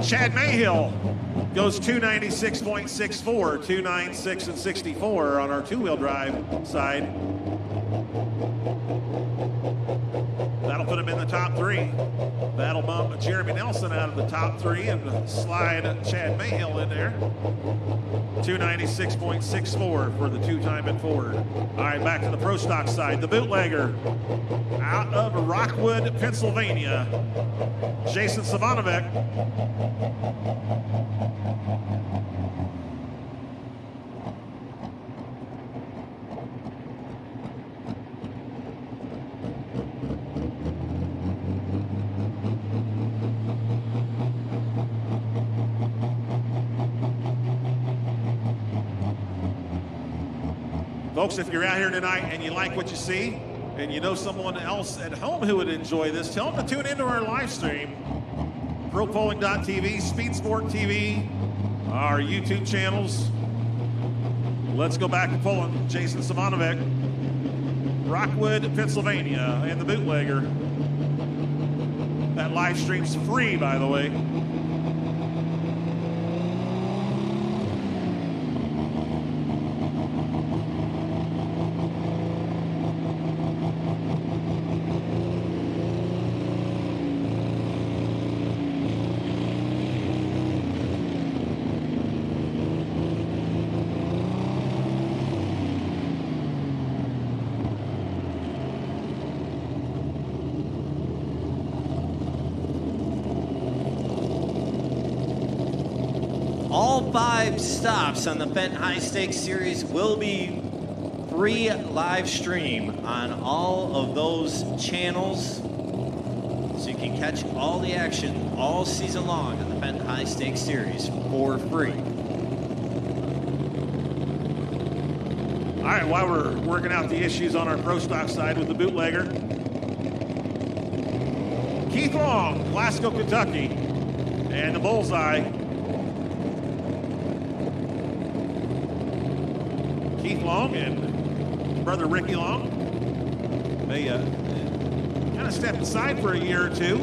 Chad Mayhill goes 296.64, 296 and 64 on our two-wheel drive side. That'll put him in the top 3. That'll bump Jeremy Nelson out of the top 3 and slide Chad Mayhill in there. 296.64 for the two-time and Ford. All right, back to the Pro Stock side. The bootlegger out of Rockwood, Pennsylvania, Jason Savanovic. Folks, if you're out here tonight and you like what you see, and you know someone else at home who would enjoy this, tell them to tune into our live stream. ProPolling.tv, Speed Sport TV, our YouTube channels. Let's go back to Poland. Jason Savanovic, Rockwood, Pennsylvania, and the bootlegger. That live stream's free, by the way. All 5 stops on the Fendt High Stakes Series will be free live stream on all of those channels, so you can catch all the action all season long on the Fendt High Stakes Series for free. All right, while we're working out the issues on our Pro Stock side with the bootlegger, Keith Long, Glasgow, Kentucky. And the bullseye. Keith Long and brother Ricky Long. They kind of stepped aside for a year or two,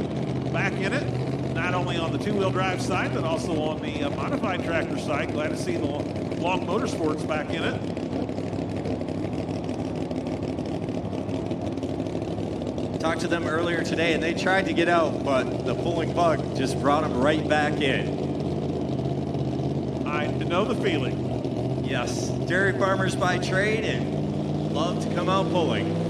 back in it, not only on the two-wheel drive side, but also on the modified tractor side. Glad to see the Long Motorsports back in it. Talked to them earlier today, and they tried to get out, but the pulling bug just brought them right back in. I know the feeling. Yes, dairy farmers by trade and love to come out pulling.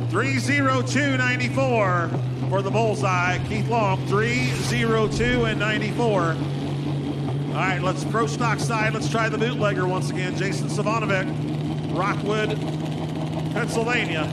.302.94 for the bullseye. Keith Long, 3:02 and 94. All right, let's pro stock side. Let's try the bootlegger once again. Jason Savanovic, Rockwood, Pennsylvania.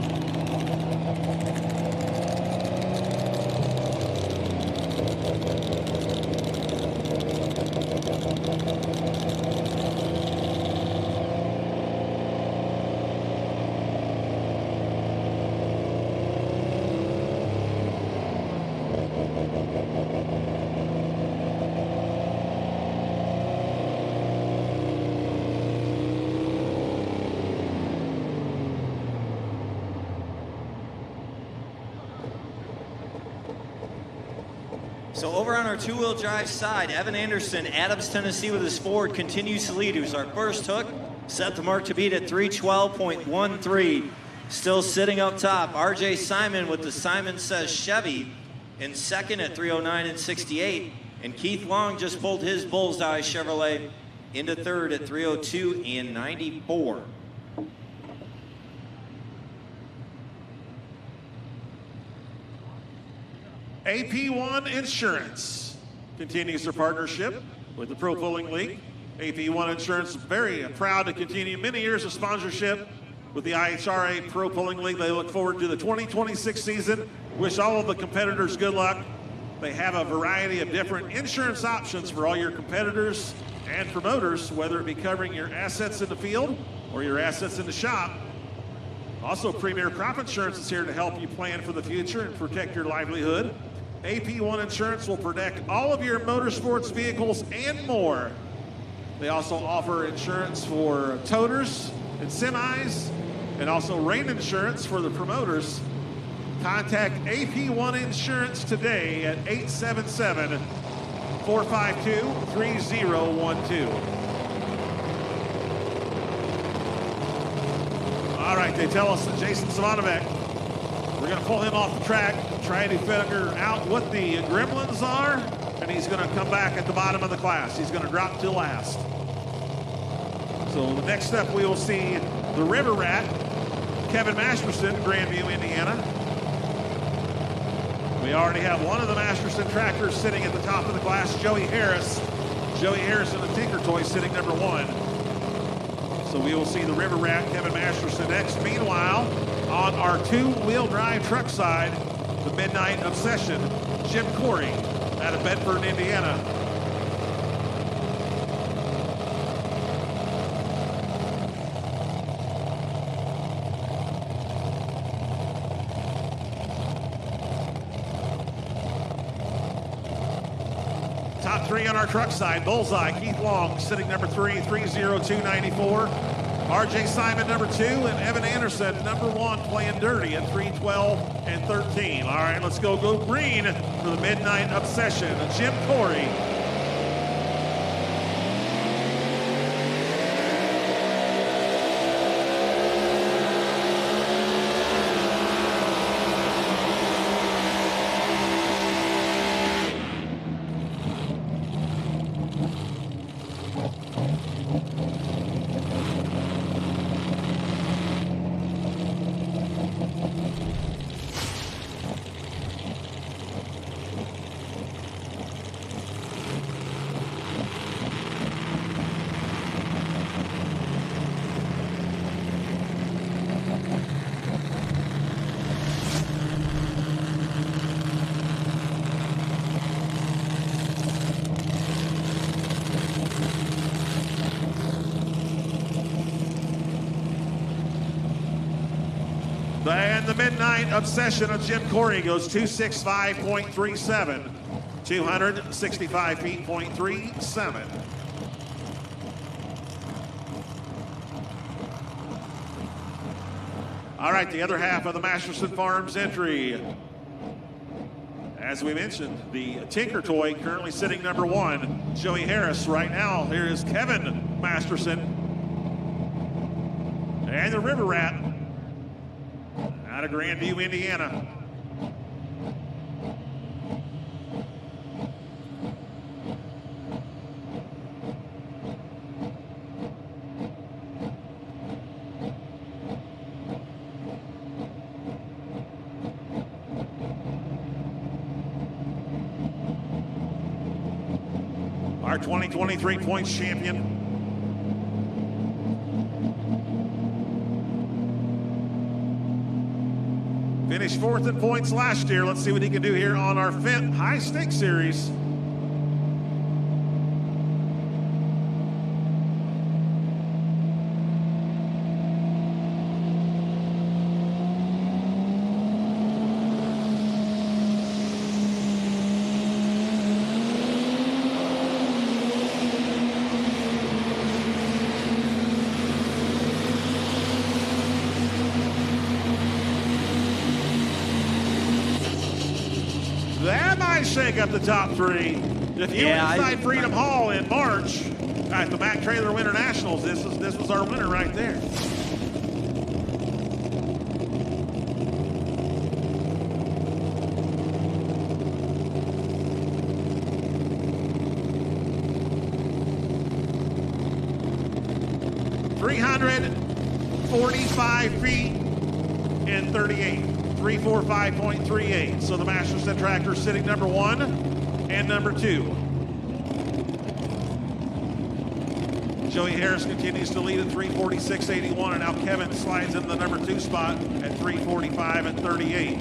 So over on our two-wheel drive side, Evan Anderson, Adams, Tennessee with his Ford continues to lead. He was our first hook, set the mark to beat at 3:12.13. Still sitting up top, RJ Simon with the Simon Says Chevy in second at 3:09 and 68. And Keith Long just pulled his Bullseye Chevrolet into third at 3:02 and 94. AP1 Insurance continues their partnership with the Pro Pulling League. AP1 Insurance very proud to continue many years of sponsorship with the IHRA Pro Pulling League. They look forward to the 2026 season. Wish all of the competitors good luck. They have a variety of different insurance options for all your competitors and promoters, whether it be covering your assets in the field or your assets in the shop. Also, Premier Crop Insurance is here to help you plan for the future and protect your livelihood. AP1 Insurance will protect all of your motorsports vehicles and more. They also offer insurance for toters and semis, and also rain insurance for the promoters. Contact AP1 Insurance today at 877-452-3012. All right, they tell us that Jason Savanovic, we're going to pull him off the track, try to figure out what the gremlins are, and he's going to come back at the bottom of the class. He's going to drop to last. So the next step, we will see the River Rat, Kevin Masterson, Grandview, Indiana. We already have one of the Masterson tractors sitting at the top of the class, Joey Harris. Joey Harris and the Tinker Toy sitting number one. So we will see the River Rat, Kevin Masterson next. Meanwhile, on our two-wheel drive truck side, the Midnight Obsession, Jim Corey out of Bedford, Indiana. Top three on our truck side. Bullseye, Keith Long, sitting number 3, 3:02.94. RJ Simon, number 2, and Evan Anderson, number 1, playing dirty at 3:12 and 13. All right, let's go green for the Midnight Obsession. Jim Corey. the Midnight Obsession of Jim Corey goes 265.37. 265 feet, .37. All right, the other half of the Masterson Farms entry. As we mentioned, the Tinker Toy currently sitting number 1. Joey Harris right now. Here is Kevin Masterson. And the River Rat out of Grandview, Indiana. Our 2023 points champion. Finished 4th in points last year. Let's see what he can do here on our Fendt High Stakes Series. That might shake up the top 3. If you were inside Freedom Hall in March at the Mack Trailer Winter Nationals, this was our winner right there. .345 feet and 38. 345.38. So the Masterson tractor sitting number 1 and number 2. Joey Harris continues to lead at 346.81, and now Kevin slides in the number 2 spot at 345 and 38.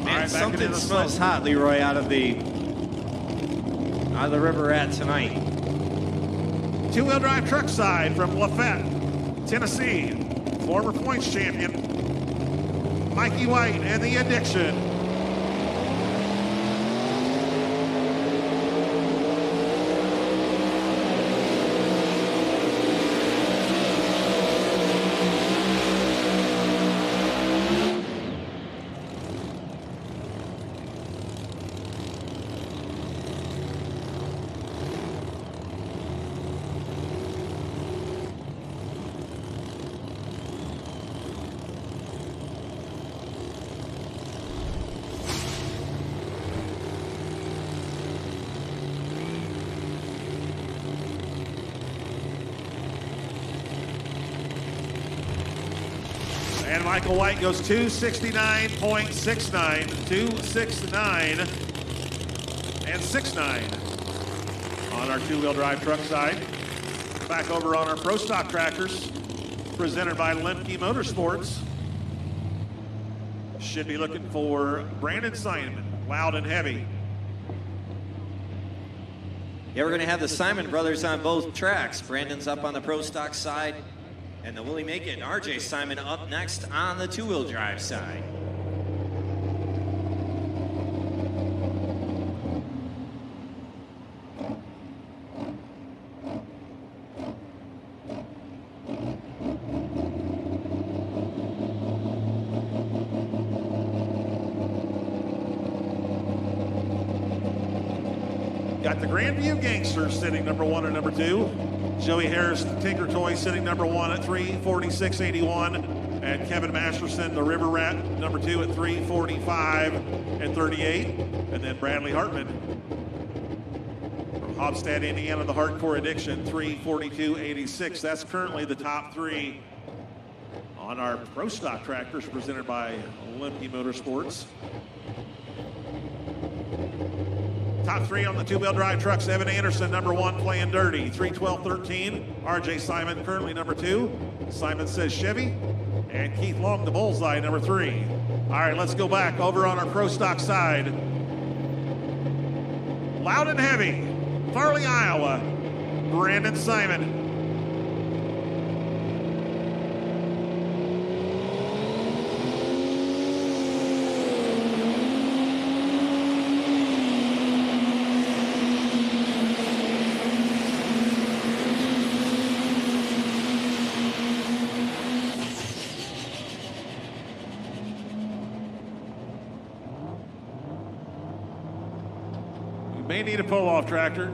Man, something smells hot, Leroy, out of the River Rat tonight. Two-wheel drive truck side from Lafayette, Tennessee, former points champion, Mikey White and the Addiction. And Michael White goes 269.69, 269 and 69 on our two-wheel drive truck side. Back over on our Pro Stock tractors, presented by Lemke Motorsports. Should be looking for Brandon Simon, loud and heavy. Yeah, we're going to have the Simon brothers on both tracks. Brandon's up on the Pro Stock side, and the Willie Make It and RJ Simon up next on the two-wheel drive side. Got the Grandview Gangsters sitting number 1 and number 2. Joey Harris, the Tinker Toy, sitting number 1 at 346.81. And Kevin Masterson, the River Rat, number 2 at 345 and 38. And then Bradley Hartman from Hobstadt, Indiana, the Hardcore Addiction, 342.86. That's currently the top 3 on our Pro Stock tractors presented by Lemke Motorsports. Top 3 on the two-wheel drive trucks. Evan Anderson, number 1, playing dirty, 312.13. RJ Simon, currently number 2. Simon says Chevy. And Keith Long, the bullseye, number 3. All right, let's go back over on our Pro Stock side. Loud and heavy, Farley, Iowa, Brandon Simon. May need a pull-off tractor.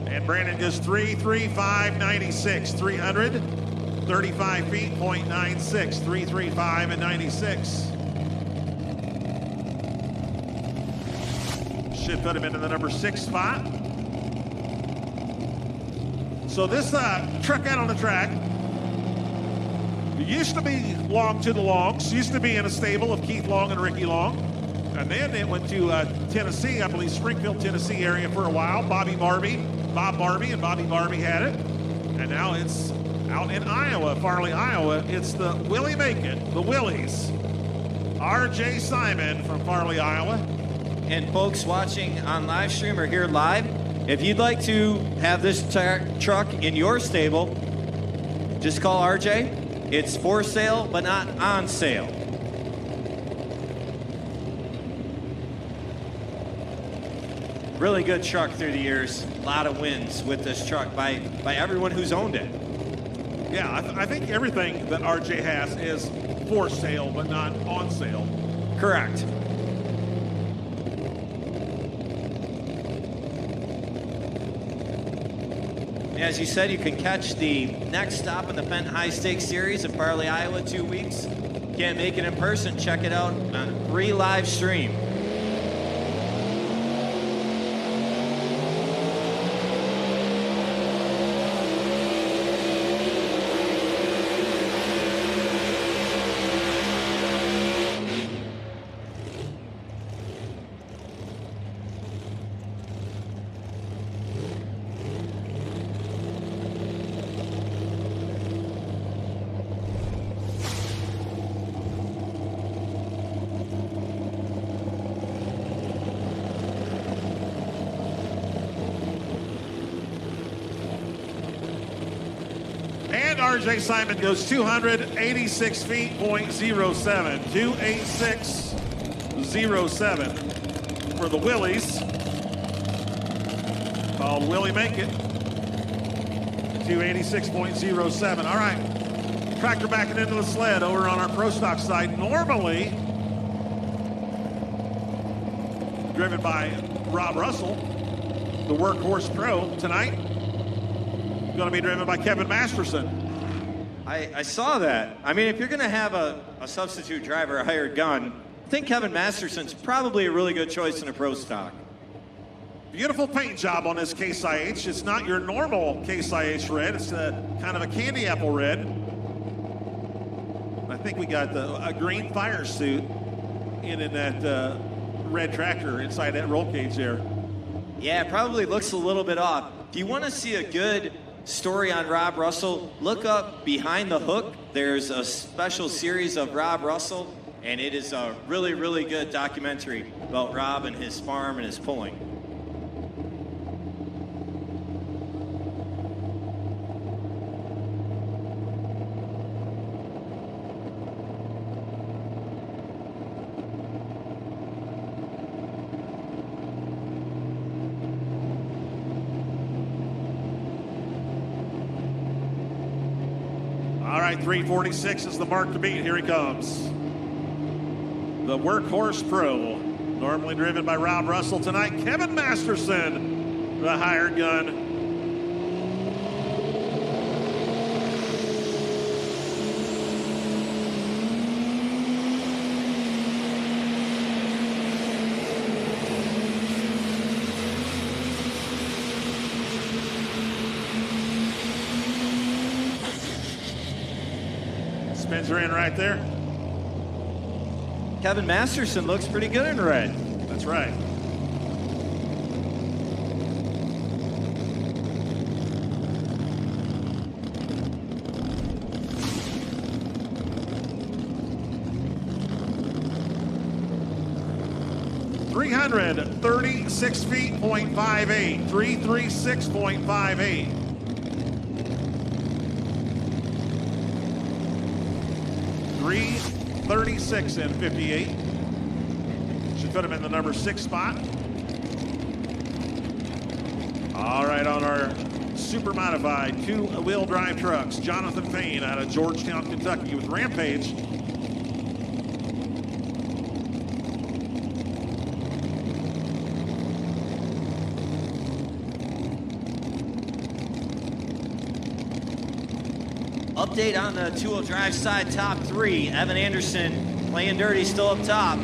And Brandon goes 335.96, 335 feet, 0.96, 335 and 96. Should put him into the number 6 spot. So this truck out on the track used to be Long to the Longs, used to be in a stable of Keith Long and Ricky Long. And then it went to Tennessee, I believe Springfield, Tennessee area for a while. Bob Barbie and Bobby Barbie had it. And now it's out in Iowa, Farley, Iowa. It's the Willie Make It, the Willies. R.J. Simon from Farley, Iowa. And folks watching on live stream or here live, if you'd like to have this truck in your stable, just call RJ. It's for sale, but not on sale. Really good truck through the years. A lot of wins with this truck by everyone who's owned it. Yeah, I think everything that RJ has is for sale, but not on sale. Correct. As you said, you can catch the next stop in the Fendt High Stakes Series in Farley, Iowa, 2 weeks. Can't make it in person, check it out on free live stream. RJ Simon goes 286 feet, 0.07, 286.07 for the Willies. Called Willie Make It. 286.07. All right. Tractor backing into the sled over on our Pro Stock side. Normally driven by Rob Russell, the Workhorse Pro. Tonight going to be driven by Kevin Masterson. I saw that. I mean, if you're going to have a substitute driver, a hired gun, I think Kevin Masterson's probably a really good choice in a Pro Stock. Beautiful paint job on this Case IH. It's not your normal Case IH red. It's kind of a candy apple red. I think we got a green fire suit in that red tractor inside that roll cage there. Yeah, it probably looks a little bit off. If you want to see a good story on Rob Russell, look up Behind the Hook. There's a special series of Rob Russell, and it is a really, really good documentary about Rob and his farm and his pulling. All right, 346 is the mark to beat. Here he comes. The Workhorse Pro, normally driven by Rob Russell. Tonight, Kevin Masterson, the hired gun. Spins are in right there. Kevin Masterson looks pretty good in red. That's right. .336 feet, 0.58. 336.58. 336 and 58. Should put him in the number 6 spot. All right, on our super modified two-wheel drive trucks, Jonathan Payne out of Georgetown, Kentucky with Rampage. Update on the two-wheel drive side top three. Evan Anderson playing dirty, still up top.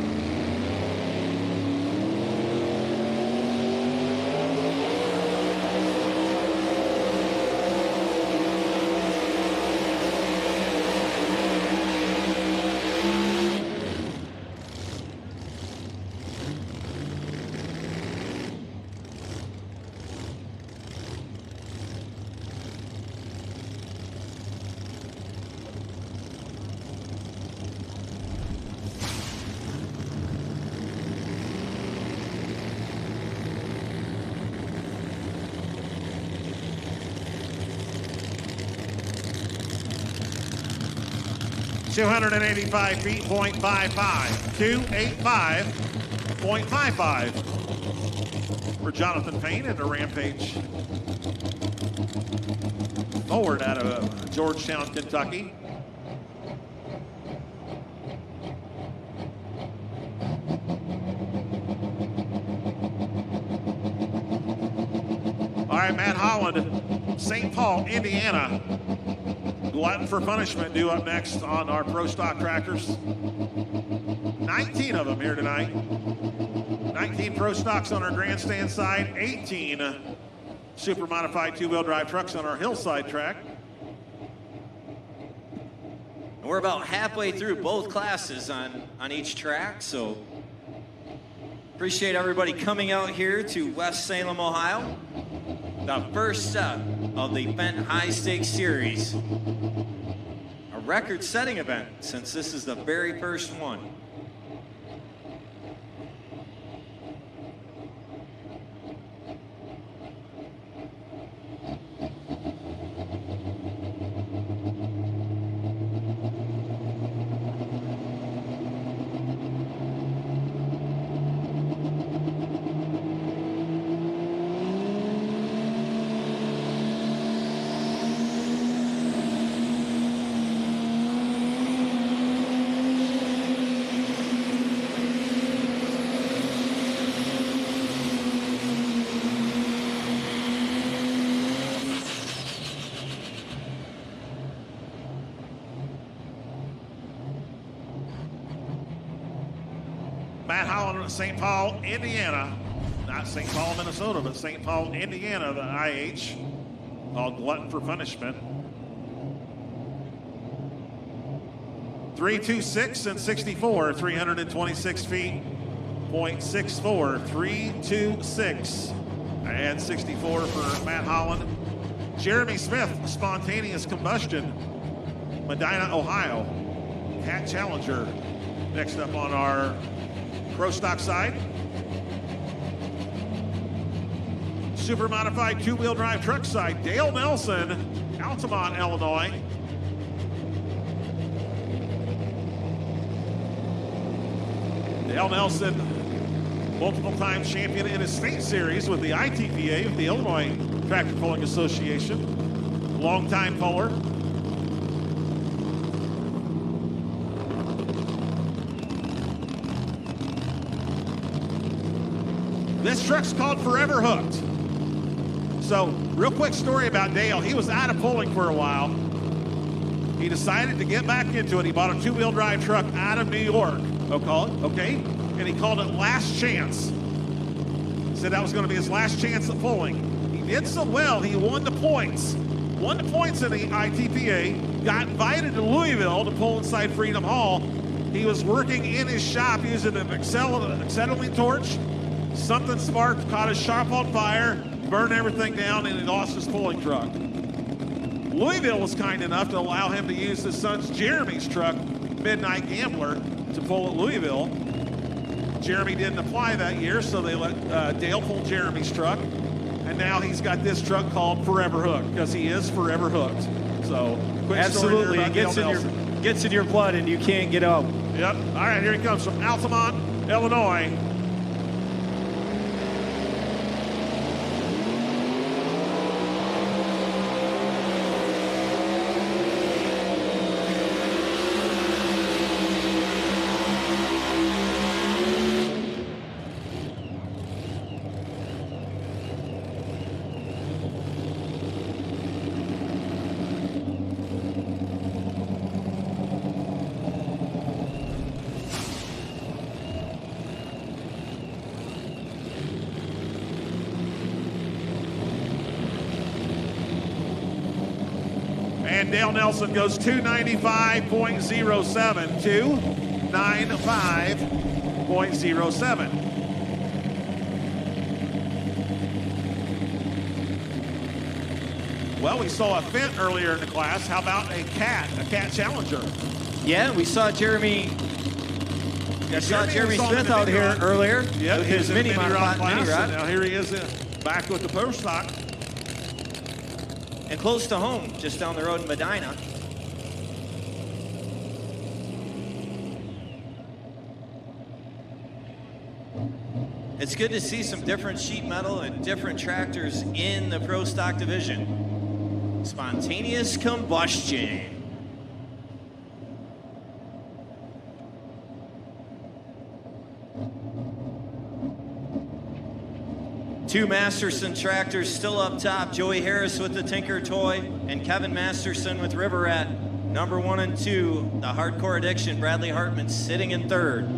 .285 feet, 0.55. 285.55 for Jonathan Payne and a Rampage forward out of Georgetown, Kentucky. All right, Matt Holland, St. Paul, Indiana. Glutton for punishment due up next on our Pro Stock tractors. 19 of them here tonight. 19 Pro Stocks on our grandstand side, 18 super modified two-wheel drive trucks on our hillside track. And we're about halfway through both classes on each track, so appreciate everybody coming out here to West Salem, Ohio. The first step of the Fendt High Stakes Series. A record-setting event since this is the very first one. Matt Holland of St. Paul, Indiana. Not St. Paul, Minnesota, but St. Paul, Indiana, the IH, called Glutton for Punishment. 326 and 64, 326 feet, 0.64, 326 and 64 for Matt Holland. Jeremy Smith, Spontaneous Combustion, Medina, Ohio. Cat Challenger next up on our Pro Stock side. Super modified two-wheel drive truck side, Dale Nelson, Altamont, Illinois. Dale Nelson, multiple time champion in his state series with the ITPA, the Illinois Tractor Pulling Association. Longtime puller. This truck's called Forever Hooked. So, real quick story about Dale. He was out of pulling for a while. He decided to get back into it. He bought a two-wheel drive truck out of New York. Okay? And he called it Last Chance. He said that was going to be his last chance at pulling. He did so well, he won the points. Won the points in the ITPA, got invited to Louisville to pull inside Freedom Hall. He was working in his shop using an acetylene torch. Something sparked, caught his shop on fire, burned everything down, and he lost his pulling truck. Louisville was kind enough to allow him to use his son's Jeremy's truck, Midnight Gambler, to pull at Louisville. Jeremy didn't apply that year, so they let Dale pull Jeremy's truck. And now he's got this truck called Forever Hooked, because he is forever hooked. So, quick absolutely, story there about it gets in your blood and you can't get out. Yep. All right, here he comes from Altamont, Illinois. And Dale Nelson goes 295.07, 295.07. Well, we saw a Fendt earlier in the class. How about a Cat Challenger? Yeah, we saw Jeremy Smith out here earlier. Yeah, with his mini rod. Now here he is back with the Pro Stock. And close to home, just down the road in Medina. It's good to see some different sheet metal and different tractors in the Pro Stock division. Spontaneous combustion. Two Masterson tractors still up top. Joey Harris with the Tinker Toy and Kevin Masterson with River Rat. Number 1 and 2, the Hardcore Addiction, Bradley Hartman sitting in third.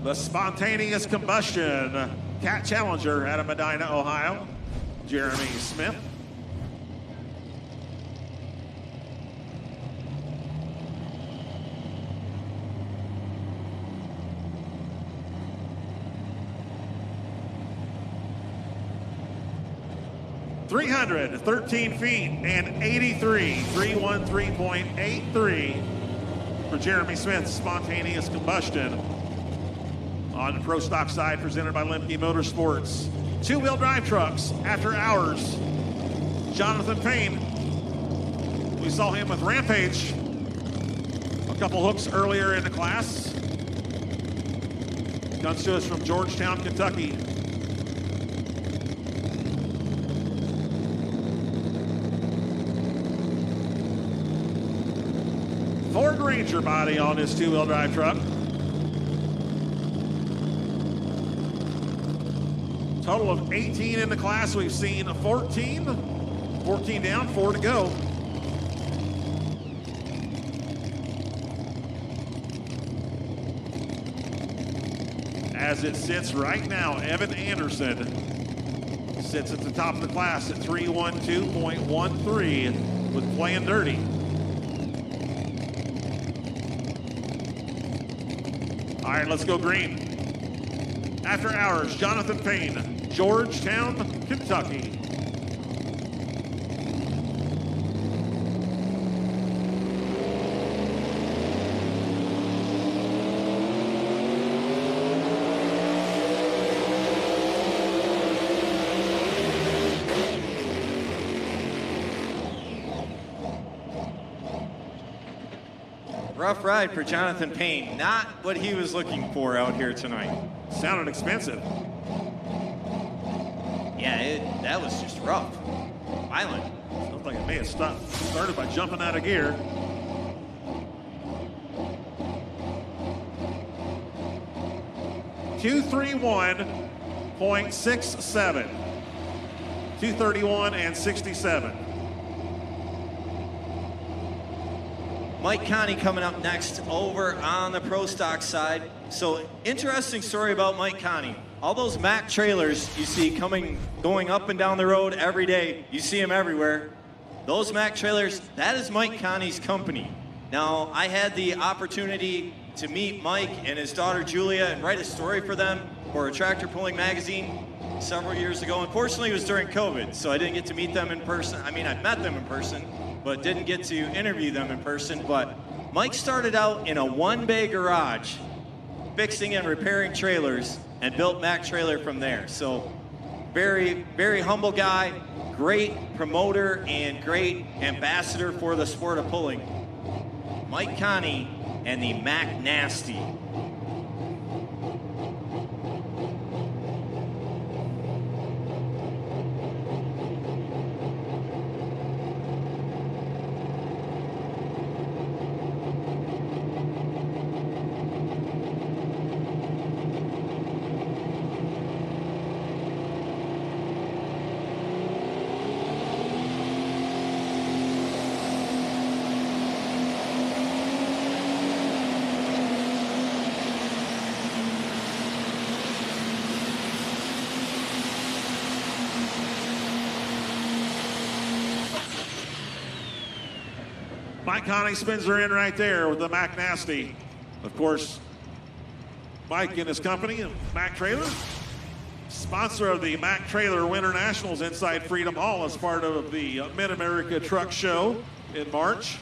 The Spontaneous Combustion Cat Challenger out of Medina, Ohio. Jeremy Smith. .313 feet and 83, 313.83 for Jeremy Smith's Spontaneous Combustion. On the Pro Stock side, presented by Lemke Motorsports. Two-wheel drive trucks, After Hours. Jonathan Payne. We saw him with Rampage. A couple hooks earlier in the class. Comes to us from Georgetown, Kentucky. Ford Ranger body on this two-wheel drive truck. Total of 18 in the class. We've seen 14 down, 4 to go. As it sits right now, Evan Anderson sits at the top of the class at 312.13 with Playing Dirty. All right, let's go green. After Hours, Jonathan Payne, Georgetown, Kentucky. Rough ride for Jonathan Payne. Not what he was looking for out here tonight. Sounded expensive. Yeah, that was just rough. Violent. Looked like it may have started by jumping out of gear. .231.67. 231 and 67. Mike Connie coming up next over on the Pro Stock side. So interesting story about Mike Connie. All those Mack trailers you see going up and down the road every day, you see them everywhere. Those Mack trailers, that is Mike Connie's company. Now, I had the opportunity to meet Mike and his daughter Julia and write a story for them for a Tractor Pulling magazine several years ago. Unfortunately, it was during COVID, so I didn't get to meet them in person. I mean, I met them in person, but didn't get to interview them in person. But Mike started out in a one-bay garage, fixing and repairing trailers, and built Mack Trailer from there. So very, very humble guy, great promoter, and great ambassador for the sport of pulling. Mike Connie and the Mack Nasty. Mike Connie spins her in right there with the Mac Nasty. Of course, Mike and his company, Mac Trailer, sponsor of the Mac Trailer Winter Nationals inside Freedom Hall as part of the Mid-America Truck Show in March.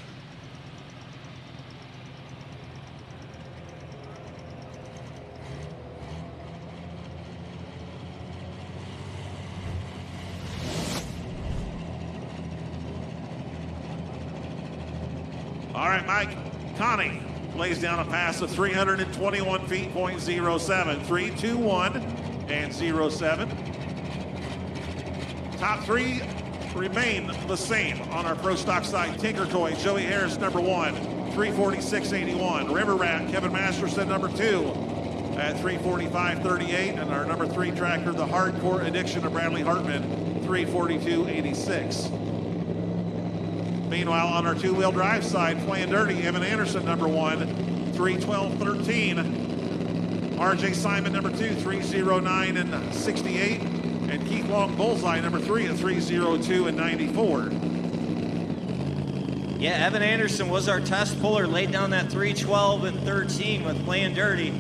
All right, Mike Connie lays down a pass of 321 feet, .07, 3, 2, 1, and 07. Top three remain the same on our Pro Stock side. Tinker Toy, Joey Harris, number 1, 346.81. River Rat, Kevin Masterson, number 2, at 345.38. And our number 3 tractor, the Hardcore Addiction of Bradley Hartman, 342.86. Meanwhile, on our two-wheel drive side, playing dirty, Evan Anderson, number 1, 312.13. RJ Simon, number 2, 309.68. And Keith Long Bullseye, number 3, at 302.94. Yeah, Evan Anderson was our test puller, laid down that 312.13 with playing dirty,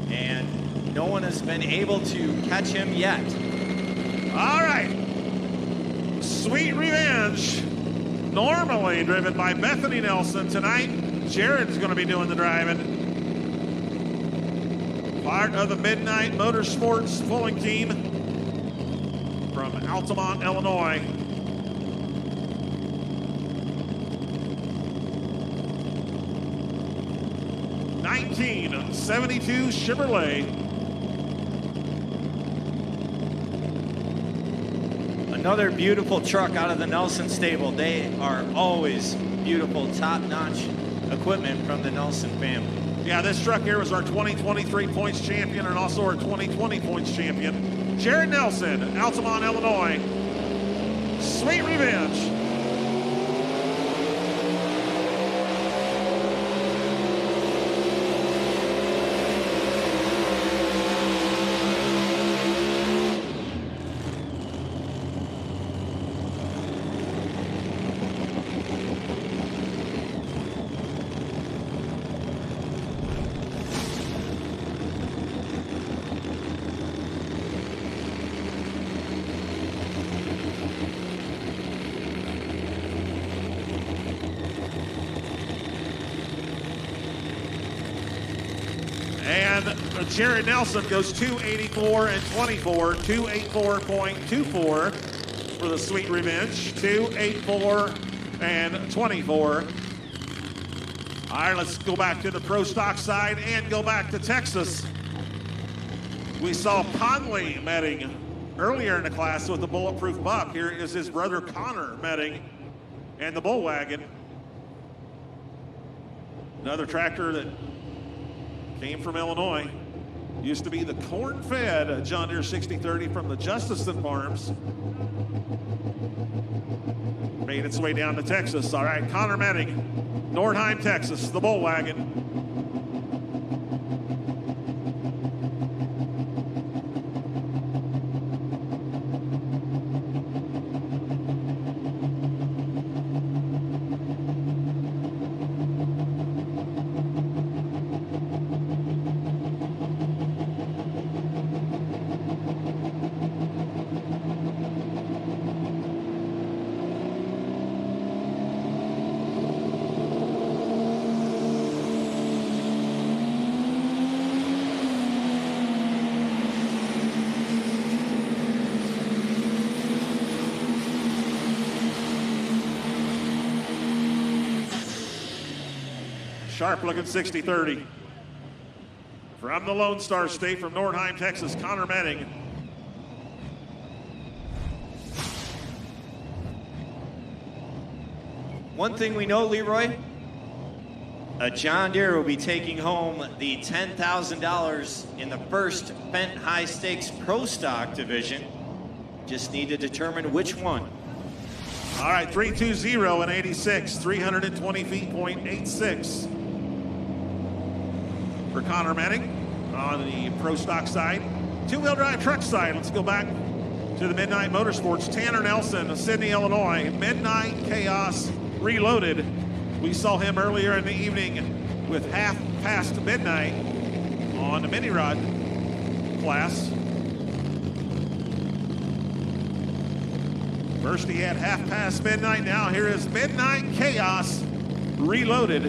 and no one has been able to catch him yet. All right. Sweet Revenge. Normally driven by Bethany Nelson. Tonight, Jared's going to be doing the driving. Part of the Midnight Motorsports pulling team from Altamont, Illinois. '72 Chevrolet. Another beautiful truck out of the Nelson stable. They are always beautiful, top-notch equipment from the Nelson family. Yeah, this truck here was our 2023 points champion and also our 2020 points champion. Jared Nelson, Altamont, Illinois. Sweet Revenge. Jared Nelson goes 284 and 24, 284.24 for the Sweet Revenge, 284 and 24. All right, let's go back to the Pro Stock side and go back to Texas. We saw Conley Metting earlier in the class with the Bulletproof Buck. Here is his brother Connor Metting and the Bull Wagon. Another tractor that came from Illinois. Used to be the corn-fed John Deere 6030 from the Justiston Farms. Made its way down to Texas. All right, Connor Metting, Nordheim, Texas, the Bull Wagon. Sharp-looking 60-30. From the Lone Star State, from Nordheim, Texas, Connor Metting. One thing we know, Leroy, a John Deere will be taking home the $10,000 in the first Fendt High Stakes Pro Stock division. Just need to determine which one. All right, 320 and 86, 320 feet, .86 for Connor Metting on the Pro Stock side. Two-wheel drive truck side, let's go back to the Midnight Motorsports. Tanner Nelson of Sydney, Illinois. Midnight Chaos Reloaded We saw him earlier in the evening with half past midnight on the mini rod class. First he had half past midnight, now here is Midnight Chaos Reloaded.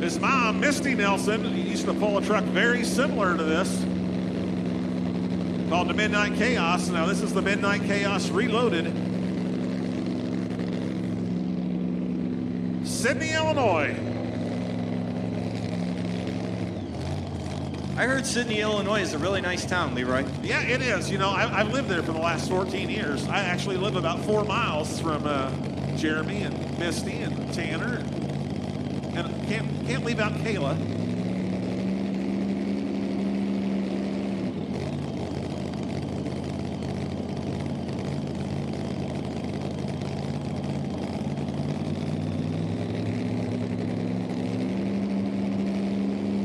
His mom, Misty Nelson, used to pull a truck very similar to this, called the Midnight Chaos. Now this is the Midnight Chaos Reloaded. Sydney, Illinois. I heard Sydney, Illinois is a really nice town, Leroy. Yeah, it is. You know, I've lived there for the last 14 years. I actually live about 4 miles from Jeremy and Misty and Tanner. And can't leave out Kayla.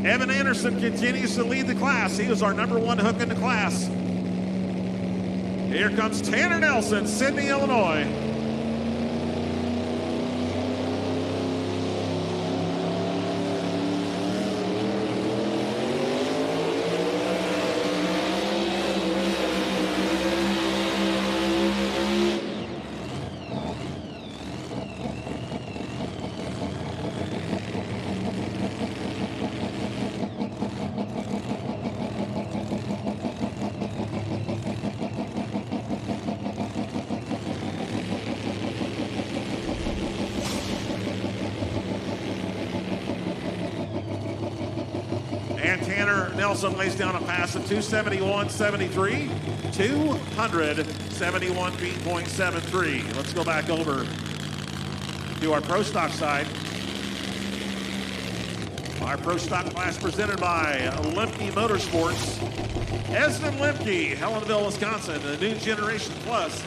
Evan Anderson continues to lead the class. He was our #1 hook in the class. Here comes Tanner Nelson, Sydney, Illinois. Nelson lays down a pass of 271.73, 271 feet, .73. Let's go back over to our Pro Stock side. Our Pro Stock class presented by Lemke Motorsports. Esden Lemke, Helenville, Wisconsin, the New Generation Plus.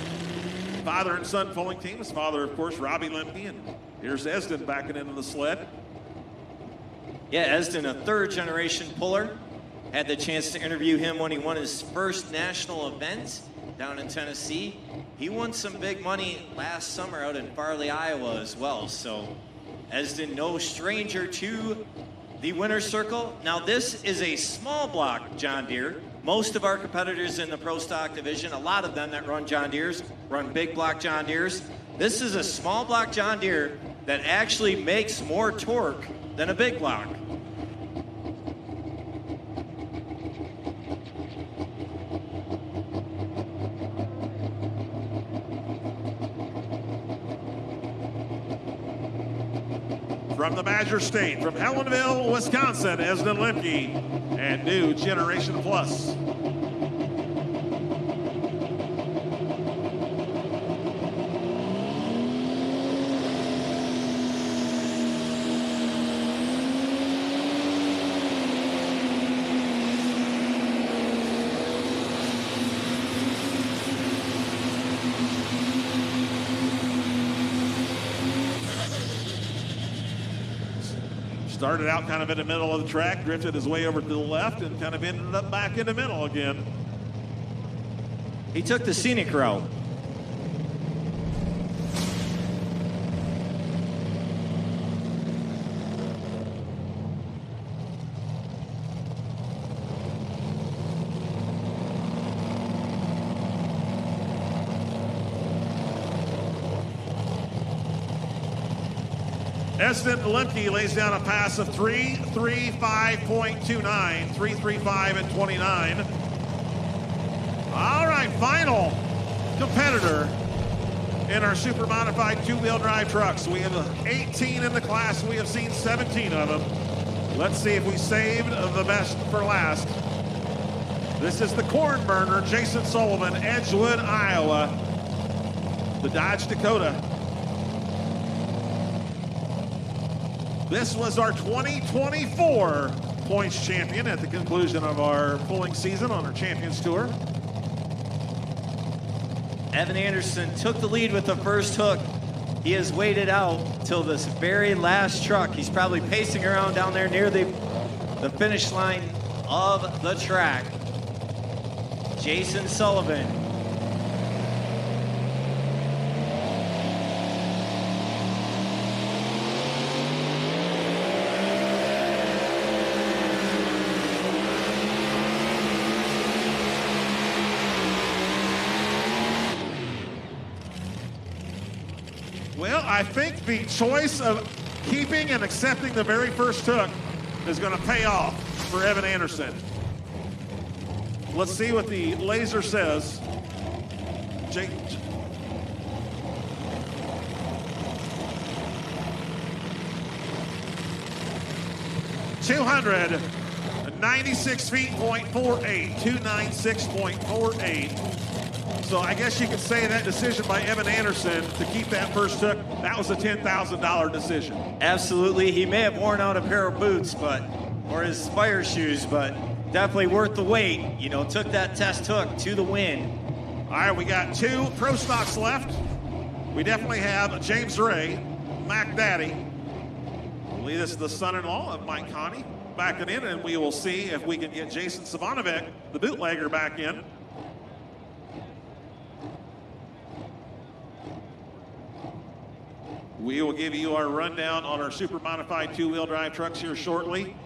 Father and son pulling team. His father, of course, Robbie Lemke. And here's Esden backing into the sled. Yeah, Esden, a third-generation puller. Had the chance to interview him when he won his first national event down in Tennessee. He won some big money last summer out in Farley, Iowa as well. So Esden, no stranger to the winner's circle. Now this is a small block John Deere. Most of our competitors in the Pro Stock division, a lot of them that run John Deeres, run big block John Deeres. This is a small block John Deere that actually makes more torque than a big block. From the Badger State, from Helenville, Wisconsin, Esden Lemke and New Generation Plus. Started out kind of in the middle of the track, drifted his way over to the left, and kind of ended up back in the middle again. He took the scenic route. Esden Lemke lays down a pass of 335.29, 335 and 29. All right, final competitor in our super modified two-wheel drive trucks. We have 18 in the class. We have seen 17 of them. Let's see if we saved the best for last. This is the corn burner, Jason Sullivan, Edgewood, Iowa, the Dodge Dakota. This was our 2024 points champion at the conclusion of our pulling season on our Champions Tour. Evan Anderson took the lead with the first hook. He has waited out till this very last truck. He's probably pacing around down there near the finish line of the track. Jason Sullivan I think the choice of keeping and accepting the very first hook is going to pay off for Evan Anderson. Let's see what the laser says. Jake. 296 feet, 0.48, 296.48. So I guess you could say that decision by Evan Anderson to keep that first hook, that was a $10,000 decision. Absolutely. He may have worn out a pair of boots, or his Spire shoes, but definitely worth the wait. You know, took that test hook to the win. All right, we got 2 pro stocks left. We definitely have James Ray, Mac Daddy. I believe this is the son-in-law of Mike Connie backing in, and we will see if we can get Jason Savanovic, the bootlegger, back in. We will give you our rundown on our super modified 2-wheel drive trucks here shortly.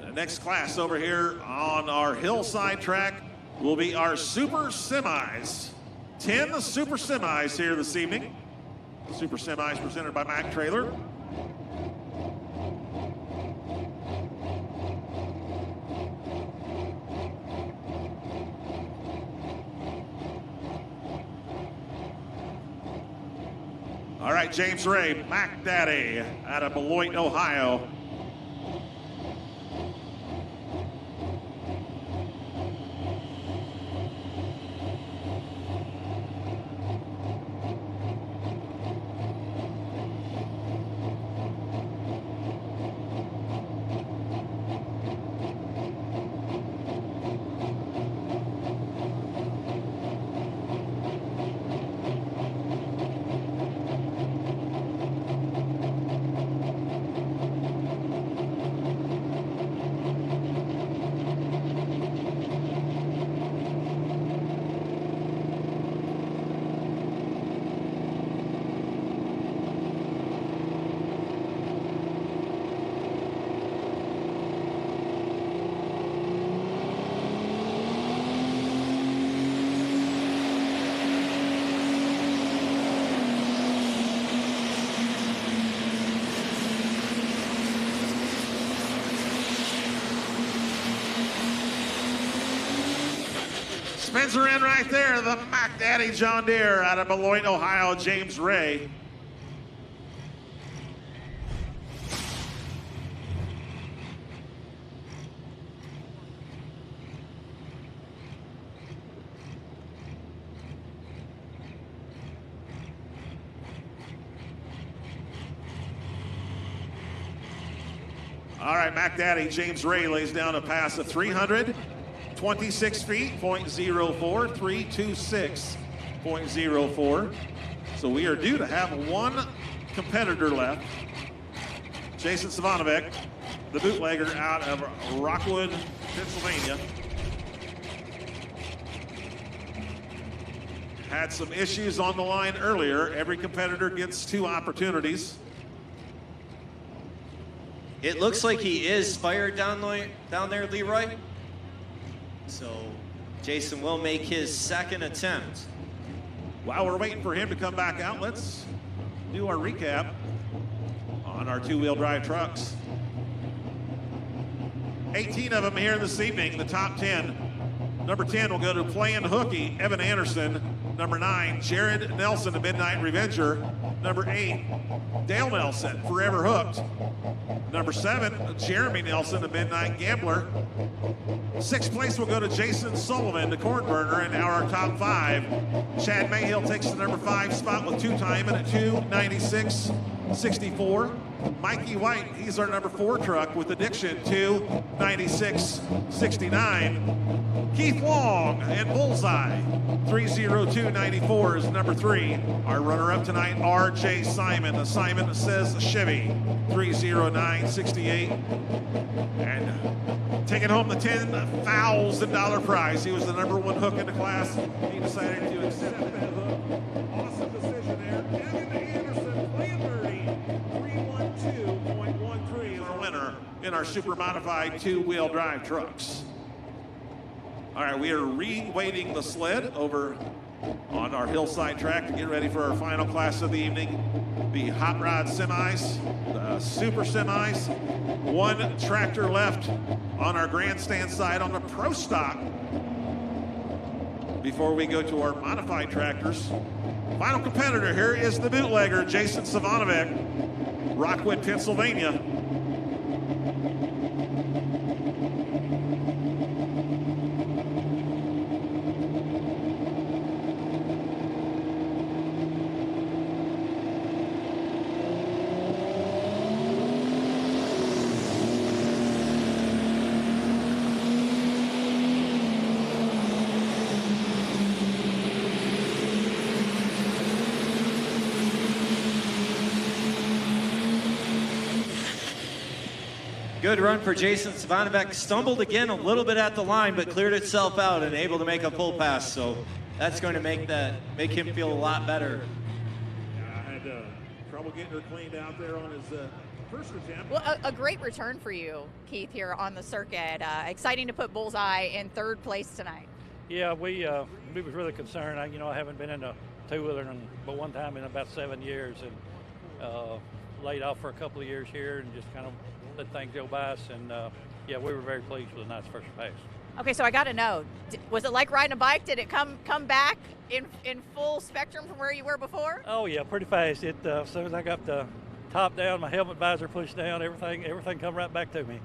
The next class over here on our hillside track will be our super semis. 10 super semis here this evening. Super semis presented by Mack Trailer. All right, James Ray, Mac Daddy out of Beloit, Ohio. Spins are in right there, the Mac Daddy John Deere out of Beloit, Ohio, James Ray. All right, Mac Daddy, James Ray lays down a pass of 326 feet, 0.04, 326.04. So we are due to have one competitor left. Jason Savanovic, the bootlegger out of Rockwood, Pennsylvania. Had some issues on the line earlier. Every competitor gets 2 opportunities. It looks like he is Spire down there, Leroy. So Jason will make his second attempt. While we're waiting for him to come back out, let's do our recap on our 2-wheel drive trucks. 18 of them here this evening, the top 10. Number 10 will go to Playin' Hooky, Evan Anderson. Number 9, Jared Nelson, the Midnight Revenger. Number 8, Dale Nelson, Forever Hooked. Number 7, Jeremy Nelson, the Midnight Gambler. 6th place will go to Jason Sullivan, the Corn Burner. And now our top 5. Chad Mayhill takes the number 5 spot with 2 timing at 296.64. Mikey White, he's our number 4 truck with Addiction, 296.69. Keith Long and Bullseye, 302.94 is number 3. Our runner-up tonight, R.J. Simon. The Simon says Chevy, 309.68. And taking home the $10,000 prize. He was the number 1 hook in the class. He decided to accept that hook. Awesome decision there. Evan Anderson, playing birdie, 312.13 our winner in our super modified 2-wheel drive trucks. All right, we are re-weighting the sled over on our hillside track to get ready for our final class of the evening. The hot rod semis, the super semis, one tractor left on our grandstand side on the pro stock before we go to our modified tractors. Final competitor here is the bootlegger, Jason Savanovic, Rockwood, Pennsylvania. Good run for Jason Savanovic. Stumbled again a little bit at the line, but cleared itself out and able to make a full pass. So that's going to make him feel a lot better. Yeah, I had trouble getting her cleaned out there on his first attempt. Well, a great return for you, Keith, here on the circuit. Exciting to put Bullseye in third place tonight. Yeah, we was really concerned. I haven't been in a two-wheeler but one time in about 7 years, and laid off for a couple of years here and just kind of let things go by us. And yeah, we were very pleased with tonight's first pace. Okay, so I got to know, was it like riding a bike? Did it come back in full spectrum from where you were before? Oh yeah, pretty fast. As soon as I got the top down, my helmet visor pushed down, everything come right back to me.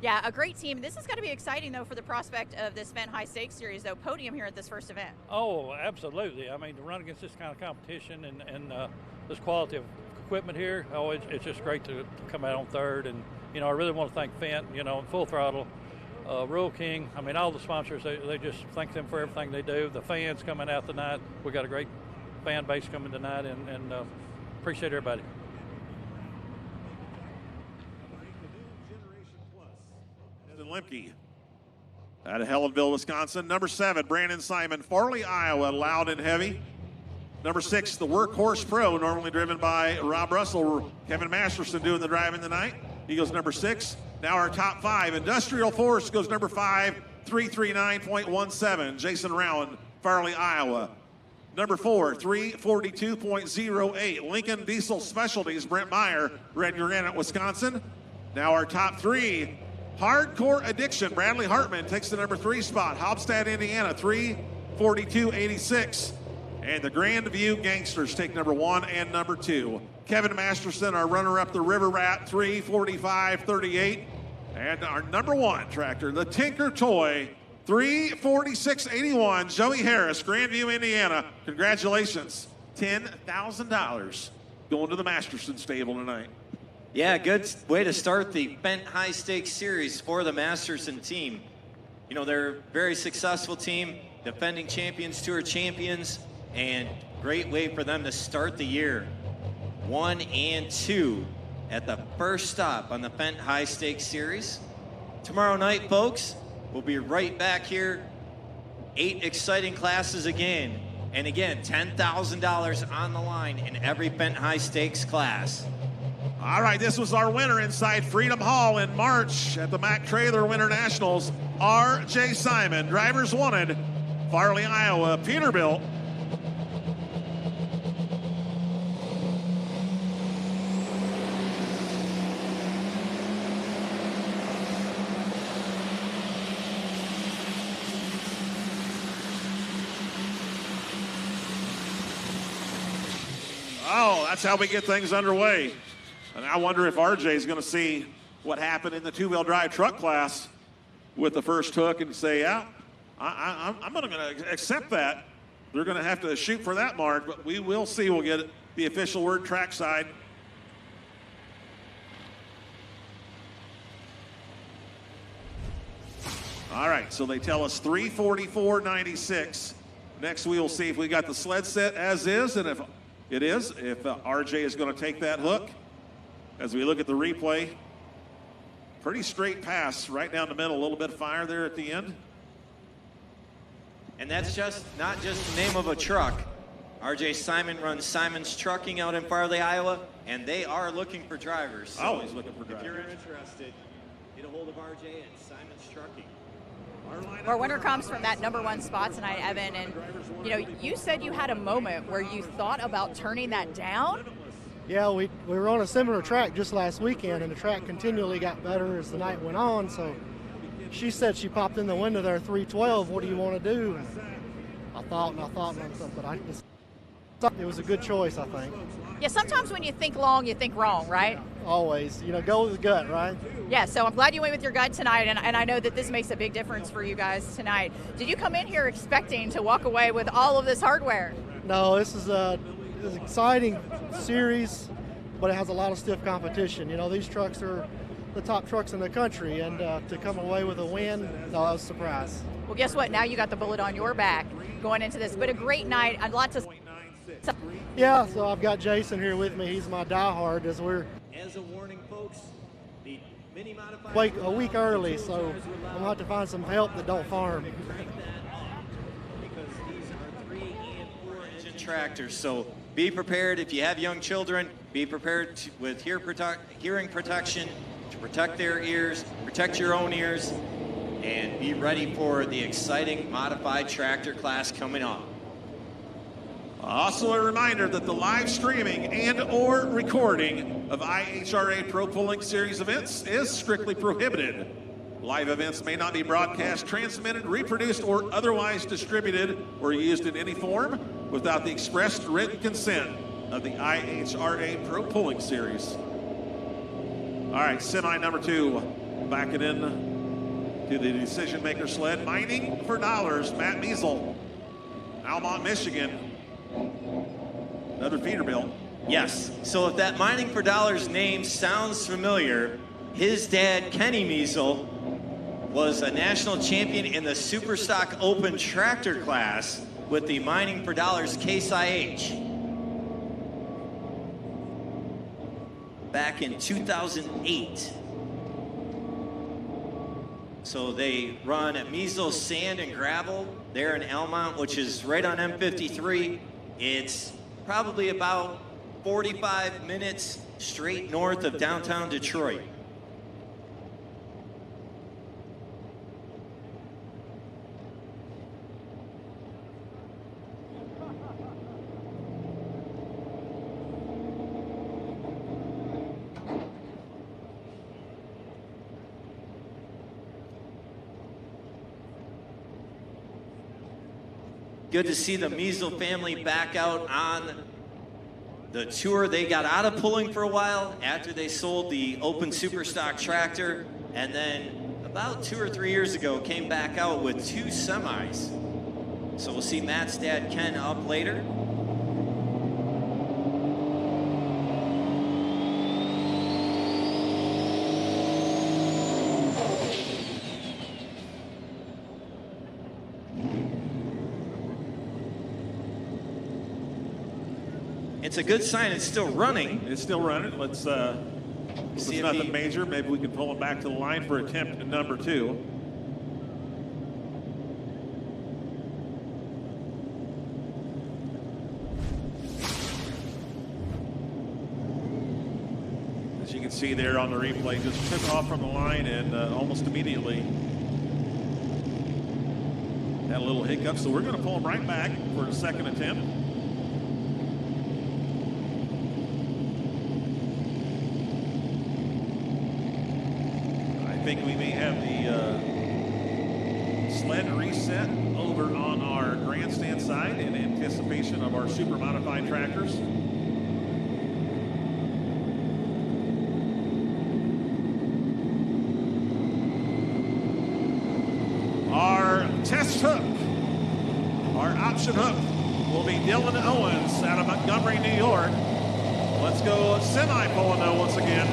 Yeah, a great team. This is going to be exciting, though, for the prospect of this Fendt High Stakes Series, though, podium here at this first event. Oh, absolutely. I mean, to run against this kind of competition and this quality of equipment here, it's just great to come out on third. And, I really want to thank Fendt, Full Throttle, Rural King. I mean, all the sponsors, they just thank them for everything they do. The fans coming out tonight. We got a great fan base coming tonight, and appreciate everybody. Lemke out of Helensville, Wisconsin. Number 7, Brandon Simon, Farley, Iowa, loud and heavy. Number 6, the Workhorse Pro, normally driven by Rob Russell. Kevin Masterson doing the driving tonight. He goes number 6. Now our top 5. Industrial Force goes number 5, 339.17. Jason Rowan, Farley, Iowa. Number 4, 342.08. Lincoln Diesel Specialties, Brent Meyer, Red Granite, Wisconsin. Now our top 3. Hardcore Addiction, Bradley Hartman takes the number 3 spot. Haubstadt, Indiana, 342.86. And the Grandview Gangsters take number 1 and number 2. Kevin Masterson, our runner-up, the River Rat, 345.38. And our number 1 tractor, the Tinker Toy, 346.81. Joey Harris, Grandview, Indiana. Congratulations. $10,000 going to the Masterson stable tonight. Yeah, good way to start the Fendt High Stakes Series for the Masterson team. They're a very successful team, defending Champions Tour champions, and great way for them to start the year. 1 and 2 at the first stop on the Fendt High Stakes Series. Tomorrow night, folks, we'll be right back here. 8 exciting classes again. And again, $10,000 on the line in every Fendt High Stakes class. All right, this was our winner inside Freedom Hall in March at the Mack Trailer Winter Nationals. R.J. Simon, drivers wanted, Farley, Iowa, Peterbilt. Oh, that's how we get things underway. And I wonder if RJ is going to see what happened in the two-wheel drive truck class with the first hook and say, yeah, I'm going to accept that. They're going to have to shoot for that mark, but we will see. We'll get the official word trackside. All right, so they tell us 344.96. Next, we will see if we got the sled set as is, and if it is, if RJ is going to take that hook. As we look at the replay, pretty straight pass right down the middle, a little bit of fire there at the end. And that's not just the name of a truck. RJ Simon runs Simon's Trucking out in Farley, Iowa, and they are looking for drivers. So always looking for drivers. If you're interested, get a hold of RJ at Simon's Trucking. Our winner comes from that #1 spot tonight, Evan. And, you know, you said you had a moment where you thought about turning that down. Yeah, we were on a similar track just last weekend, and the track continually got better as the night went on. So she said she popped in the window there, 312. What do you want to do? And I thought, but I just thought it was a good choice, I think. Yeah, sometimes when you think long, you think wrong, right? Always, you know, go with the gut, right? Yeah, so I'm glad you went with your gut tonight, and I know that this makes a big difference for you guys tonight. Did you come in here expecting to walk away with all of this hardware? No, this is an exciting series, but it has a lot of stiff competition. You know, these trucks are the top trucks in the country, and to come away with a win, no, that was a surprise. Well, guess what? Now you got the bullet on your back going into this, but a great night. I'd like to. Yeah, so I've got Jason here with me. He's my diehard as we're. As a warning, folks, the mini modified. Wait a week early, so I'm gonna have to find some help that don't farm. Because these are 3 and 4 engine tractors. So be prepared if you have young children. Be prepared with hearing protection to protect their ears, protect your own ears, and be ready for the exciting modified tractor class coming up. Also a reminder that the live streaming and/or recording of IHRA Pro Pulling Series events is strictly prohibited. Live events may not be broadcast, transmitted, reproduced, or otherwise distributed or used in any form without the expressed written consent of the IHRA Pro Pulling Series. All right, semi number 2, back it in to the decision maker sled. Mining for dollars, Matt Measle, Almont, Michigan. Another feeder bill. Yes, so if that Mining for Dollars name sounds familiar, his dad, Kenny Measle, was a national champion in the Superstock Open tractor class with the Mining for Dollars Case IH. Back in 2008. So they run at Measle Sand and Gravel there in Almont, which is right on M53. It's probably about 45 minutes straight north of downtown Detroit. Good to see the Measle family back out on the tour. They got out of pulling for a while after they sold the open Superstock tractor, and then about 2 or 3 years ago came back out with 2 semis. So we'll see Matt's dad Ken up later. It's a good sign it's still running. It's still running. Let's see if nothing major. Maybe we can pull him back to the line for attempt number 2. As you can see there on the replay, just took off from the line and almost immediately had a little hiccup. So we're going to pull him right back for a second attempt. I think we may have the sled reset over on our grandstand side in anticipation of our super modified tractors. Our test hook, our option hook, will be Dylan Owens out of Montgomery, New York. Let's go semi-pulling though once again.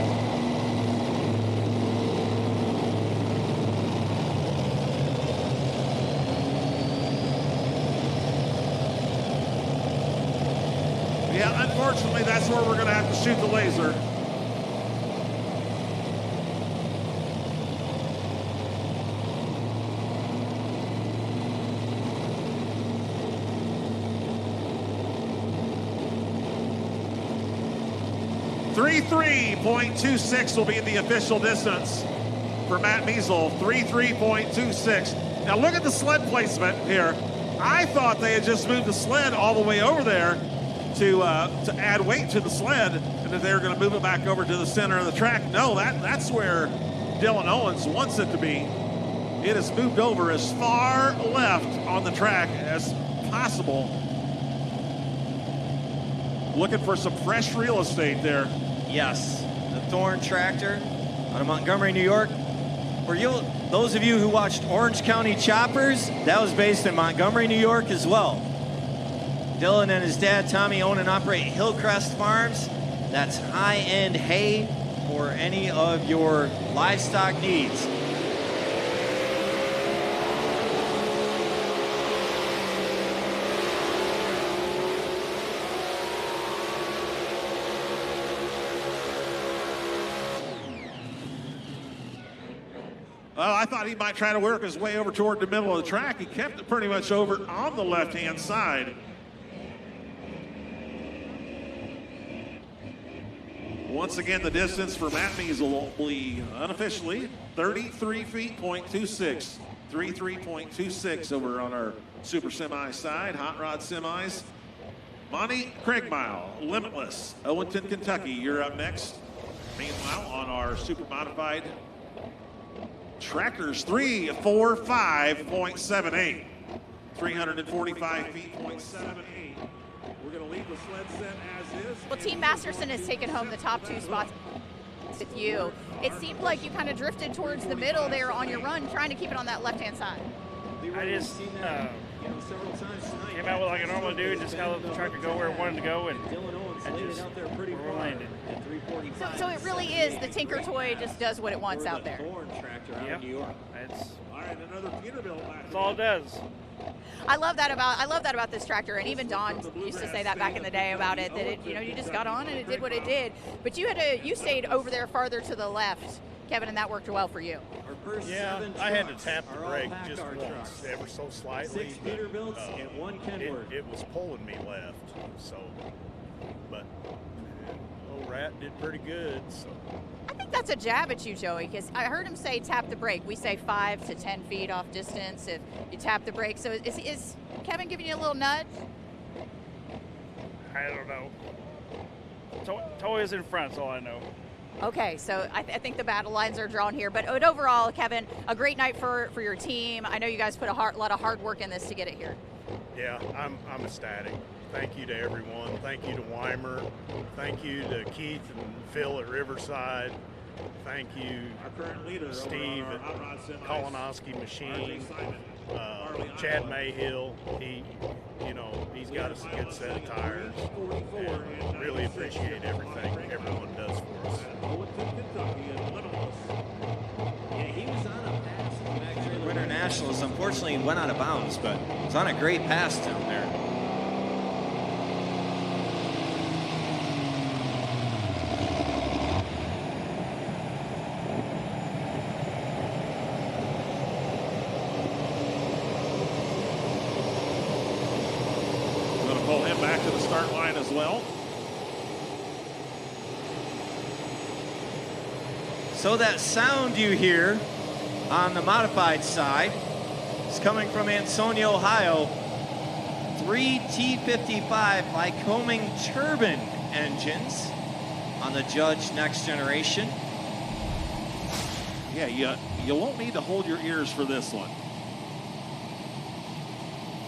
Yeah, unfortunately, that's where we're going to have to shoot the laser. .26 will be the official distance for Matt Measle. 33.26. Now look at the sled placement here. I thought they had just moved the sled all the way over there to add weight to the sled, and that they were going to move it back over to the center of the track. No, that's where Dylan Owens wants it to be. It is moved over as far left on the track as possible. Looking for some fresh real estate there. Yes, the Thorn tractor out of Montgomery, New York. For those of you who watched Orange County Choppers, that was based in Montgomery, New York as well. Dylan and his dad, Tommy, own and operate Hillcrest Farms. That's high-end hay for any of your livestock needs. Well, I thought he might try to work his way over toward the middle of the track. He kept it pretty much over on the left-hand side. Once again, the distance for Matt Measle will be unofficially 33 feet, .26. 33.26 over on our Super Semi side, Hot Rod Semis. Monty Craigmile, Limitless, Owenton, Kentucky, you're up next. Meanwhile, on our Super Modified tractors, 345.78. 345 feet, .78. We're going to leave the sled set as is. Well, Team Masterson has taken home the top 2 spots with you. It seemed like you kind of drifted towards the middle there on your run, trying to keep it on that left-hand side. I just came out with like I normally do and just kind of let the tractor go where it wanted to go, and just where we landed. So it really is the Tinker Toy just does what it wants out there. Yep. That's all it does. I love that about this tractor, and even Don used to say that back in the day about it, that it, you just got on and it did what it did. But you stayed over there farther to the left, Kevin, and that worked well for you. Yeah, I had to tap the brake just once, ever so slightly. It was pulling me left, so. But old Rat did pretty good. So. I think that's a jab at you, Joey, because I heard him say tap the brake. We say 5 to 10 feet off distance if you tap the brake. So is Kevin giving you a little nudge? I don't know. Toy is in front, that's all I know. Okay, so I think the battle lines are drawn here. But overall, Kevin, a great night for your team. I know you guys put a lot of hard work in this to get it here. Yeah, I'm ecstatic. Thank you to everyone. Thank you to Weimer. Thank you to Keith and Phil at Riverside. Thank you, our current leader, Steve at Kolonowski Machine. Chad Mayhill, he's got us a good set of tires. And really appreciate everything everyone does for us. Winter Nationals, unfortunately, went out of bounds, but it's on a great pass down there. Pull him back to the start line as well. So that sound you hear on the modified side is coming from Ansonia, Ohio. 3 T55 Lycoming turbine engines on the Judge Next Generation. Yeah, you won't need to hold your ears for this one.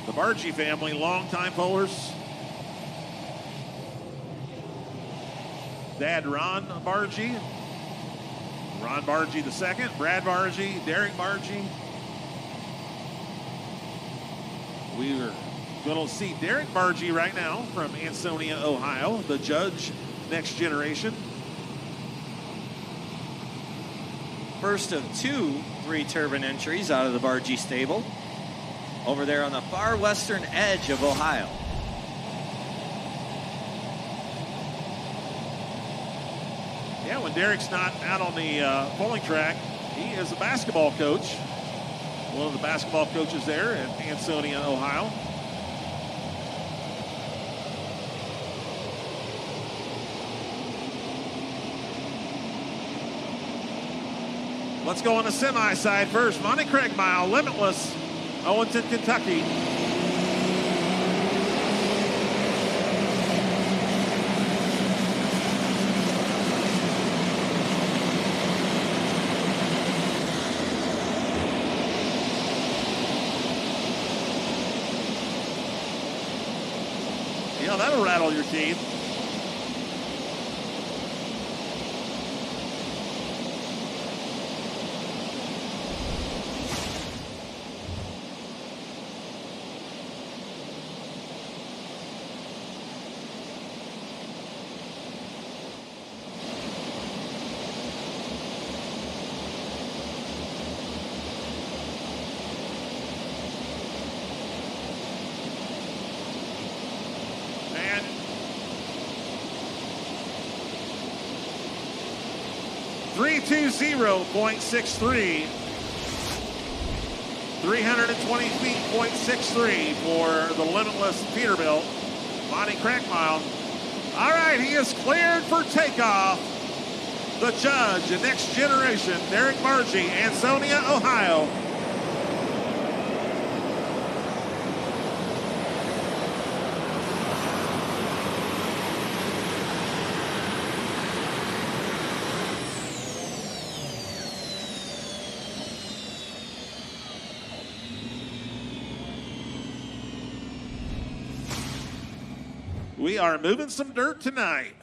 The Bargy family, longtime pullers. Dad Ron Bargy, Ron Bargy II, Brad Bargy, Derek Bargy. We are going to see Derek Bargy right now from Ansonia, Ohio, the Judge Next Generation. First of 2 3-turbine entries out of the Bargy stable. Over there on the far western edge of Ohio. Yeah, when Derek's not out on the pulling track, he is a basketball coach. One of the basketball coaches there in Ansonia, Ohio. Let's go on the semi side first. Monty Craigmile, Limitless, Owenton, Kentucky. Yeah, that'll rattle your teeth. And 320.63. 320 feet, .63 for the limitless Peterbilt. Bonnie Crackmile. All right, he is cleared for takeoff. The judge, Next Generation, Derek Margie, Ansonia, Ohio. We are moving some dirt tonight.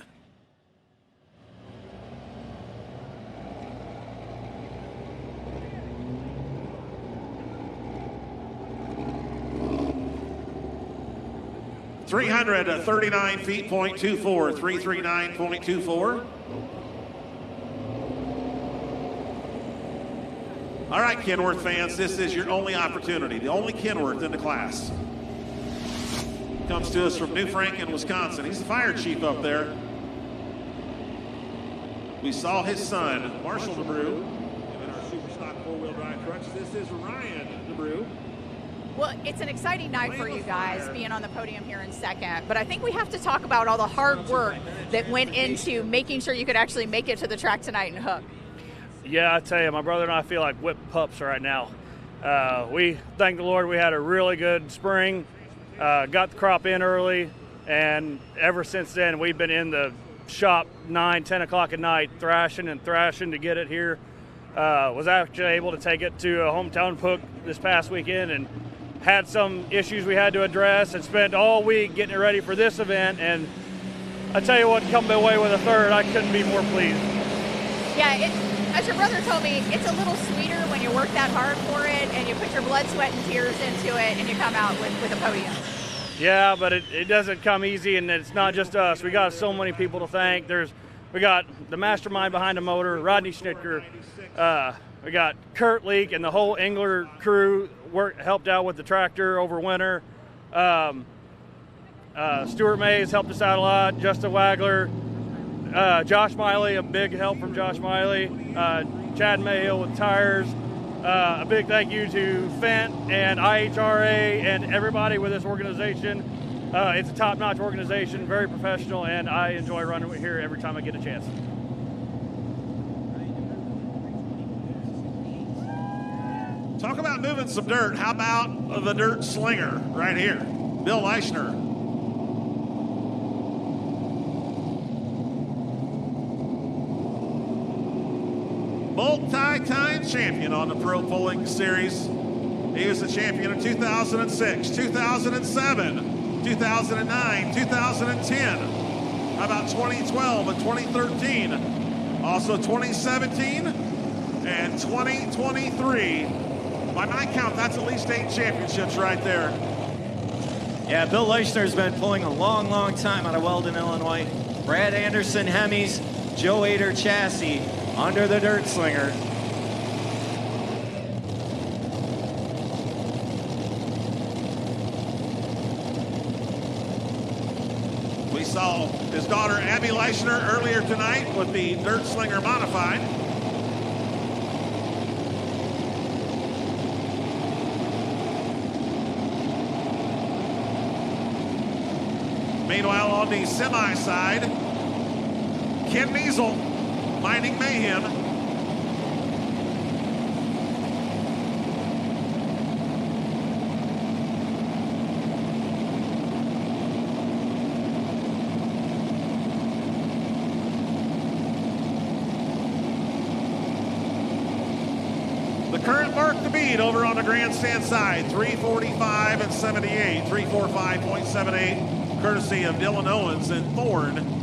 .39 feet, .24, 339.24. All right, Kenworth fans, this is your only opportunity, the only Kenworth in the class. Comes to us from New Franklin, Wisconsin. He's the fire chief up there. We saw his son, Marshall DeBrew, in our super stock four-wheel drive trucks. This is Ryan DeBrew. Well, it's an exciting night for you guys being on the podium here in second, but I think we have to talk about all the hard work that went into making sure you could actually make it to the track tonight and hook. Yeah, I tell you, my brother and I feel like whipped pups right now. We thank the Lord we had a really good spring. Got the crop in early, and ever since then we've been in the shop 9, 10 o'clock at night thrashing and thrashing to get it here. Was actually able to take it to a hometown hook this past weekend and had some issues we had to address and spent all week getting it ready for this event, and I tell you what, coming away with a third, I couldn't be more pleased. Yeah, as your brother told me, it's a little sweeter when you work that hard for it and you put your blood, sweat, and tears into it and you come out with a podium. Yeah, but it doesn't come easy, and it's not just us. We got so many people to thank. We got the mastermind behind the motor, Rodney Schnitker. We got Kurt Leak and the whole Engler crew helped out with the tractor over winter. Stuart Mays helped us out a lot. Justin Wagler, Josh Miley, a big help from Josh Miley. Chad Mayhill with tires. A big thank you to Fendt and IHRA and everybody with this organization. It's a top-notch organization, very professional, and I enjoy running here every time I get a chance. Talk about moving some dirt. How about the dirt slinger right here? Bill Leischner. Multi-time champion on the Pro Pulling Series. He was the champion in 2006, 2007, 2009, 2010. How about 2012 and 2013? Also 2017 and 2023. By my count, that's at least 8 championships right there. Yeah, Bill Leischner's been pulling a long, long time out of Weldon, Illinois. Brad Anderson Hemis, Joe Ader Chassis under the dirt slinger. We saw his daughter Abby Leischner earlier tonight with the dirt slinger modified. Meanwhile, on the semi side, Ken Niesel, Mining Mayhem. The current mark to beat over on the grandstand side, 345 and 78, 345.78, courtesy of Dylan Owens and Thorne.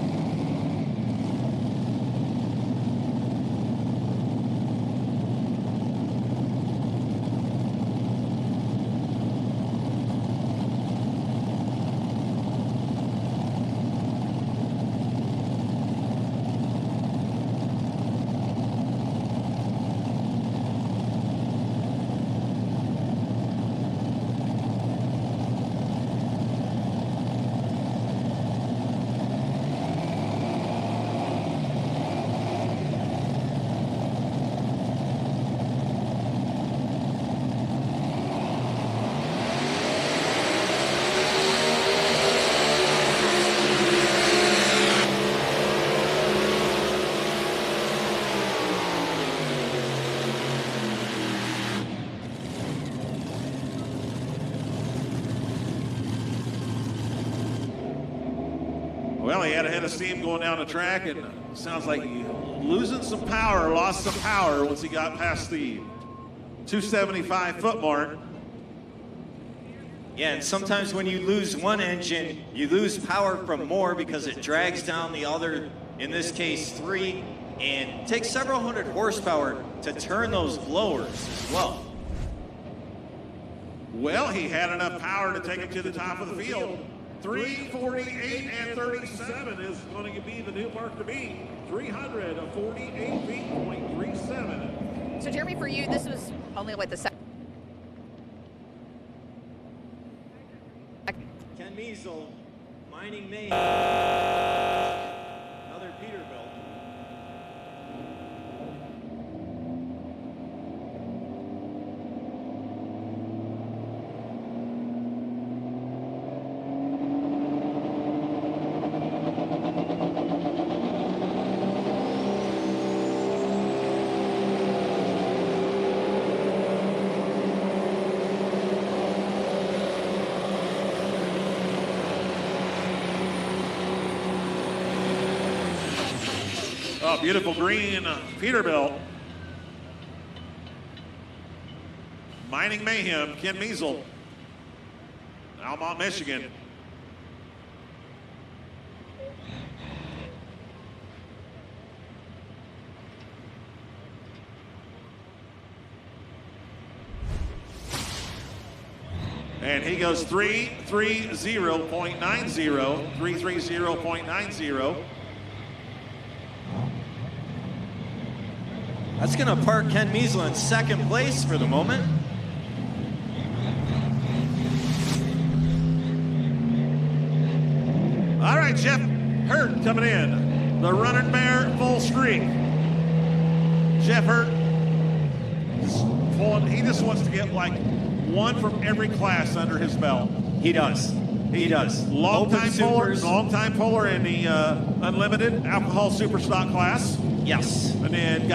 Well, he had a head of steam going down the track, and sounds like he losing some power, lost some power once he got past the 275 foot mark. Yeah, and sometimes when you lose one engine, you lose power from more because it drags down the other, in this case 3, and it takes several hundred horsepower to turn those blowers as well. Well, he had enough power to take him to the top of the field. 348 and 37 is going to be the new mark to beat. 348 feet, .37. So, Jeremy, for you, this was only what the second. Ken Measle, Mining Mayhem. Another Peterbilt. Oh, beautiful green Peterbilt. Mining Mayhem, Ken Measle, Almont, Michigan. And he goes 330.90, 330.90. That's going to park Ken Measle in second place for the moment. All right, Jeff Hurt coming in. The Running Bear full streak. Jeff Hurt is pulling, he just wants to get like one from every class under his belt. He does. He does. Long-time puller in the unlimited alcohol super stock class. Yes. And then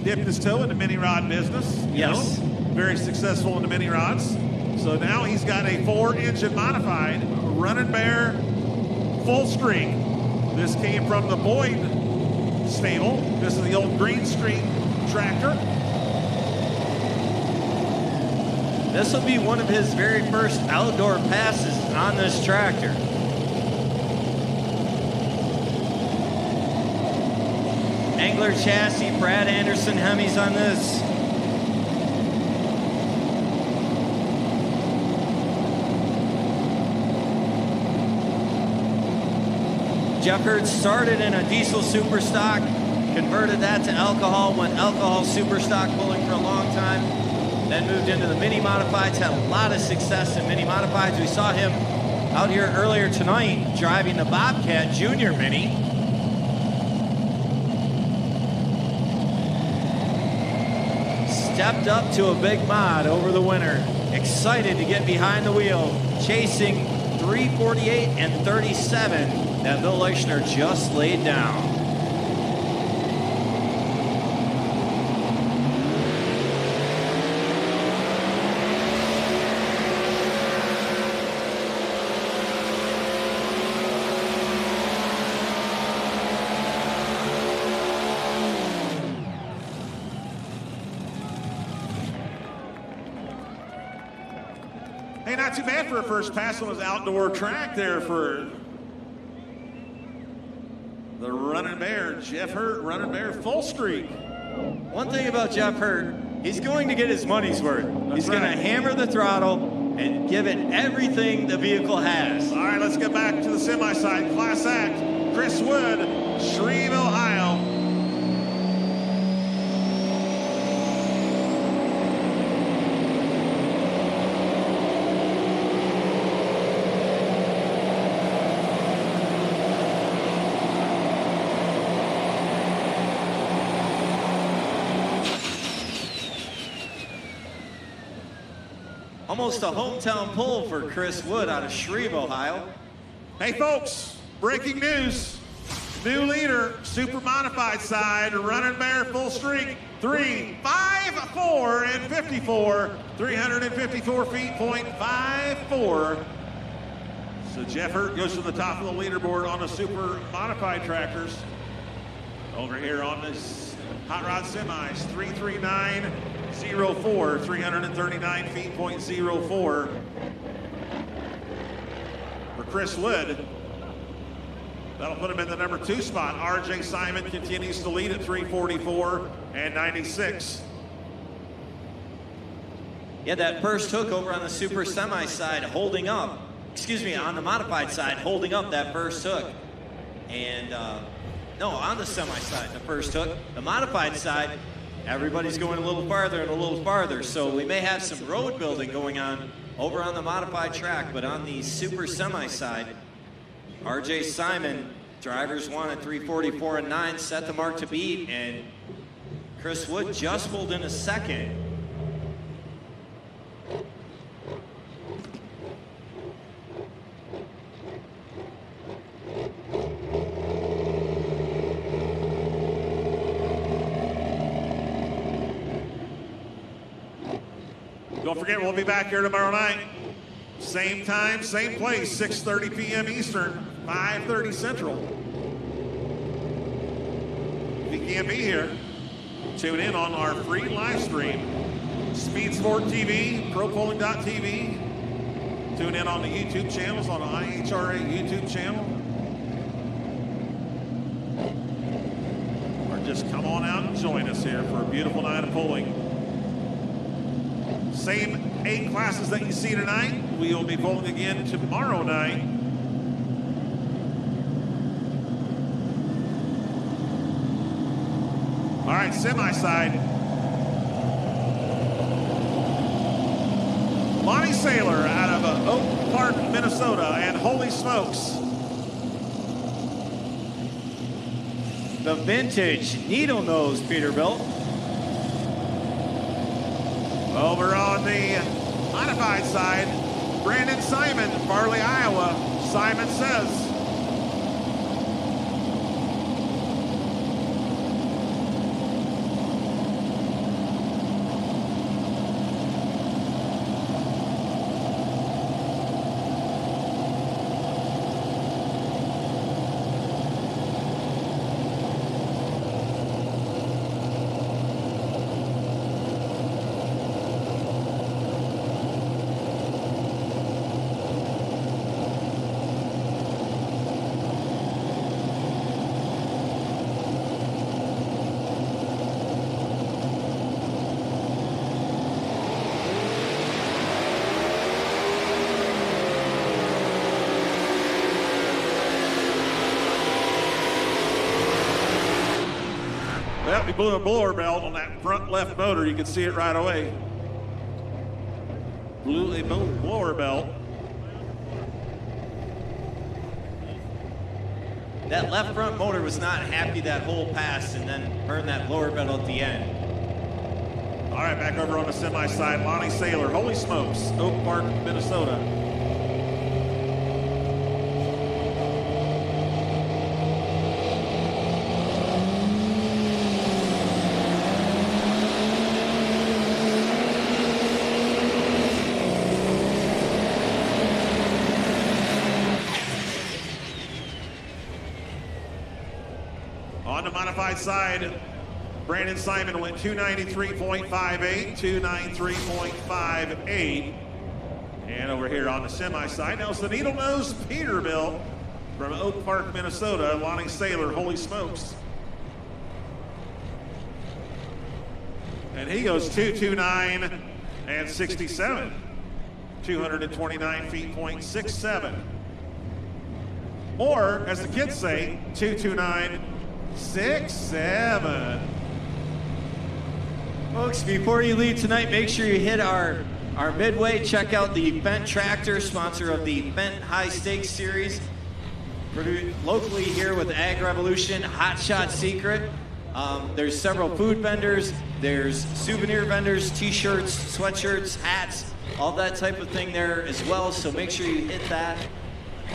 dipped his toe in the mini rod business. Yes. Very successful in the mini rods. So now he's got a 4-engine modified Running Bear full streak. This came from the Boyd stable. This is the old Green Street tractor. This will be one of his very first outdoor passes on this tractor. Angler chassis, Brad Anderson Hemis on this. Jeff Hurt started in a diesel super stock, converted that to alcohol, went alcohol super stock pulling for a long time, then moved into the mini modifieds, had a lot of success in mini modifieds. We saw him out here earlier tonight driving the Bobcat Junior Mini. Stepped up to a big mod over the winter. Excited to get behind the wheel, chasing 348 and 37 that Bill Leichner just laid down. Hey, not too bad for a first pass on his outdoor track there for the Running Bear. Jeff Hurt, Running Bear, full streak. One thing about Jeff Hurt, he's going to get his money's worth. He's going to hammer the throttle and give it everything the vehicle has. All right, let's get back to the semi-side. Class Act, Chris Wood, Shreve, Ohio. Almost a hometown pull for Chris Wood out of Shreve, Ohio. Hey, folks, breaking news. New leader, super modified side, Running Bear, full streak. 3, 5, 4, and 54. 354 feet, .54. So Jeff Hurt goes to the top of the leaderboard on the super modified tractors. Over here on this hot rod semis, 339.04, 339 feet, .04 for Chris Wood. That'll put him in the number 2 spot. RJ Simon continues to lead at 344 and 96. Yeah, that first hook over on the super semi side holding up, on the modified side, holding up that first hook. And no, on the semi side, the first hook. The modified side, everybody's going a little farther and a little farther. So we may have some road building going on over on the modified track, but on the super semi side, RJ Simon, drivers 1 at 344 and 9, set the mark to beat, and Chris Wood just pulled in a second. Don't forget, we'll be back here tomorrow night. Same time, same place, 6:30 p.m. Eastern, 5:30 Central. If you can't be here, tune in on our free live stream. Speed Sport TV, ProPolling.tv. Tune in on the YouTube channels, on the IHRA YouTube channel. Or just come on out and join us here for a beautiful night of polling. Same 8 classes that you see tonight. We will be polling again tomorrow night. All right, semi-side. Lonnie Saylor out of Oak Park, Minnesota, and holy smokes. The vintage needle nose Peterbilt. Over on the modified side, Brandon Simon, Farley, Iowa. Simon says, well, he blew a blower belt on that front left motor. You can see it right away. Blew a blower belt. That left front motor was not happy that whole pass and then burned that blower belt at the end. All right, back over on the semi side, Lonnie Saylor. Holy smokes, Oak Park, Minnesota. On the modified side, Brandon Simon went 293.58, 293.58. And over here on the semi side, now it's the Needle Nose Peterbilt from Oak Park, Minnesota, Lonnie Saylor, holy smokes. And he goes 229 and 67. 229 feet, .67. Or, as the kids say, 229, 67. Folks, before you leave tonight, make sure you hit our midway. Check out the Fendt tractor, sponsor of the Fendt High Stakes Series. Produced locally here with Ag Revolution, Hot Shot Secret. There's several food vendors, there's souvenir vendors, t-shirts, sweatshirts, hats, all that type of thing there as well. So make sure you hit that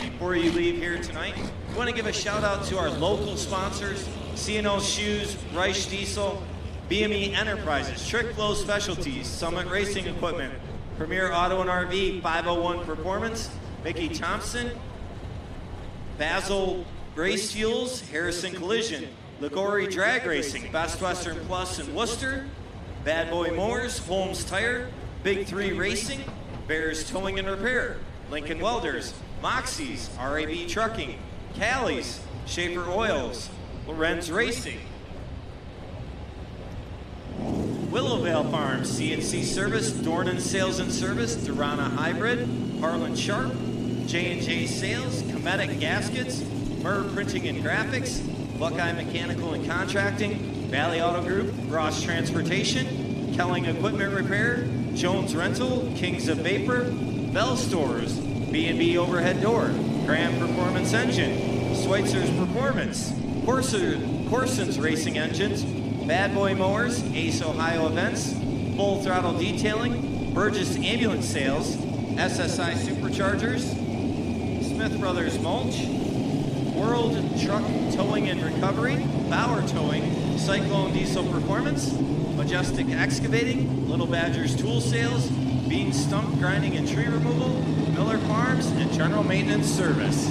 before you leave here tonight. I want to give a shout out to our local sponsors, C&L Shoes, Reich Diesel, BME Enterprises, Trick Flow Specialties, Summit Racing Equipment, Premier Auto and RV, 501 Performance, Mickey Thompson, Basil Race Fuels, Harrison Collision, Ligori Drag Racing, Best Western Plus in Worcester, Bad Boy Mowers, Holmes Tire, Big 3 Racing, Bears Towing and Repair, Lincoln Welders, Moxie's, RAB Trucking, Callie's, Schaefer Oils, Lorenz Racing, Willowvale Farms, CNC Service, Dornan Sales and Service, Durana Hybrid, Harlan Sharp, J&J Sales, Cometic Gaskets, Murr Printing and Graphics, Buckeye Mechanical and Contracting, Valley Auto Group, Ross Transportation, Kelling Equipment Repair, Jones Rental, Kings of Vapor, Bell Stores, B&B Overhead Door, Graham Performance Engine, Schweitzer's Performance, Corson's Racing Engines, Bad Boy Mowers, Ace Ohio Events, Full Throttle Detailing, Burgess Ambulance Sales, SSI Superchargers, Smith Brothers Mulch, World Truck Towing and Recovery, Bauer Towing, Cyclone Diesel Performance, Majestic Excavating, Little Badgers Tool Sales, Bean Stump Grinding and Tree Removal, Miller Farms, and General Maintenance Service.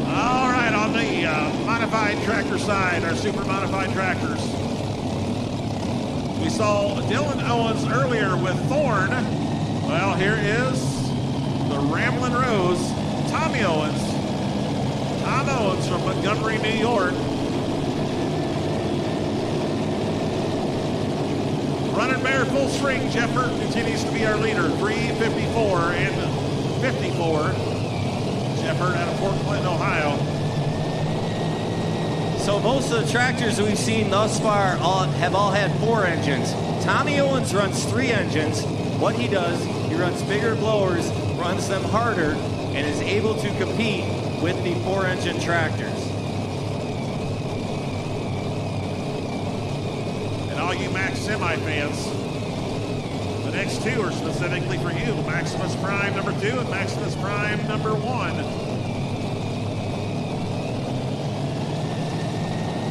All right, on the modified tractor side, our super modified tractors. We saw Dylan Owens earlier with Thorn. Well, here is the Ramblin' Rose, Tommy Owens. Tom Owens from Montgomery, New York. Running Bear full string, Jeff Hurt continues to be our leader. 354 and 54. Jeff Hurt out of Fort Clinton, Ohio. So most of the tractors that we've seen thus far have all had 4 engines. Tommy Owens runs 3 engines. What he does, he runs bigger blowers, runs them harder, and is able to compete with the 4-engine tractors. And all you Max Semi fans, the next 2 are specifically for you. Maximus Prime number 2 and Maximus Prime number 1.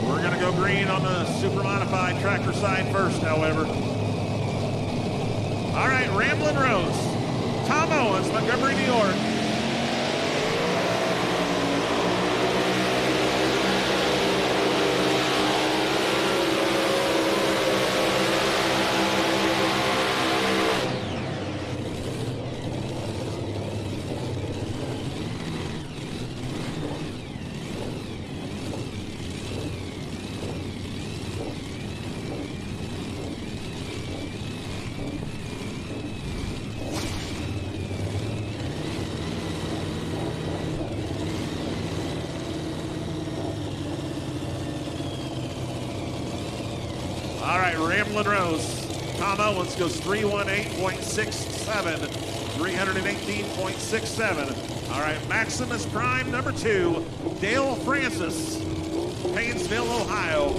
We're going to go green on the super modified tractor side first, however. All right, Ramblin' Rose, Tom Owens, Montgomery, New York. All right, Ramblin' Rose. Tom Owens goes 318.67, 318.67. All right, Maximus Prime number 2, Dale Francis, Paynesville, Ohio.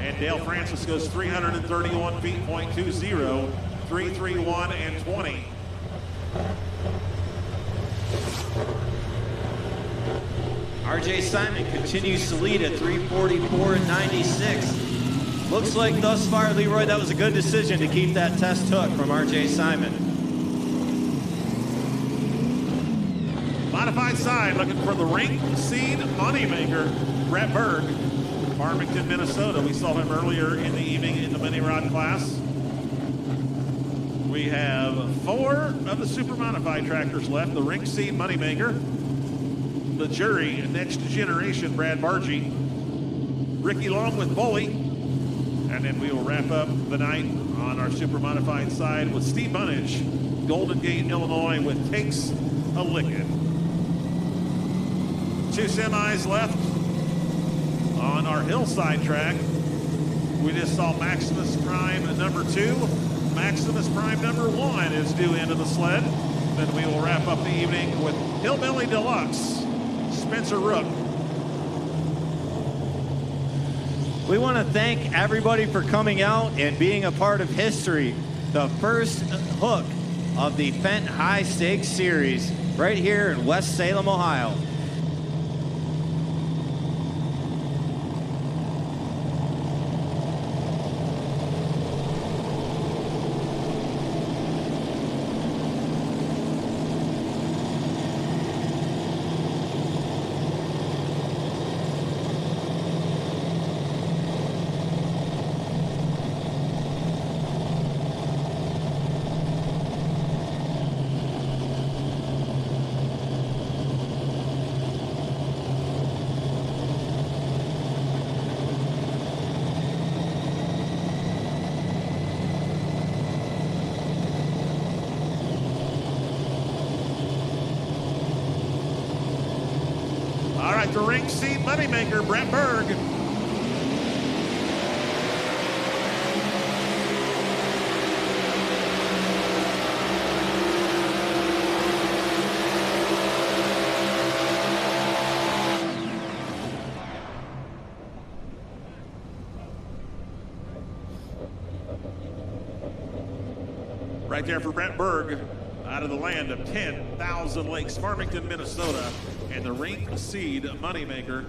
And Dale Francis goes 331 feet, .20, 331 and 20. RJ Simon continues to lead at 344 and 96. Looks like thus far, Leroy, that was a good decision to keep that test hook from RJ Simon. Modified side, looking for the ring seed moneymaker, Brett Berg, Farmington, Minnesota. We saw him earlier in the evening in the mini rod class. We have 4 of the super modified tractors left. The ring seed moneymaker, the jury next generation, Brad Bargy, Ricky Long with Bully, and then we will wrap up the night on our super modified side with Steve Bunnage, Golden Gate, Illinois, with Takes a Lickin'. 2 semis left on our hillside track. We just saw Maximus Prime number 2. Maximus Prime number 1 is due into the sled. Then we will wrap up the evening with Hillbilly Deluxe, Spencer Rook. We want to thank everybody for coming out and being a part of history. The first hook of the Fendt High Stakes Series right here in West Salem, Ohio. The ring seat moneymaker, Brett Berg. Right there for Brett Berg, out of the land of 10,000 Lakes, Farmington, Minnesota, and the ring seed moneymaker.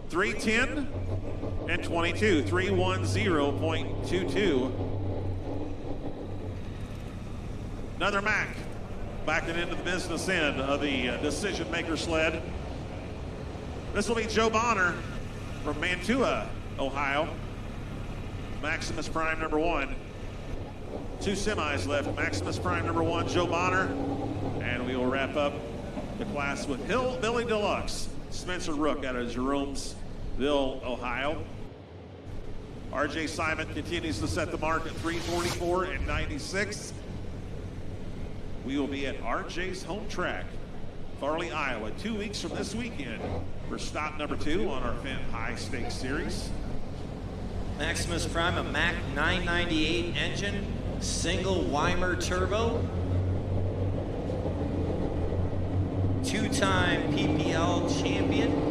310 and 22, 310.22. Another Mac backing into the business end of the decision maker sled. This will be Joe Bonner from Mantua, Ohio. Maximus Prime number 1. 2 semis left. Maximus Prime number 1, Joe Bonner. And we will wrap up the class with Hillbilly Deluxe, Spencer Rook out of Jeromesville, Ohio. RJ Simon continues to set the mark at 344 and 96. We will be at RJ's home track, Farley, Iowa, 2 weeks from this weekend for stop number 2 on our Fendt High Stakes Series. Maximus Prime, a Mac 998 engine, single Weimer turbo, 2-time PPL champion.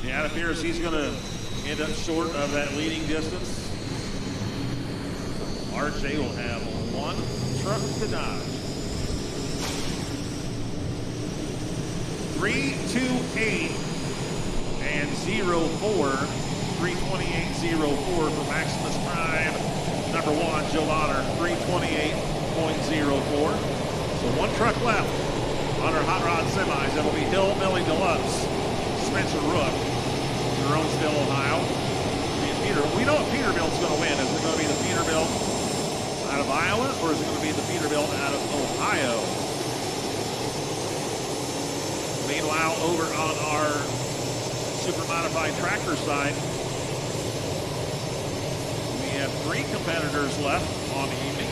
Yeah, it appears he's going to end up short of that leading distance. RJ will have 1 truck to dodge. 328 and 04, 328.04 for Maximus Prime. Number 1, Joe Bonner, 328.04. So 1 truck left on our hot rod semis. That will be Hillbilly Deluxe, Spencer Rook, Jeromesville, Ohio. We know what Peterbilt's going to win. Is it going to be the Peterbilt out of Iowa, or is it going to be the Peterbilt out of Ohio? Meanwhile, over on our super modified tractor side, we have competitors left on the evening.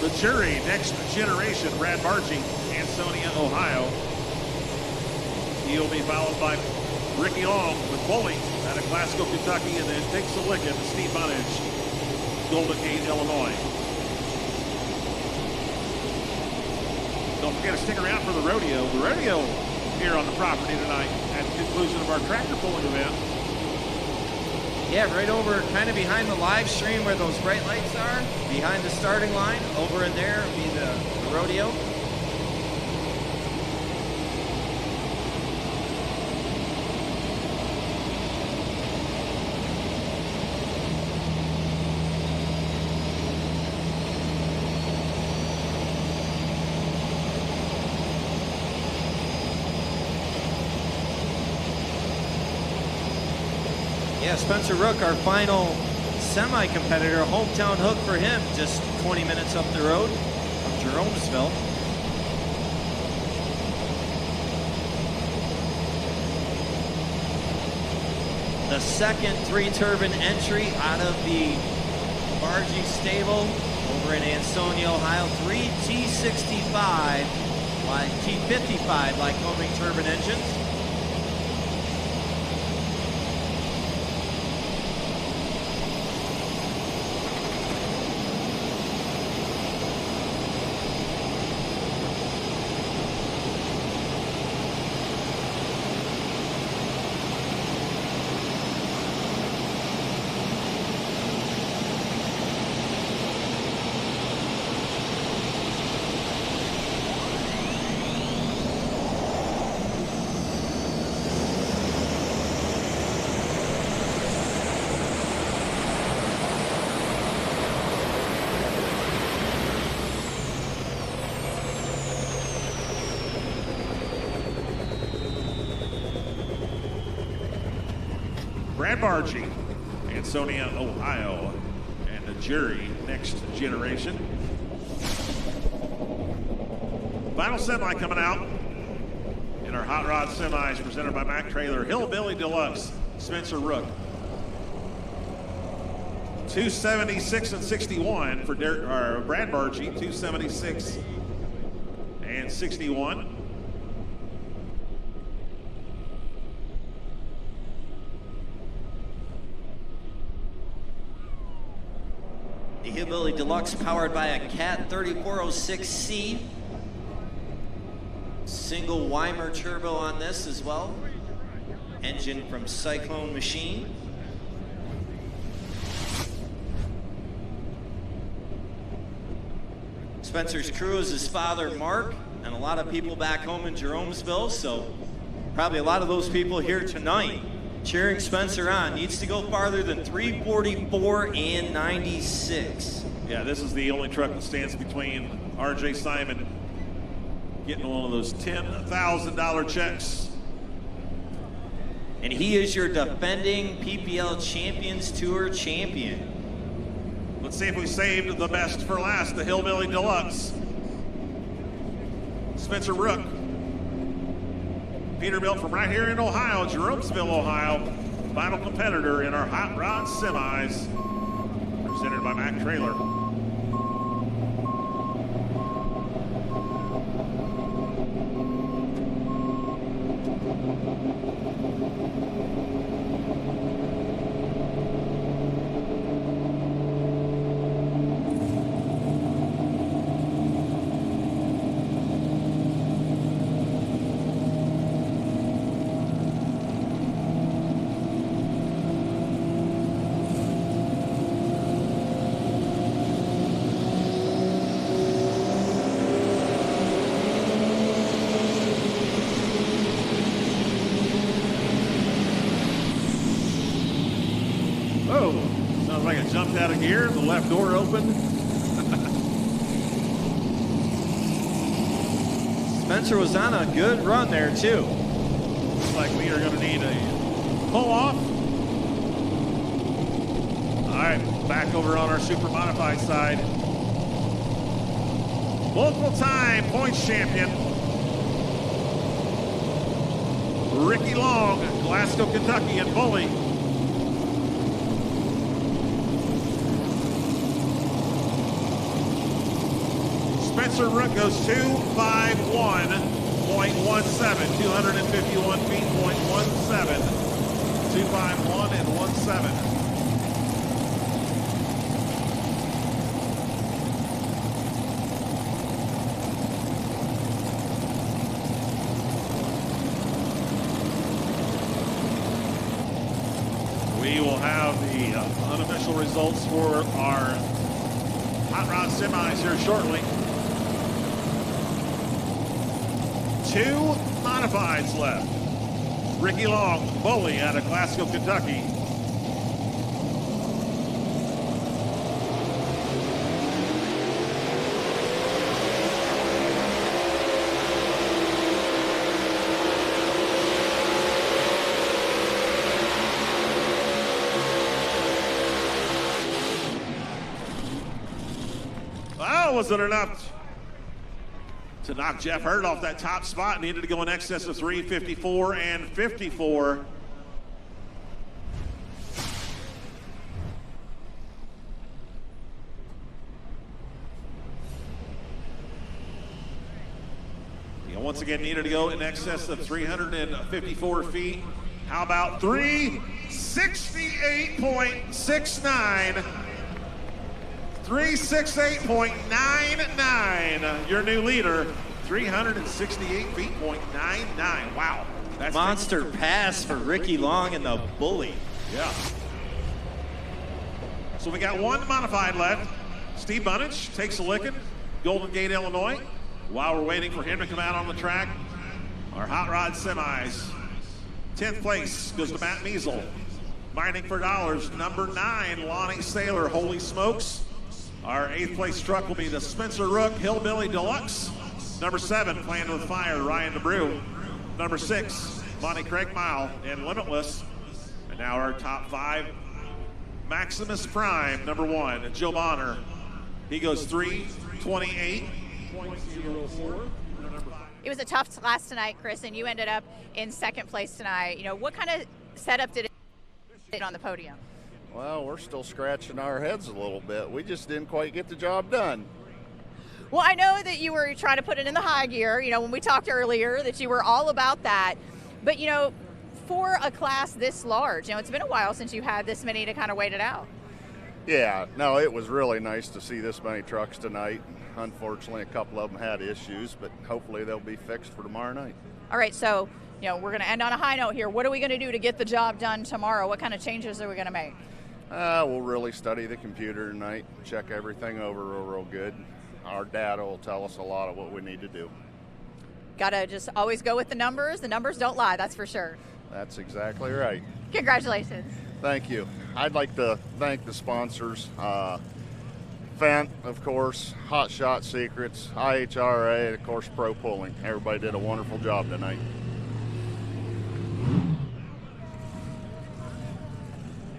The jury, Next Generation, Brad Bargee, Ansonia, Ohio. He'll be followed by Ricky Long with Bowling out of Glasgow, Kentucky, and then takes a lick at Steve Bunnage, Golden Gate, Illinois. Don't forget to stick around for the rodeo. The rodeo here on the property tonight at the conclusion of our tractor pulling event. Yeah, right over, kind of behind the live stream where those bright lights are, behind the starting line, over in there will be the rodeo. Yeah, Spencer Rook, our final semi-competitor, hometown hook for him, just 20 minutes up the road from Jeromesville. The second three-turbine entry out of the Bargee stable over in Ansonia, Ohio. 3 T65 like T55 like homing turbine engines. Brad Bargee, Ansonia, Ohio, and the jury, Next Generation. Final semi coming out in our hot rod semis presented by Mack Trailer. Hillbilly Deluxe, Spencer Rook. 276 and 61 for Brad Bargee, 276 and 61. The Hillbilly Deluxe powered by a Cat 3406C. Single Weimer turbo on this as well. Engine from Cyclone Machine. Spencer's crew is his father, Mark, and a lot of people back home in Jeromesville, so probably a lot of those people here tonight cheering Spencer on. Needs to go farther than 344 and 96. Yeah, this is the only truck that stands between RJ Simon getting one of those $10,000 checks. And he is your defending PPL Champions Tour champion. Let's see if we saved the best for last, the Hillbilly Deluxe. Spencer Rook. Peterbilt from right here in Ohio, Jeromesville, Ohio. Final competitor in our hot rod semis. Presented by Mack Trailer. Oh, sounds like it jumped out of gear. The left door opened. Spencer was on a good run there too. Looks like we are going to need a pull off. All right, back over on our super modified side. Multiple time points champion. Ricky Long, Glasgow, Kentucky, and Bully. Spencer Rook goes 251.17, 251 feet, .17, 251 and 17. We will have the unofficial results for our hot rod semis here shortly. 2 modifieds left. Ricky Long, bully out of Glasgow, Kentucky. Was it enough to knock Jeff Hurd off that top spot? Needed to go in excess of 354 and 54. Once again, needed to go in excess of 354 feet. How about 368.69? 368.99. Your new leader, 368 feet, .99. Wow. That's monster pass for Ricky Long and the bully. Yeah. So we got 1 modified left. Steve Bunnage takes a licking, Golden Gate, Illinois. While we're waiting for him to come out on the track, our hot rod semis. 10th place goes to Matt Measle. Mining for dollars, number 9, Lonnie Saylor, Holy Smokes. Our 8th place truck will be the Spencer Rook Hillbilly Deluxe. Number 7, Playing with Fire, Ryan DeBrew. Number 6, Monty Craig Mile and Limitless. And now our top 5, Maximus Prime, number 1, Joe Bonner. He goes 328.04. It was a tough class tonight, Chris, and you ended up in 2nd place tonight. You know, what kind of setup did it on the podium? Well, we're still scratching our heads a little bit. We just didn't quite get the job done. Well, I know that you were trying to put it in the high gear, you know, when we talked earlier, that you were all about that. But, you know, for a class this large, you know, it's been a while since you had this many to kind of wait it out. Yeah, no, it was really nice to see this many trucks tonight. Unfortunately, a couple of them had issues, but hopefully they'll be fixed for tomorrow night. All right, so, you know, we're going to end on a high note here. What are we going to do to get the job done tomorrow? What kind of changes are we going to make? We'll really study the computer tonight, check everything over real good. Our data will tell us a lot of what we need to do. Got to just always go with the numbers. The numbers don't lie, that's for sure. That's exactly right. Congratulations. Thank you. I'd like to thank the sponsors, Fendt, of course, Hot Shot Secrets, IHRA, and of course Pro Pulling. Everybody did a wonderful job tonight.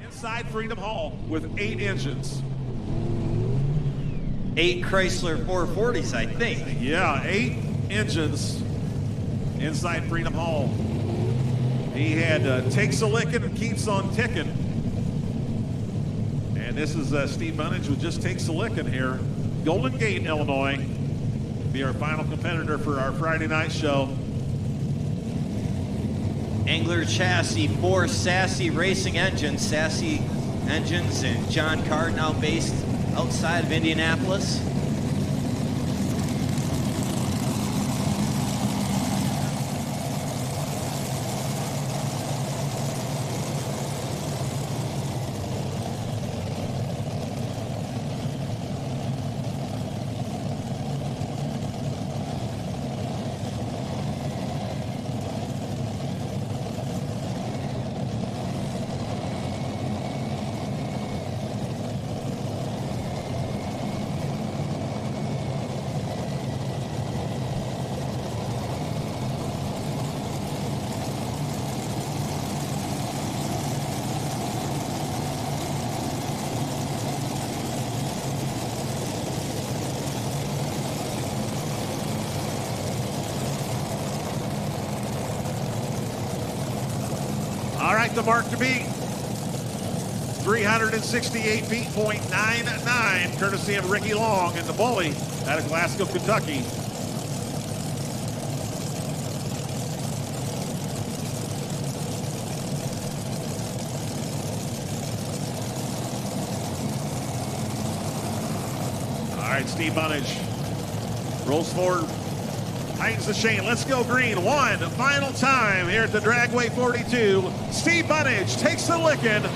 Inside Freedom Hall with 8 engines. 8 Chrysler 440s, I think. Yeah, 8 engines inside Freedom Hall. He had takes a licking and keeps on ticking. And this is Steve Bunnage with just takes a licking here. Golden Gate, Illinois, be our final competitor for our Friday night show. Angler chassis, 4 Sassy racing engines. Sassy engines and John Card, now based outside of Indianapolis. The mark to beat, 368 feet, .99. courtesy of Ricky Long and the bully out of Glasgow, Kentucky. All right, Steve Bunnage rolls forward, tightens the chain. Let's go green. One final time here at the Dragway 42. Steve Bunnage takes the licking.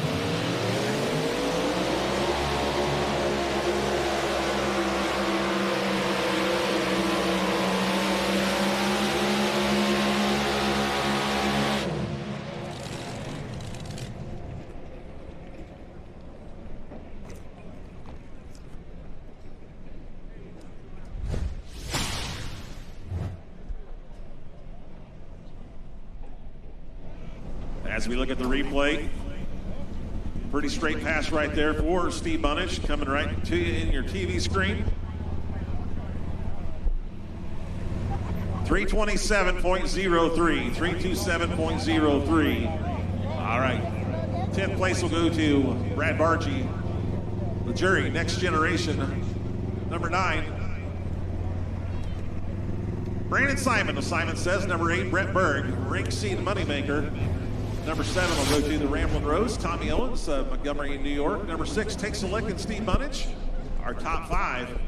As we look at the replay, pretty straight pass right there for Steve Bunnage, coming right to you in your TV screen. 327.03, 327.03. All right, 10th place will go to Brad Bargy, the jury, Next Generation, number 9. Brandon Simon, Simon says, number 8, Brett Berg, Rink Seed Moneymaker. Number 7 will go to the Ramblin' Rose, Tommy Owens, Montgomery, New York. Number 6 takes a lick, and Steve Bunnage. Our top 5.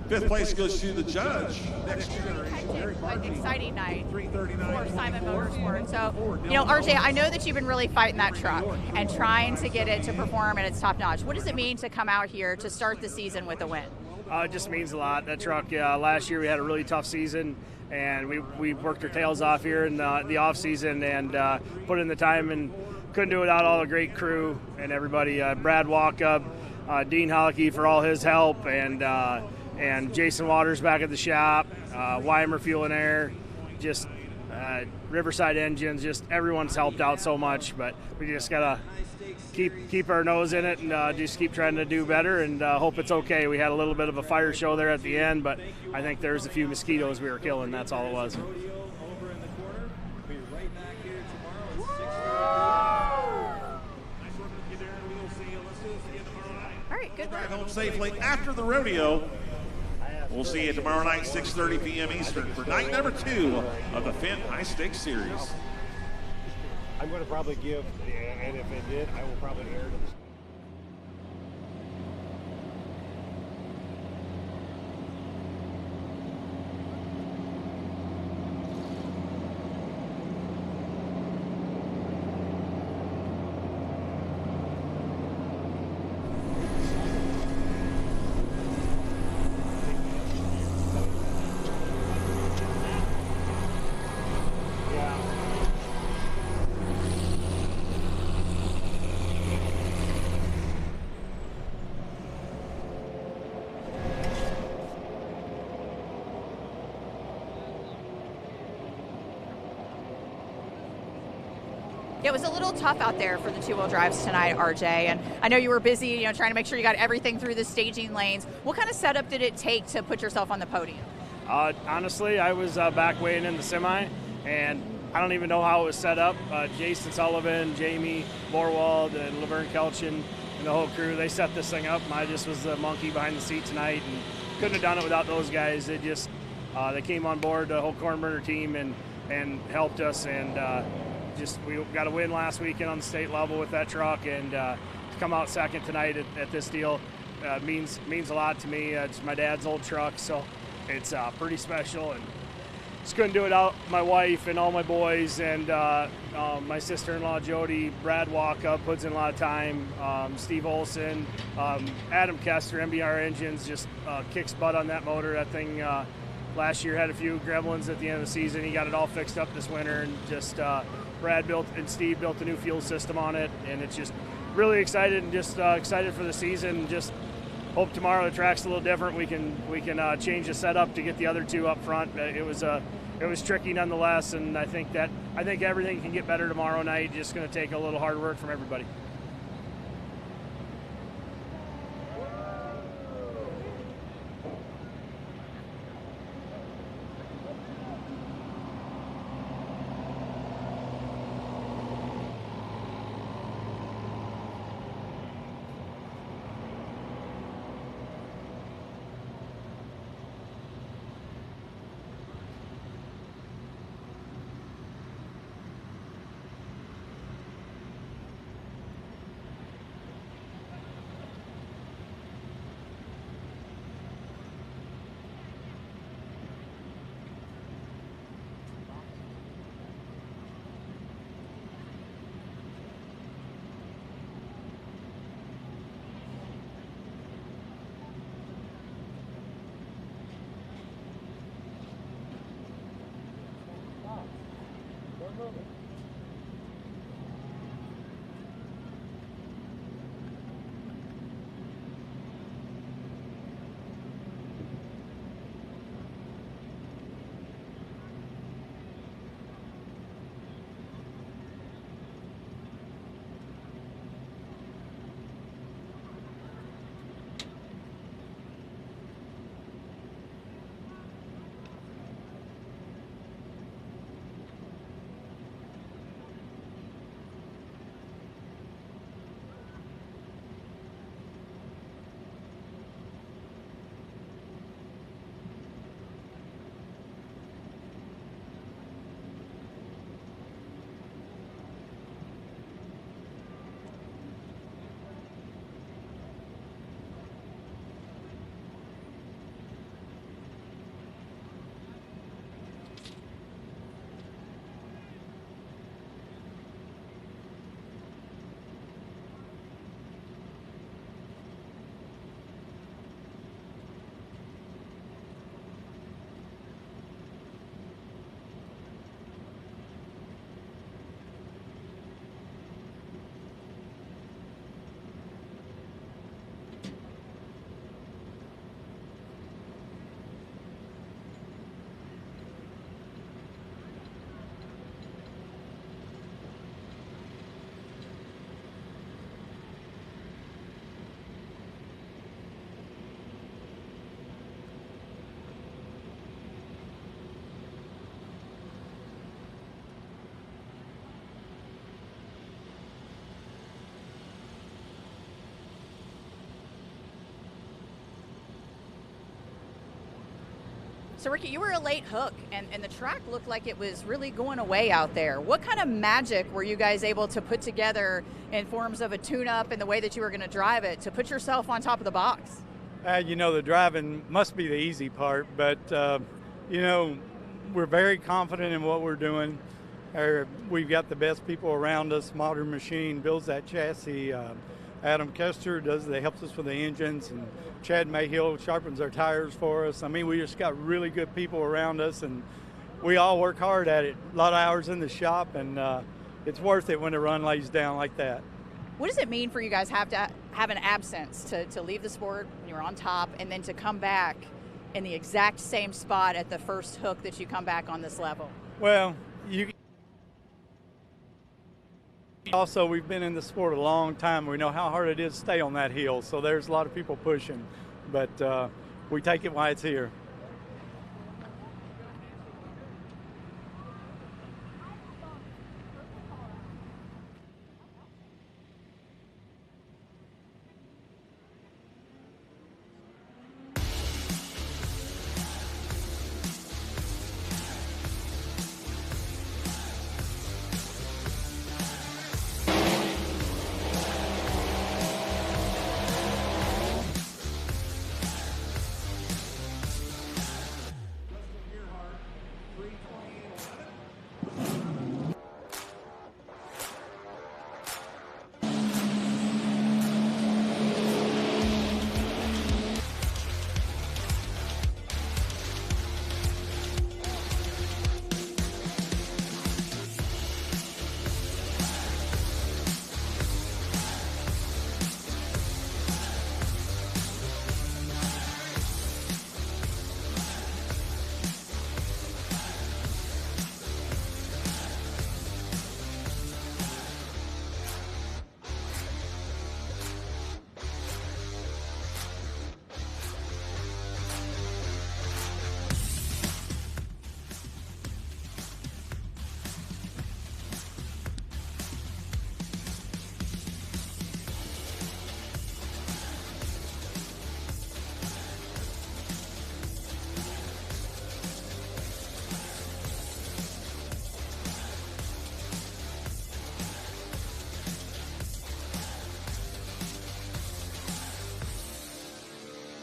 5th place goes to the judge. Next Generation. An exciting night for Simon Motorsport. So, you know, RJ, I know that you've been really fighting that truck and trying to get it to perform at its top notch. What does it mean to come out here to start the season with a win? It just means a lot. That truck, last year we had a really tough season, and we worked our tails off here in the off season and put in the time and couldn't do it without all the great crew and everybody. Brad Walkup, Dean Holleke for all his help, and Jason Waters back at the shop, Weimer Fuel and Air, just Riverside Engines, just everyone's helped out so much, but we just gotta keep our nose in it and just keep trying to do better and hope it's okay. We had a little bit of a fire show there at the end, but I think there's a few mosquitoes we were killing. That's all it was. All right, good Drive home safely after the rodeo. We'll see you tomorrow night, 6:30 p.m. Eastern, for night number 2 of the Fendt High Stakes Series. I'm going to probably give, and if it did, I will probably air it. It was a little tough out there for the two-wheel drives tonight, RJ, and I know you were busy, you know, trying to make sure you got everything through the staging lanes. What kind of setup did it take to put yourself on the podium? Honestly, I was back weighing in the semi, and I don't even know how it was set up. Jason Sullivan, Jamie Borwald, and Laverne Kelchin, and the whole crew, they set this thing up, and I just was the monkey behind the seat tonight, and couldn't have done it without those guys. They just they came on board, the whole Corn Burner team, and helped us, and we got a win last weekend on the state level with that truck, and to come out second tonight at this deal means a lot to me. It's my dad's old truck, so it's pretty special, and just couldn't do it without my wife and all my boys and my sister-in-law Jody. Brad Walkup puts in a lot of time. Steve Olson, Adam Kester, MBR Engines just kicks butt on that motor. That thing last year had a few gremlins at the end of the season. He got it all fixed up this winter, and just Brad built and Steve built a new fuel system on it, and it's just really excited and just excited for the season. Just hope tomorrow the track's a little different. We can change the setup to get the other two up front. It was tricky nonetheless, and I think everything can get better tomorrow night. Just going to take a little hard work from everybody. So, Ricky, you were a late hook, and the track looked like it was really going away out there. What kind of magic were you guys able to put together in forms of a tune-up and the way that you were going to drive it to put yourself on top of the box? The driving must be the easy part, but, we're very confident in what we're doing. We've got the best people around us. Modern Machine builds that chassis. Adam Kester helps us with the engines, and Chad Mayhill sharpens our tires for us. I mean, we just got really good people around us, and we all work hard at it. A lot of hours in the shop, and it's worth it when the run lays down like that. What does it mean for you guys have to have an absence to leave the sport when you're on top and then to come back in the exact same spot at the first hook that you come back on this level? Well, we've been in the sport a long time. We know how hard it is to stay on that hill, so there's a lot of people pushing, but we take it while it's here.